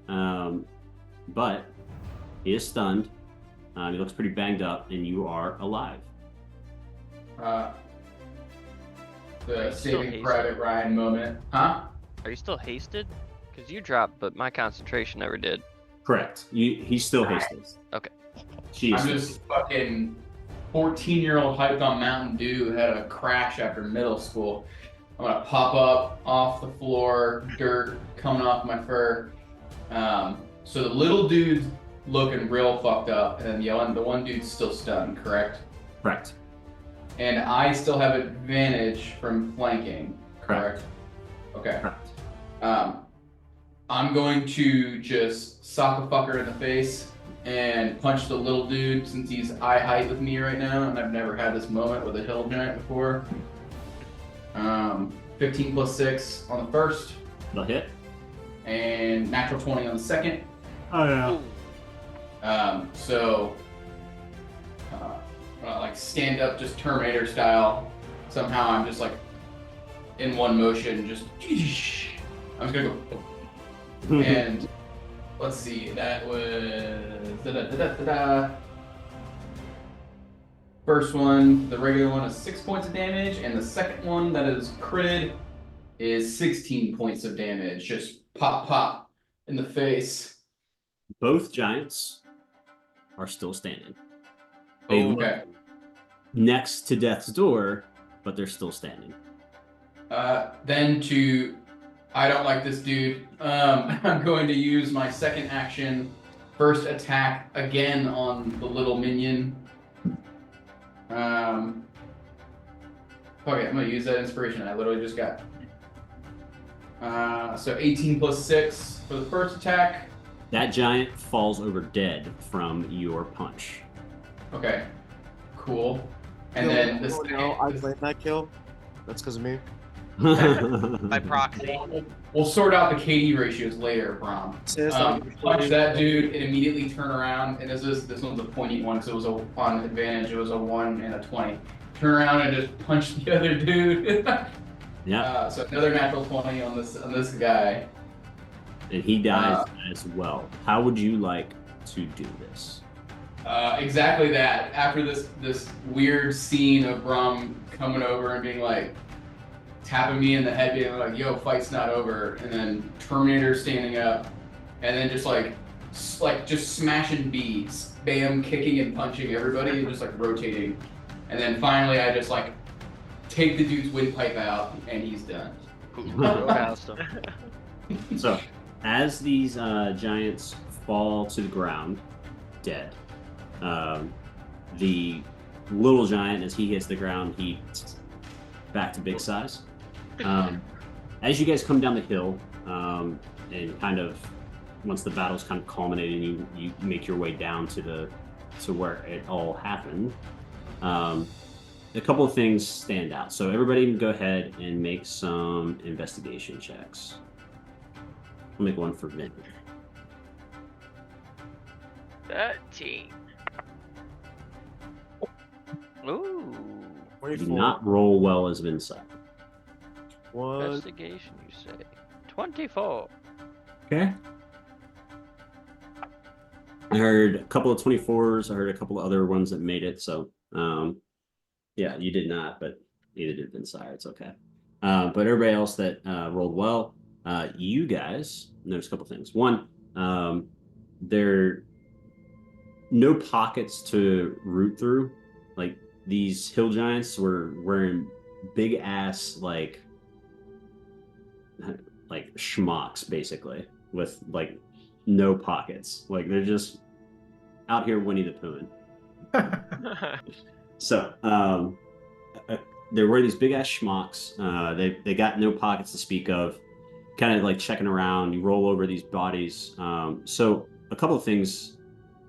Speaker 1: But he is stunned. He looks pretty banged up, and you are alive.
Speaker 3: The
Speaker 4: still
Speaker 3: Saving
Speaker 4: hasted?
Speaker 3: Private Ryan moment. Huh?
Speaker 4: Are you still hasted? Because you dropped, but my concentration never did.
Speaker 1: Correct. He's still hasted.
Speaker 4: Okay.
Speaker 1: Jeez.
Speaker 3: I'm just fucking 14-year-old hyped on Mountain Dew who had a crash after middle school. I'm gonna pop up off the floor, dirt coming off my fur. So the little dude's looking real fucked up, and then the one dude's still stunned, correct?
Speaker 1: Correct.
Speaker 3: And I still have advantage from flanking, correct? Okay.
Speaker 1: Correct.
Speaker 3: I'm going to just sock a fucker in the face and punch the little dude since he's eye height with me right now, and I've never had this moment with a hill giant before. 15 plus 6 on the first,
Speaker 1: The hit.
Speaker 3: and natural 20 on the second.
Speaker 1: Oh yeah.
Speaker 3: Like stand up, just Terminator style. Somehow I'm just like in one motion, just I'm just gonna go. And let's see, that was First one, the regular one is 6 points of damage, and the second one that is critted is 16 points of damage. Just pop, pop in the face.
Speaker 1: Both giants are still standing. They look
Speaker 3: Okay.
Speaker 1: next to death's door, but they're still standing.
Speaker 3: Then to I don't like this dude. I'm going to use my second action, first attack again on the little minion. Okay, I'm gonna use that inspiration I literally just got. So 18 plus 6 for the first attack.
Speaker 1: That giant falls over dead from your punch.
Speaker 3: Okay, cool. And then this.
Speaker 6: No, I claim that kill. That's because of me.
Speaker 8: By proxy.
Speaker 3: We'll sort out the KD ratios later, Brom. Punch that dude and immediately turn around. And this one's a pointy one because it was on advantage. It was a 1 and a 20. Turn around and just punch the other dude.
Speaker 1: Yeah.
Speaker 3: So another natural 20 on this guy.
Speaker 1: And he dies as well. How would you like to do this?
Speaker 3: Exactly that. After this weird scene of Brom coming over and being like, tapping me in the head, being like, "Yo, fight's not over," and then Terminator standing up, and then just just smashing beads, bam, kicking and punching everybody, and just like rotating, and then finally I just like take the dude's windpipe out, and he's done.
Speaker 1: So, as these giants fall to the ground, dead, the little giant, as he hits the ground, he back to big size. As you guys come down the hill, and kind of once the battle's kind of culminated, you make your way down to where it all happened. A couple of things stand out. So everybody can go ahead and make some investigation checks. I'll make one for Vin.
Speaker 2: 13.
Speaker 4: Ooh.
Speaker 1: Do not roll well as Insight.
Speaker 4: Investigation, you say? 24.
Speaker 1: Okay. I heard a couple of 24s. I heard a couple of other ones that made it. So, yeah, you did not, but neither did Vinsire. It's okay. But everybody else that rolled well, you guys notice a couple things. One, there are no pockets to root through. Like, these hill giants were wearing big ass like schmucks, basically, with like no pockets. Like, they're just out here Winnie the Poohing. So there were these big ass schmucks. They got no pockets to speak of. Kind of like checking around. You roll over these bodies. So a couple of things.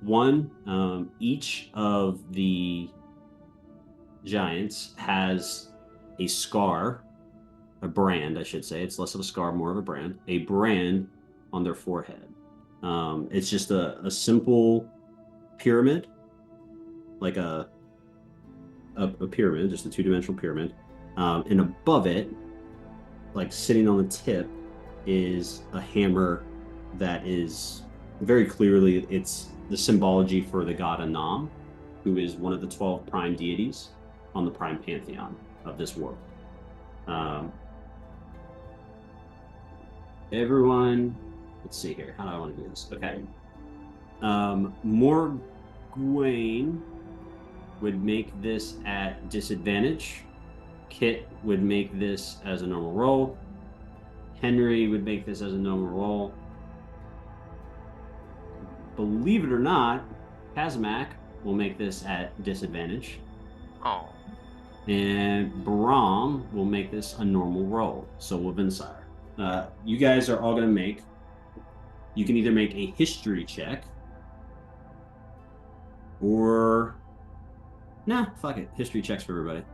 Speaker 1: One, each of the giants has a scar, a brand, I should say. It's less of a scar, more of a brand on their forehead. It's just a simple pyramid, like a pyramid, just a two-dimensional pyramid. And above it, like sitting on the tip, is a hammer that is very clearly, it's the symbology for the god Anam, who is one of the 12 prime deities on the prime pantheon of this world. Everyone, let's see here. How do I want to do this? Okay. Morgwain would make this at disadvantage. Kit would make this as a normal roll. Henry would make this as a normal roll. Believe it or not, Kazamak will make this at disadvantage.
Speaker 2: Oh.
Speaker 1: And Brahm will make this a normal roll. So will Vinsire. You guys are all going to make... You can either make a history check, or... Nah, fuck it. History checks for everybody.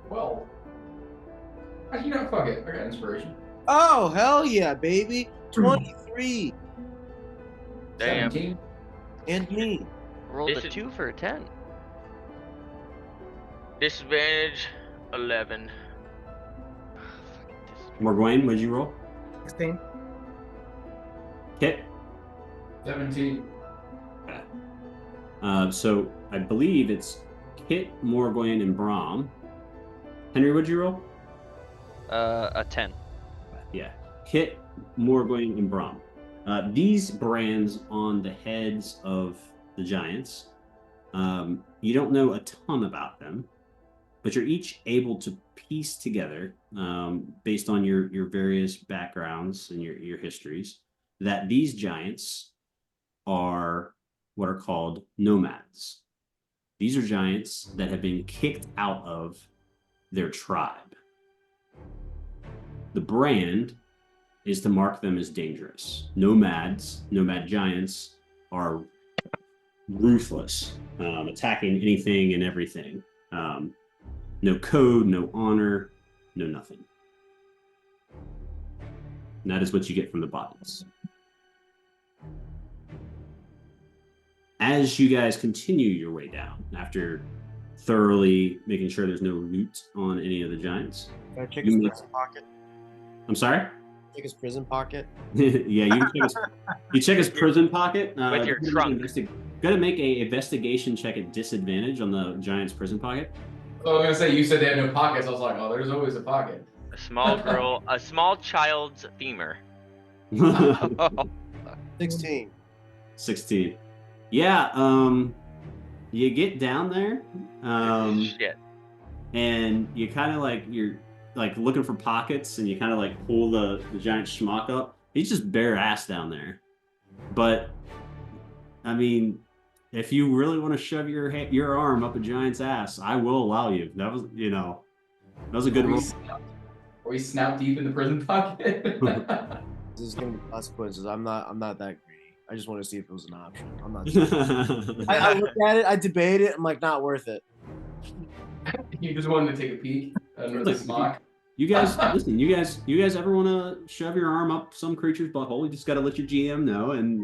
Speaker 3: Well, actually, no, fuck it. I got inspiration.
Speaker 6: Oh, hell yeah, baby. 23.
Speaker 2: Damn.
Speaker 3: 17.
Speaker 6: And me.
Speaker 4: Rolled
Speaker 2: This
Speaker 4: a
Speaker 2: is-
Speaker 4: 2 for a 10.
Speaker 2: Disadvantage 11.
Speaker 1: Morgwain, what'd you roll?
Speaker 5: 16.
Speaker 1: Kit?
Speaker 3: 17.
Speaker 1: So I believe it's Kit, Morgwain, and Brahm. Henry, what'd you roll?
Speaker 4: A 10.
Speaker 1: Yeah. Kit, Morgwain, and Brahm. These brands on the heads of the giants, you don't know a ton about them, but you're each able to piece together, based on your various backgrounds and your histories, that these giants are what are called nomads. These are giants that have been kicked out of their tribe. The brand is to mark them as dangerous. Nomad giants are ruthless, attacking anything and everything. No code, no honor, no nothing. And that is what you get from the bodies. As you guys continue your way down, after thoroughly making sure there's no loot on any of the giants.
Speaker 6: Can I check his prison pocket?
Speaker 1: I'm sorry?
Speaker 6: Check his prison pocket?
Speaker 1: Yeah, you check his prison pocket.
Speaker 2: With your trunk.
Speaker 1: Gotta make a investigation check at disadvantage on the giant's prison pocket.
Speaker 3: So I was gonna say, you said they had no pockets. I was like, oh, there's always a pocket.
Speaker 2: A small child's femur.
Speaker 6: 16.
Speaker 1: 16. Yeah, you get down there,
Speaker 2: Shit.
Speaker 1: and you kind of like, you're like looking for pockets, and you kind of like pull the giant schmuck up. He's just bare ass down there. But, I mean, if you really want to shove your arm up a giant's ass, I will allow you. That was, that was a good rule.
Speaker 3: Are we snout deep in the prison pocket?
Speaker 6: This is gonna be consequences. I'm not that greedy. I just want to see if it was an option. I'm not. I looked at it. I debated it. I'm like, not worth it.
Speaker 3: You just wanted to take a peek under the smock.
Speaker 1: You guys, listen. You guys ever want to shove your arm up some creature's butthole? You just got to let your GM know, and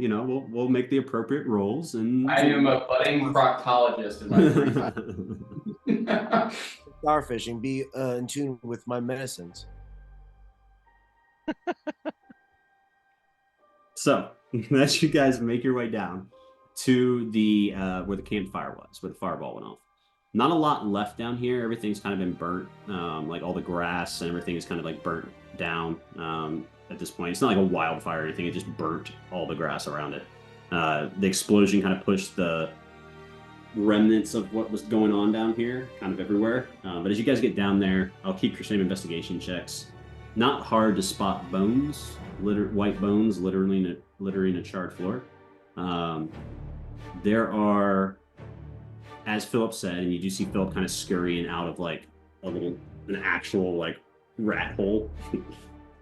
Speaker 1: we'll make the appropriate rolls. And
Speaker 3: I am a budding proctologist in my free
Speaker 6: Starfishing. Be in tune with my medicines.
Speaker 1: So, as you guys make your way down to the where the campfire was, where the fireball went off. Not a lot left down here. Everything's kind of been burnt. Like all the grass and everything is kind of like burnt down at this point. It's not like a wildfire or anything. It just burnt all the grass around it. The explosion kind of pushed the remnants of what was going on down here kind of everywhere. But as you guys get down there, I'll keep your same investigation checks. Not hard to spot bones, white bones littering a charred floor. There are, as Philip said, and you do see Philip kind of scurrying out of like an actual like rat hole.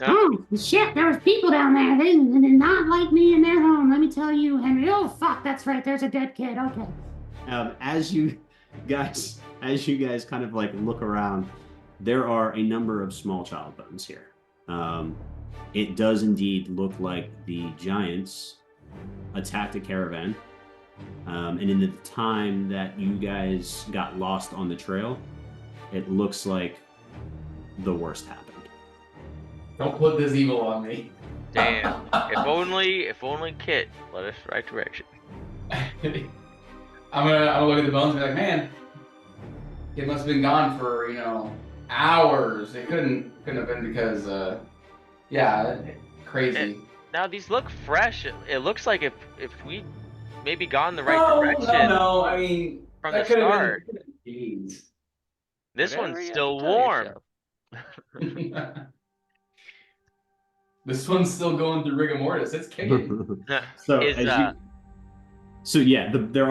Speaker 7: Oh, shit, there was people down there. They did not like me in their home, let me tell you, Henry. Oh, fuck, that's right, there's a dead kid, okay.
Speaker 1: As you guys kind of like look around, there are a number of small child bones here. It does indeed look like the giants attacked a caravan. And in the time that you guys got lost on the trail, it looks like the worst happened.
Speaker 3: Don't put this evil on me.
Speaker 2: Damn. If only Kit led us the right direction.
Speaker 3: I'm gonna look at the bones and be like, man, it must have been gone for, hours. It couldn't have been because crazy.
Speaker 2: Now these look fresh. It looks like if we maybe gone the right direction.
Speaker 3: No, I mean
Speaker 2: from the start.
Speaker 3: Jeez.
Speaker 2: This
Speaker 4: Whatever
Speaker 2: one's
Speaker 4: you
Speaker 2: still
Speaker 4: tell
Speaker 2: warm.
Speaker 4: yourself.
Speaker 3: This one's still going through rigor mortis. It's kicking.
Speaker 1: There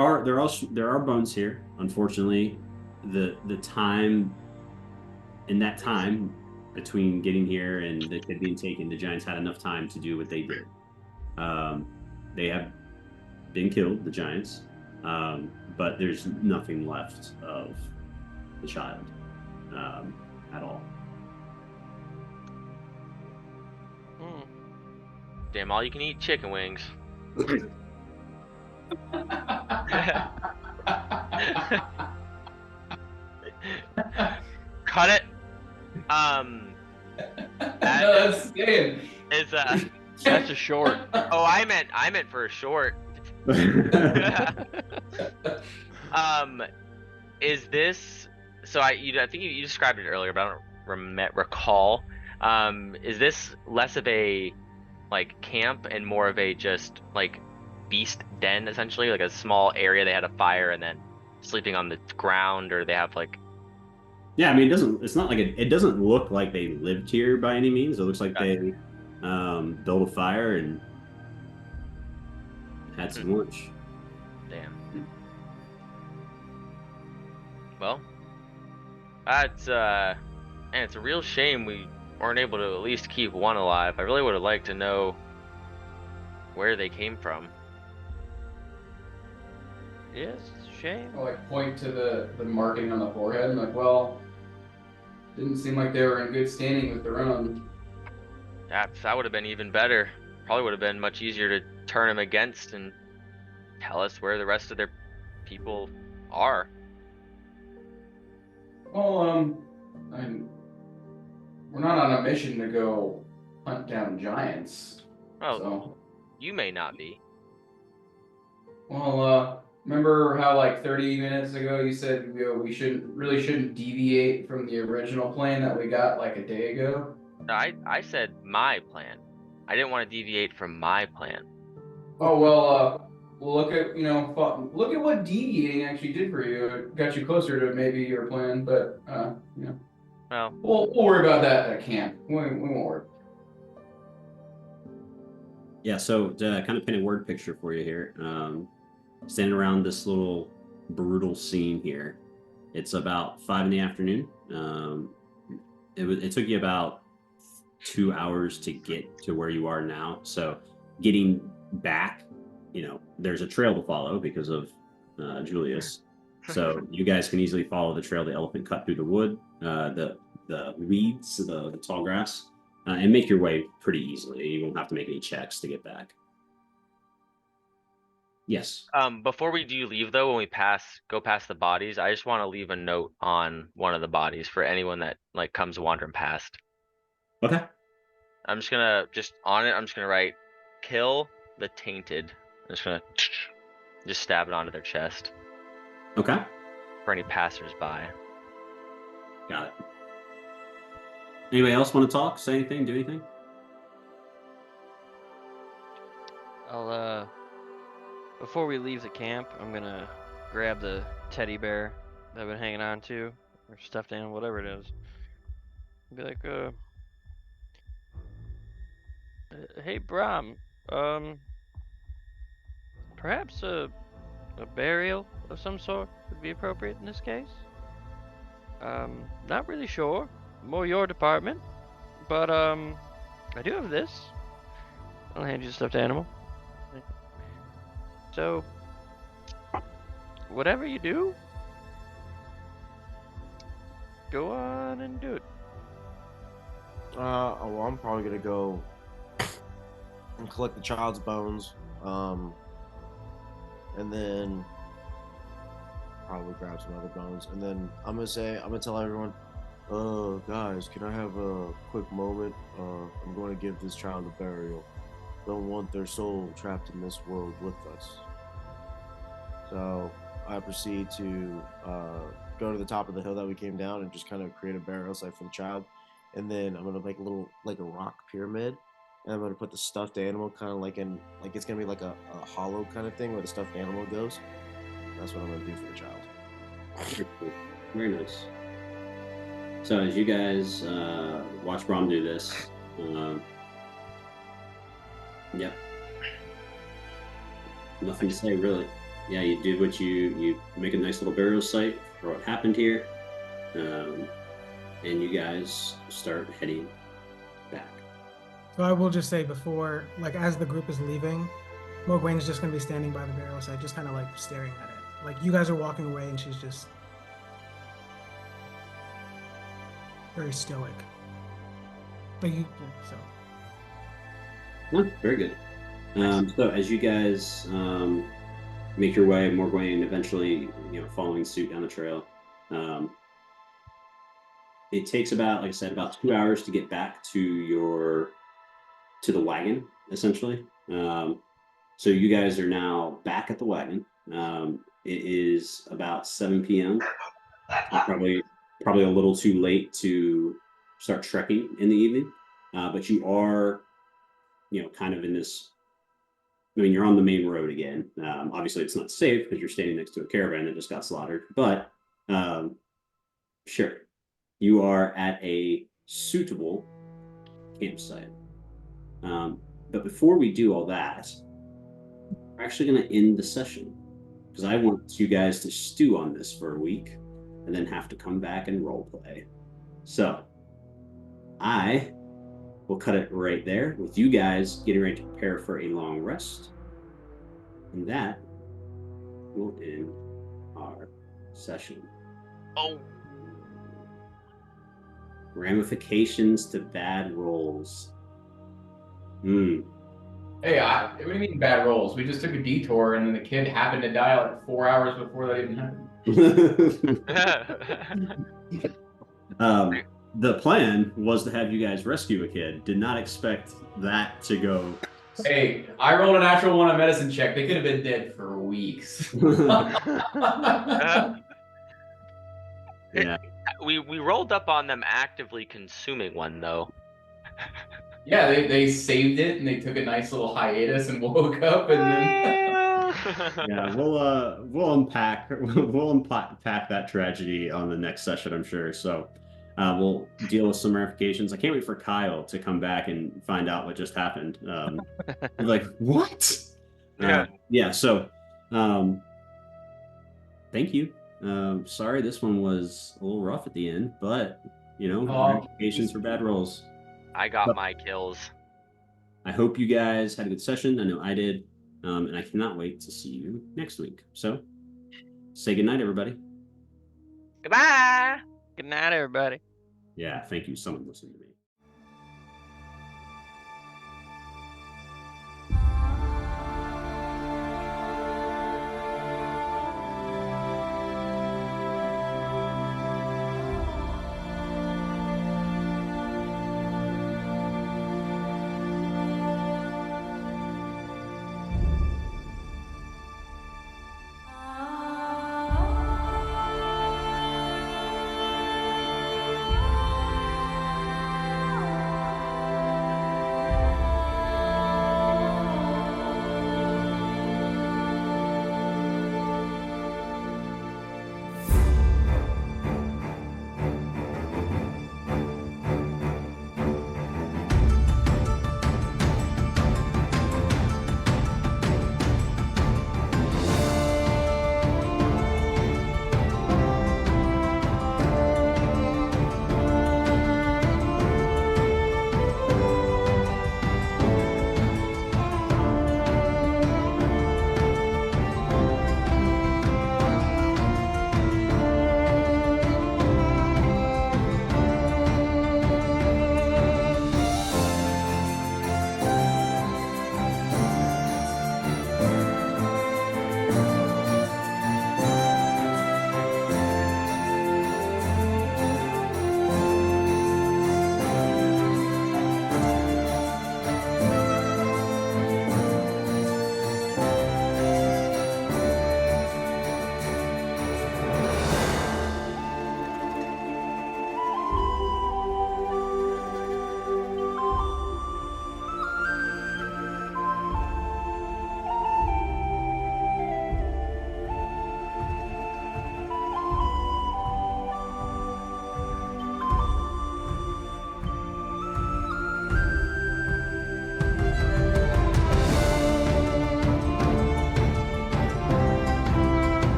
Speaker 1: are bones here. Unfortunately, the time between getting here and the kid being taken, the giants had enough time to do what they did. They have been killed, the giants, but there's nothing left of the child at all.
Speaker 2: Damn, all you can eat chicken wings. Cut it.
Speaker 3: That's staying.
Speaker 2: Is
Speaker 4: That's a short.
Speaker 2: Oh, I meant for a short. Is this? So I think you described it earlier, but I don't recall. Is this less of a like camp and more of a just like beast den, essentially, like a small area they had a fire and then sleeping on the ground, or they have like
Speaker 1: Yeah, I mean, it's not like it doesn't look like they lived here by any means. It looks like
Speaker 2: Gotcha.
Speaker 1: they built a fire and had some lunch.
Speaker 2: Damn. Well, that's and it's a real shame we weren't able to at least keep one alive. I really would have liked to know where they came from.
Speaker 4: Yes, shame.
Speaker 3: I'll like point to the marking on the forehead and like, well, didn't seem like they were in good standing with their own.
Speaker 2: That would have been even better. Probably would have been much easier to turn them against and tell us where the rest of their people are.
Speaker 3: Well, I mean, we're not on a mission to go hunt down giants.
Speaker 2: Oh,
Speaker 3: So,
Speaker 2: you may not be.
Speaker 3: well, remember how like 30 minutes ago you said we shouldn't deviate from the original plan that we got like a day ago?
Speaker 2: No, I said my plan. I didn't want to deviate from my plan.
Speaker 3: Oh well, look at look at what deviating actually did for you. It got you closer to maybe your plan, but
Speaker 2: Well,
Speaker 3: we'll worry about that at camp. We won't worry.
Speaker 1: Yeah, so to kind of paint a word picture for you here, standing around this little brutal scene here, it's about 5 in the afternoon. It took you about 2 hours to get to where you are now. So getting back, there's a trail to follow because of Julius. So you guys can easily follow the trail the elephant cut through the wood, the weeds, the tall grass, and make your way pretty easily. You won't have to make any checks to get back. Yes.
Speaker 2: before we do leave though, when we go past the bodies, I just want to leave a note on one of the bodies for anyone that like comes wandering past.
Speaker 1: Okay.
Speaker 2: I'm just gonna I'm just gonna write kill the tainted. I'm just gonna just stab it onto their chest
Speaker 1: Okay.
Speaker 2: for any passersby.
Speaker 1: Got it. Anybody else want to talk, say anything, do anything?
Speaker 4: I'll before we leave the camp, I'm gonna grab the teddy bear that I've been hanging on to, or stuffed animal, whatever it is. Be like, hey Brom, perhaps a burial of some sort would be appropriate in this case. Not really sure. More your department, but I do have this. I'll hand you the stuffed animal. So, whatever you do, go on and do it.
Speaker 6: Well, I'm probably gonna go and collect the child's bones, and then probably grab some other bones, and then I'm gonna tell everyone, guys, can I have a quick moment? I'm going to give this child a burial. Don't want their soul trapped in this world with us. So I proceed to go to the top of the hill that we came down and just kind of create a burial site for the child. And then I'm gonna make a little like a rock pyramid, and I'm gonna put the stuffed animal kind of like it's gonna be like a hollow kind of thing where the stuffed animal goes. That's what I'm gonna do for the child.
Speaker 1: Very cool. Very nice. So as you guys watch Brom do this, yep. Nothing to say really. Yeah, you did what you make a nice little burial site for what happened here, and you guys start heading back.
Speaker 5: So I will just say before, like as the group is leaving, Morgwane's just gonna be standing by the burial site, just kind of like staring at it. Like you guys are walking away, and she's just very stoic. But so.
Speaker 1: Oh, very good. So as you guys make your way, Morgwane eventually, following suit down the trail. It takes about, like I said, about 2 hours to get back to the wagon, essentially. So you guys are now back at the wagon. It is about 7 p.m. Probably a little too late to start trekking in the evening, but you are, kind of in this. I mean, you're on the main road again. Obviously, it's not safe because you're standing next to a caravan that just got slaughtered. But sure. you are at a suitable campsite. But before we do all that, we're actually going to end the session because I want you guys to stew on this for a week and then have to come back and role play. So I will cut it right there with you guys getting ready to prepare for a long rest. And that will end our session.
Speaker 2: Oh.
Speaker 1: Ramifications to bad rolls.
Speaker 3: Hey, what do you mean bad rolls? We just took a detour and then the kid happened to die like 4 hours before that even happened.
Speaker 1: The plan was to have you guys rescue a kid. Did not expect that to go.
Speaker 3: Hey, I rolled a natural 1 on medicine check. They could have been dead for weeks.
Speaker 1: Yeah.
Speaker 2: We rolled up on them actively consuming one though.
Speaker 3: Yeah, they saved it and they took a nice little hiatus and woke up and then.
Speaker 1: Yeah, we'll unpack that tragedy on the next session, I'm sure. So we'll deal with some ramifications. I can't wait for Kyle to come back and find out what just happened. Like, what? Yeah. So thank you. Sorry, this one was a little rough at the end, but ramifications for bad rolls.
Speaker 2: I got my kills.
Speaker 1: I hope you guys had a good session. I know I did. And I cannot wait to see you next week. So say goodnight, everybody.
Speaker 2: Goodbye.
Speaker 4: Good night, everybody.
Speaker 1: Yeah, thank you. Someone listened to me.